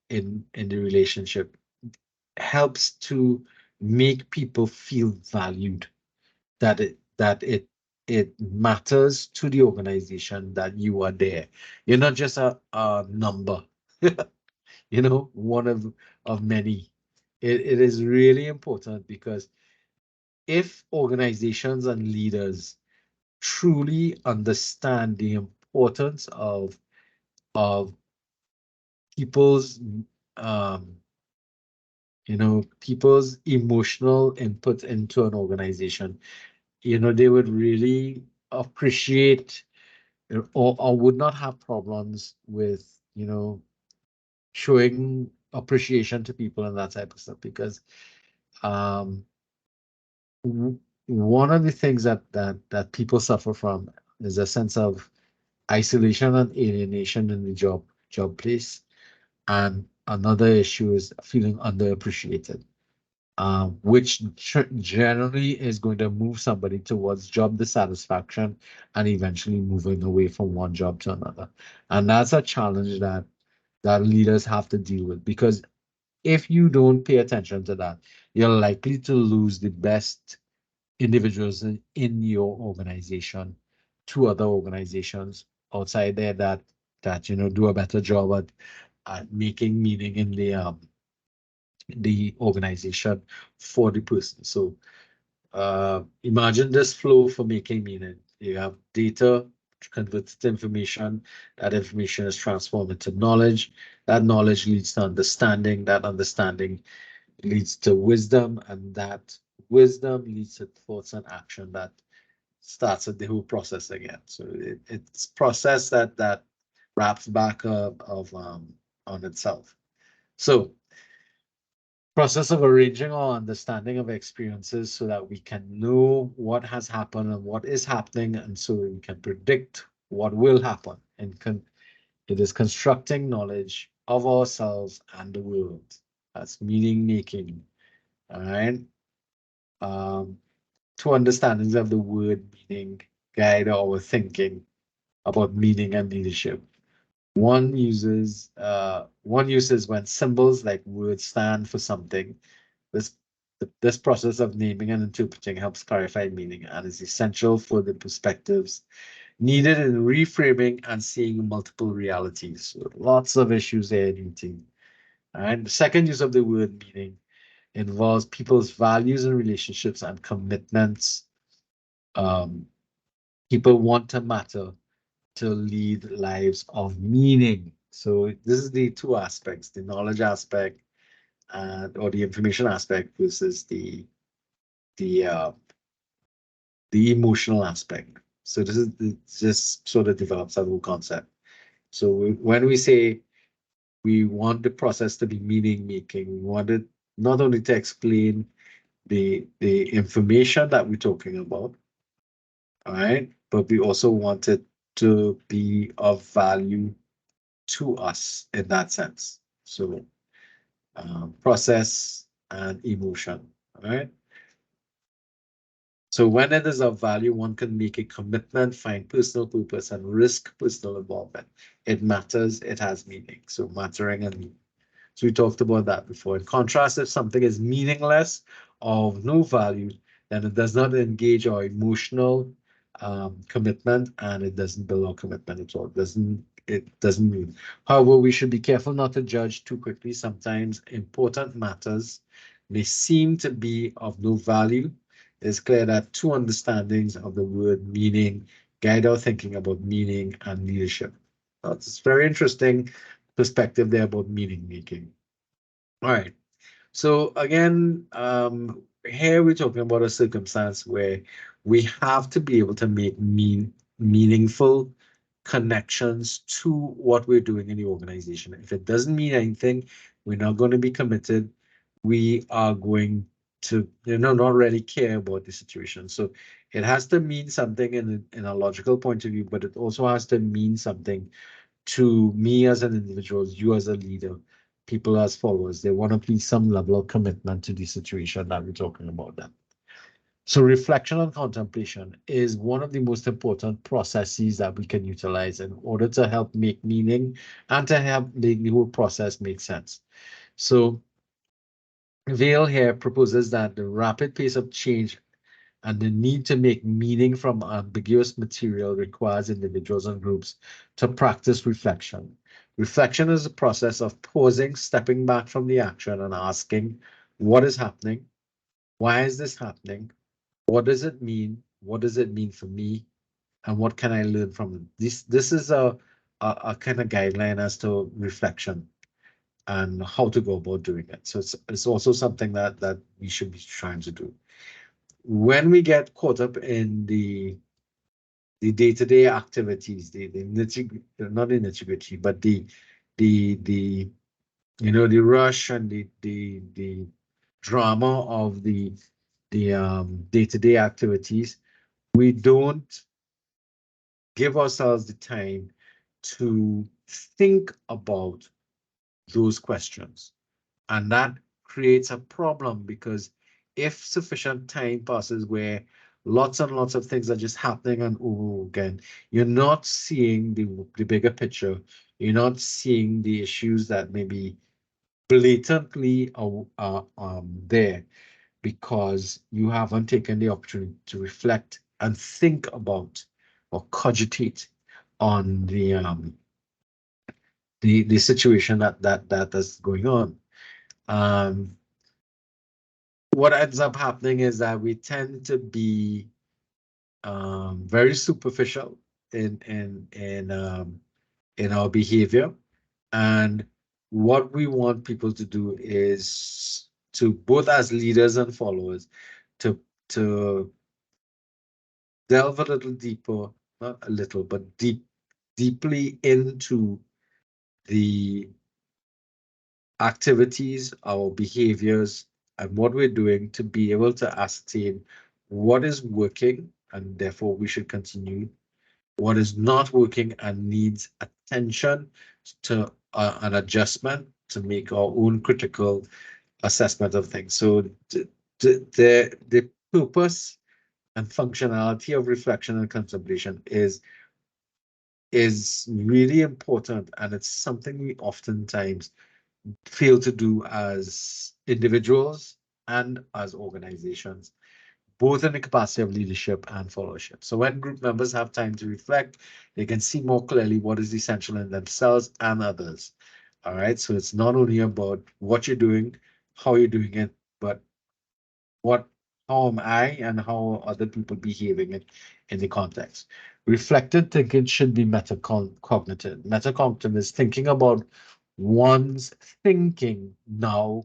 in the relationship helps to make people feel valued, that it matters to the organization that you are there. You're not just a number, one of many. It is really important, because if organizations and leaders truly understand the importance of people's people's emotional input into an organization, they would really appreciate, or would not have problems with, showing appreciation to people and that type of stuff, because one of the things that people suffer from is a sense of isolation and alienation in the job place. And another issue is feeling underappreciated, which generally is going to move somebody towards job dissatisfaction and eventually moving away from one job to another. And that's a challenge that leaders have to deal with, because if you don't pay attention to that, you're likely to lose the best individuals in your organization to other organizations outside there that do a better job at making meaning in the organization for the person. So imagine this flow for making meaning. You have data converted to information. That information is transformed into knowledge. That knowledge leads to understanding. That understanding leads to wisdom, and that wisdom leads to thoughts and action that starts at the whole process again. So it's process that wraps back up on itself. So process of arranging our understanding of experiences so that we can know what has happened and what is happening, and so we can predict what will happen. And it is constructing knowledge of ourselves and the world. That's meaning making. All right. Two understandings of the word meaning guide our thinking about meaning and leadership. One uses when symbols like words stand for something. This process of naming and interpreting helps clarify meaning and is essential for the perspectives needed in reframing and seeing multiple realities. So lots of issues there in meeting. And the second use of the word meaning involves people's values and relationships and commitments. People want to matter to lead lives of meaning. So this is the two aspects: the knowledge aspect or the information aspect versus the emotional aspect. So this just sort of develops that whole concept. So when we say we want the process to be meaning making, we want it not only to explain the information that we're talking about, all right, but we also want it to be of value to us in that sense. So process and emotion, all right? So when it is of value, one can make a commitment, find personal purpose, and risk personal involvement. It matters, it has meaning. So mattering and meaning. So we talked about that before. In contrast, if something is meaningless or of no value, then it does not engage our emotional commitment, and it doesn't build our commitment at all. It doesn't move. However, we should be careful not to judge too quickly. Sometimes important matters may seem to be of no value. It's clear that two understandings of the word meaning guide our thinking about meaning and leadership. That's very interesting perspective there about meaning making. All right. So again, here we're talking about a circumstance where we have to be able to make meaningful connections to what we're doing in the organization. If it doesn't mean anything, we're not going to be committed. We are going to, not really care about the situation. So it has to mean something in a logical point of view, but it also has to mean something to me as an individual, you as a leader, people as followers. They want to please some level of commitment to the situation that we're talking about them. So reflection and contemplation is one of the most important processes that we can utilize in order to help make meaning and to help make the whole process make sense. So Vail here proposes that the rapid pace of change and the need to make meaning from ambiguous material requires individuals and groups to practice reflection. Reflection is a process of pausing, stepping back from the action and asking, what is happening? Why is this happening? What does it mean? What does it mean for me? And what can I learn from it? This is a kind of guideline as to reflection and how to go about doing it. So it's also something that we should be trying to do. When we get caught up in the day-to-day activities, the not the nitty-gritty, but the rush and the drama of the day-to-day activities, we don't give ourselves the time to think about those questions. And that creates a problem, because if sufficient time passes where lots and lots of things are just happening and over again, you're not seeing the bigger picture. You're not seeing the issues that may be blatantly there, because you haven't taken the opportunity to reflect and think about or cogitate on the situation that is going on. What ends up happening is that we tend to be very superficial in our behavior, and what we want people to do is to, both as leaders and followers, to delve a little deeper, not a little, but deeply into the activities, our behaviors, and what we're doing, to be able to ascertain what is working, and therefore we should continue, what is not working and needs attention to an adjustment, to make our own critical assessment of things. So the purpose and functionality of reflection and contemplation is really important, and it's something we oftentimes fail to do as individuals and as organizations, both in the capacity of leadership and followership. So when group members have time to reflect, they can see more clearly what is essential in themselves and others. All right, so it's not only about what you're doing, how you're doing it, but how am I and how are other people behaving in the context. Reflected thinking should be metacognitive. Metacognitive is thinking about one's thinking now,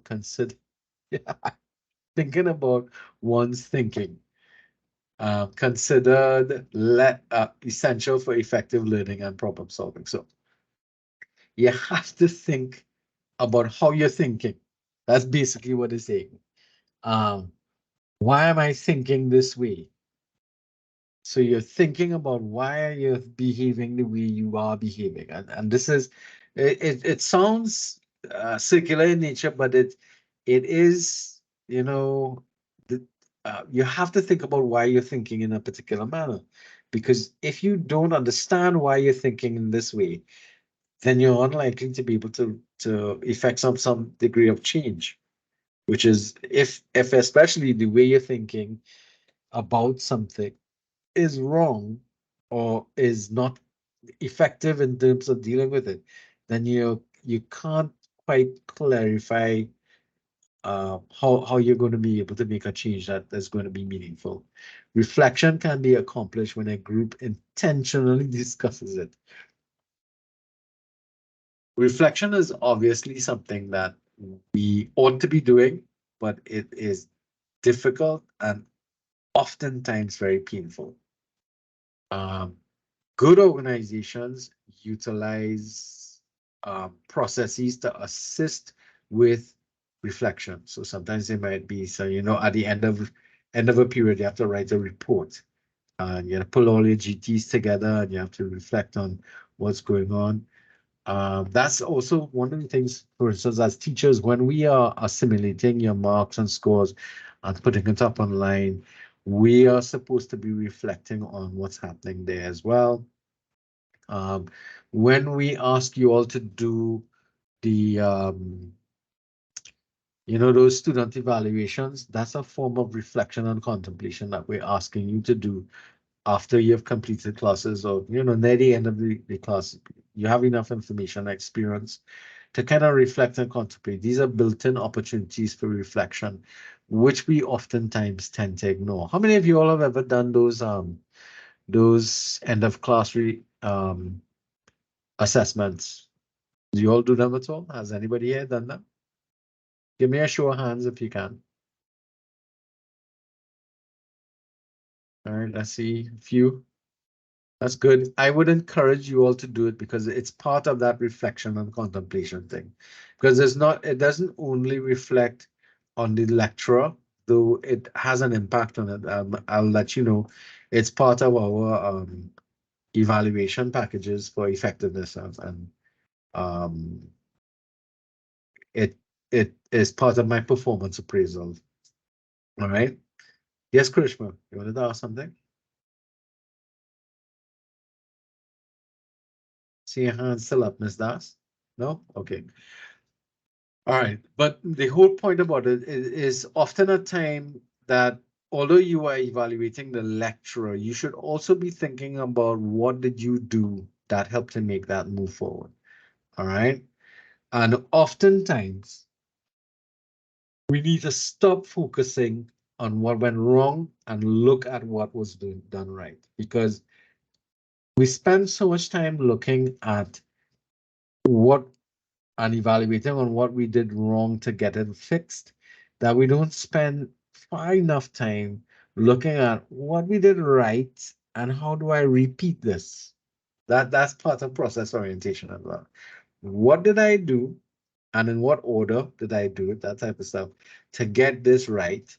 thinking about one's thinking, considered essential for effective learning and problem solving. So you have to think about how you're thinking. That's basically what it's saying. Why am I thinking this way? So you're thinking about why are you behaving the way you are behaving, and this is it sounds circular in nature, but it is, you know, you have to think about why you're thinking in a particular manner, because if you don't understand why you're thinking in this way, then you're unlikely to be able to effect some degree of change, which is if especially the way you're thinking about something is wrong or is not effective in terms of dealing with it, then you can't quite clarify how you're going to be able to make a change that is going to be meaningful. Reflection can be accomplished when a group intentionally discusses it. Reflection is obviously something that we ought to be doing, but it is difficult and oftentimes very painful. Good organizations utilize processes to assist with reflection. So sometimes it might be, so at the end of a period, you have to write a report, and you have to pull all your GTs together, and you have to reflect on what's going on. That's also one of the things, for instance, as teachers, when we are assimilating your marks and scores and putting it up online, we are supposed to be reflecting on what's happening there as well. When we ask you all to do the, those student evaluations, that's a form of reflection and contemplation that we're asking you to do after you've completed classes, or, near the end of the class. You have enough information and experience to kind of reflect and contemplate. These are built-in opportunities for reflection, which we oftentimes tend to ignore. How many of you all have ever done those end of class assessments? Do you all do them at all? Has anybody here done them? Give me a show of hands if you can. All right, let's see a few. That's good. I would encourage you all to do it, because it's part of that reflection and contemplation thing. Because it doesn't only reflect on the lecturer, though it has an impact on it, I'll let you know. It's part of our evaluation packages for effectiveness, and it is part of my performance appraisal. All right. Yes, Krishma, you wanted to ask something? See your hand still up, Ms. Das? No? Okay. All right. But the whole point about it is often a time that although you are evaluating the lecturer, you should also be thinking about what did you do that helped to make that move forward. All right. And oftentimes we need to stop focusing on what went wrong and look at what was done right, because we spend so much time looking at what and evaluating on what we did wrong to get it fixed that we don't spend far enough time looking at what we did right and how do I repeat this. That's part of process orientation as well. What did I do and in what order did I do it, that type of stuff, to get this right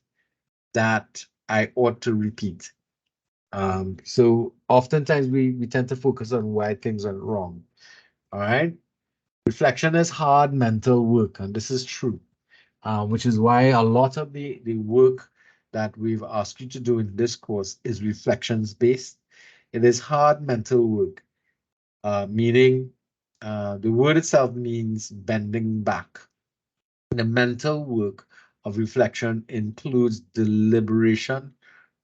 that I ought to repeat. So oftentimes we tend to focus on why things are wrong. All right. Reflection is hard mental work, and this is true, which is why a lot of the work that we've asked you to do in this course is reflections based. It is hard mental work, meaning the word itself means bending back. The mental work of reflection includes deliberation,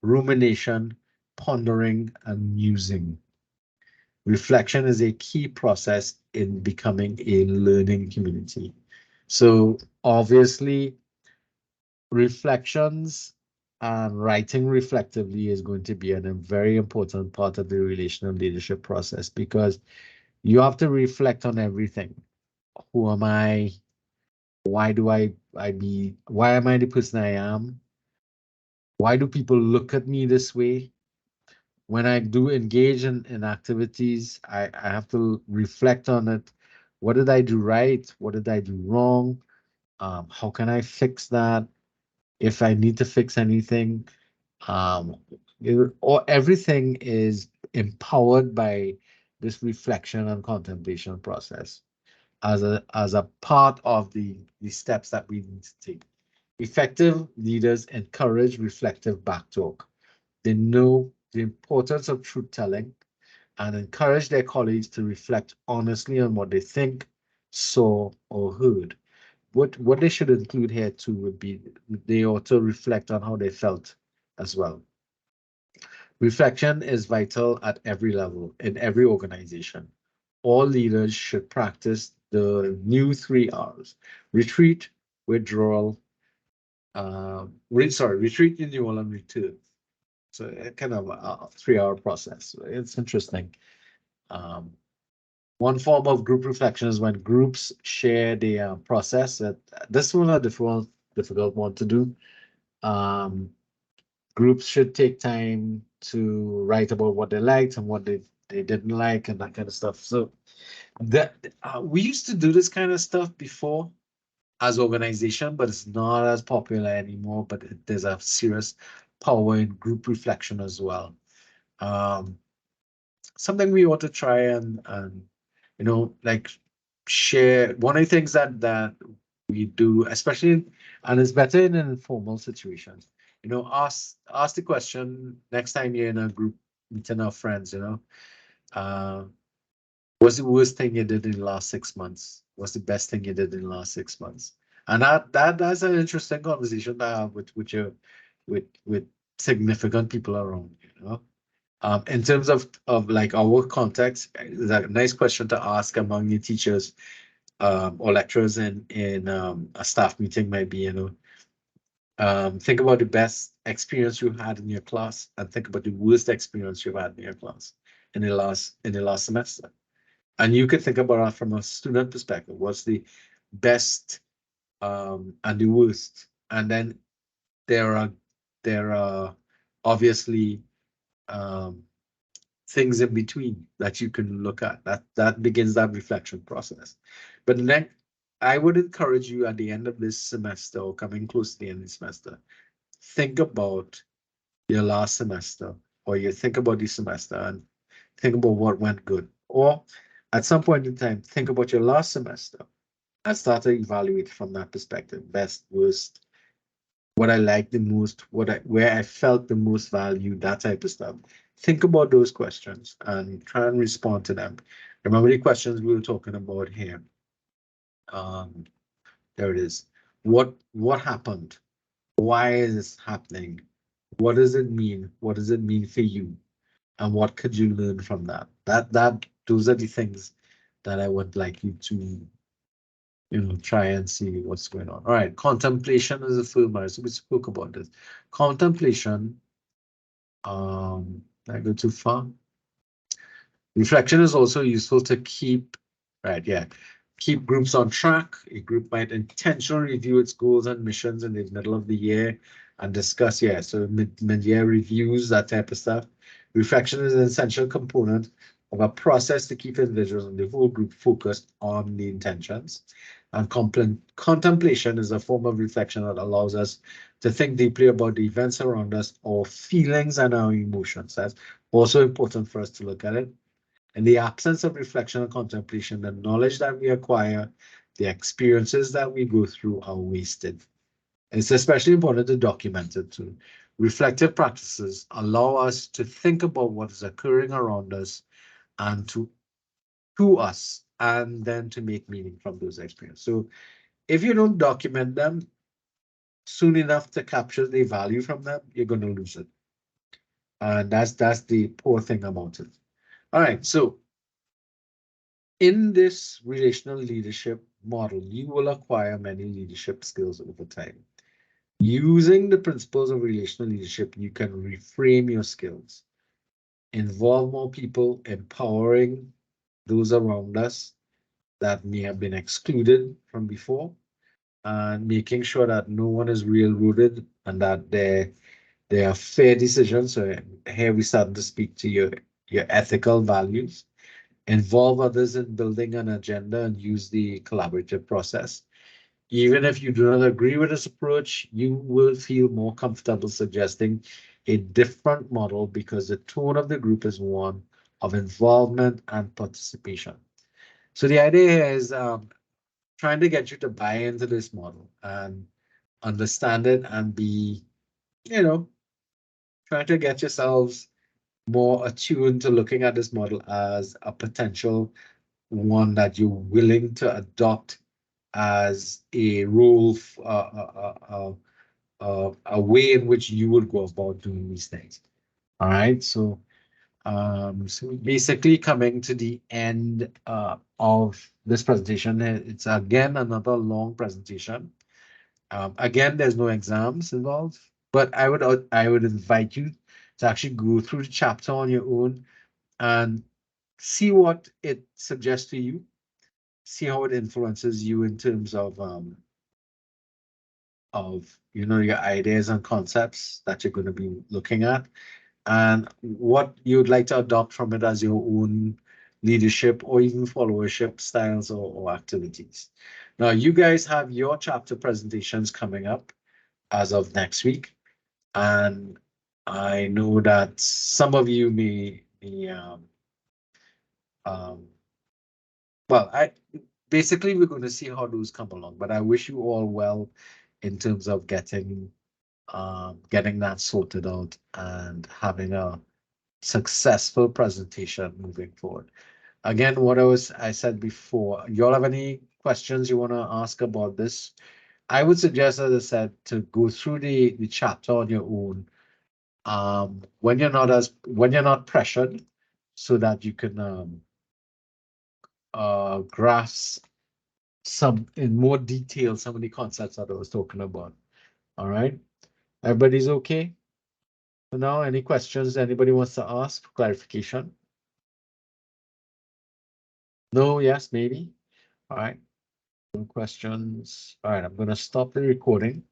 rumination, pondering, and musing. Reflection is a key process in becoming a learning community. So obviously, reflections and writing reflectively is going to be a very important part of the relational leadership process, because you have to reflect on everything. Who am I? Why am I the person I am? Why do people look at me this way? When I do engage in activities, I have to reflect on it. What did I do right? What did I do wrong? How can I fix that? If I need to fix anything, or everything is empowered by this reflection and contemplation process as a part of the steps that we need to take. Effective leaders encourage reflective backtalk. They know the importance of truth telling and encourage their colleagues to reflect honestly on what they think, saw, or heard. What they should include here too would be they ought to reflect on how they felt as well. Reflection is vital at every level, in every organization. All leaders should practice the new 3 R's: retreat, withdrawal, retreat, renewal, and return. So kind of a 3-hour process. It's interesting. One form of group reflection is when groups share the process. This one a difficult one to do. Groups should take time to write about what they liked and what they didn't like and that kind of stuff. So that we used to do this kind of stuff before as organization, but it's not as popular anymore. But there's a serious power in group reflection as well. Something we ought to try and like share. One of the things that we do, especially, and it's better in an informal situation, ask the question next time you're in a group meeting of friends, what's the worst thing you did in the last 6 months? What's the best thing you did in the last 6 months? And that's an interesting conversation to have with significant people around you. In terms of like our context, it's a nice question to ask among your teachers or lecturers in a staff meeting might be, think about the best experience you had in your class and think about the worst experience you've had in your class in the last semester. And you could think about it from a student perspective. What's the best and the worst? And then there are obviously things in between that you can look at. That begins that reflection process. But then I would encourage you at the end of this semester or coming close to the end of the semester, think about your last semester, or you think about the semester and think about what went good. Or at some point in time, think about your last semester and start to evaluate from that perspective. Best, worst, what I liked the most, where I felt the most value, that type of stuff. Think about those questions and try and respond to them. Remember the questions we were talking about here. There it is. What happened? Why is this happening? What does it mean? What does it mean for you? And what could you learn from that? Those are the things that I would like you to, try and see what's going on. All right, contemplation is a film. So we spoke about this. Contemplation. I go too far. Reflection is also useful to keep, keep groups on track. A group might intentionally review its goals and missions in the middle of the year and discuss, so mid-year reviews, that type of stuff. Reflection is an essential component of a process to keep individuals and the whole group focused on the intentions. And contemplation is a form of reflection that allows us to think deeply about the events around us, our feelings and our emotions. That's also important for us to look at it. In the absence of reflection and contemplation, the knowledge that we acquire, the experiences that we go through are wasted. It's especially important to document it too. Reflective practices allow us to think about what is occurring around us and to us, and then to make meaning from those experiences. So if you don't document them soon enough to capture the value from them, you're going to lose it. And that's the poor thing about it. All right, so in this relational leadership model, you will acquire many leadership skills over time. Using the principles of relational leadership, you can reframe your skills, involve more people, empowering those around us that may have been excluded from before, and making sure that no one is railroaded and that there are fair decisions. So here we start to speak to your ethical values. Involve others in building an agenda and use the collaborative process. Even if you do not agree with this approach, you will feel more comfortable suggesting a different model because the tone of the group is one of involvement and participation. So the idea here is trying to get you to buy into this model and understand it and be, trying to get yourselves more attuned to looking at this model as a potential one that you're willing to adopt as a role, a way in which you would go about doing these things. All right, so basically coming to the end of this presentation. It's again another long presentation. Again, there's no exams involved, but I would invite you to actually go through the chapter on your own and see what it suggests to you, see how it influences you in terms of your ideas and concepts that you're going to be looking at, and what you'd like to adopt from it as your own leadership or even followership styles or activities. Now, you guys have your chapter presentations coming up as of next week, and I know that some of you may basically we're going to see how those come along, but I wish you all well in terms of getting that sorted out and having a successful presentation moving forward. Again, what I said before, y'all have any questions you want to ask about this? I would suggest, as I said, to go through the chapter on your own when you're not pressured, so that you can grasp some in more detail some of the concepts that I was talking about. All right, everybody's okay for now? Any questions anybody wants to ask for clarification? No, yes, maybe. All right, no questions. All right, I'm going to stop the recording.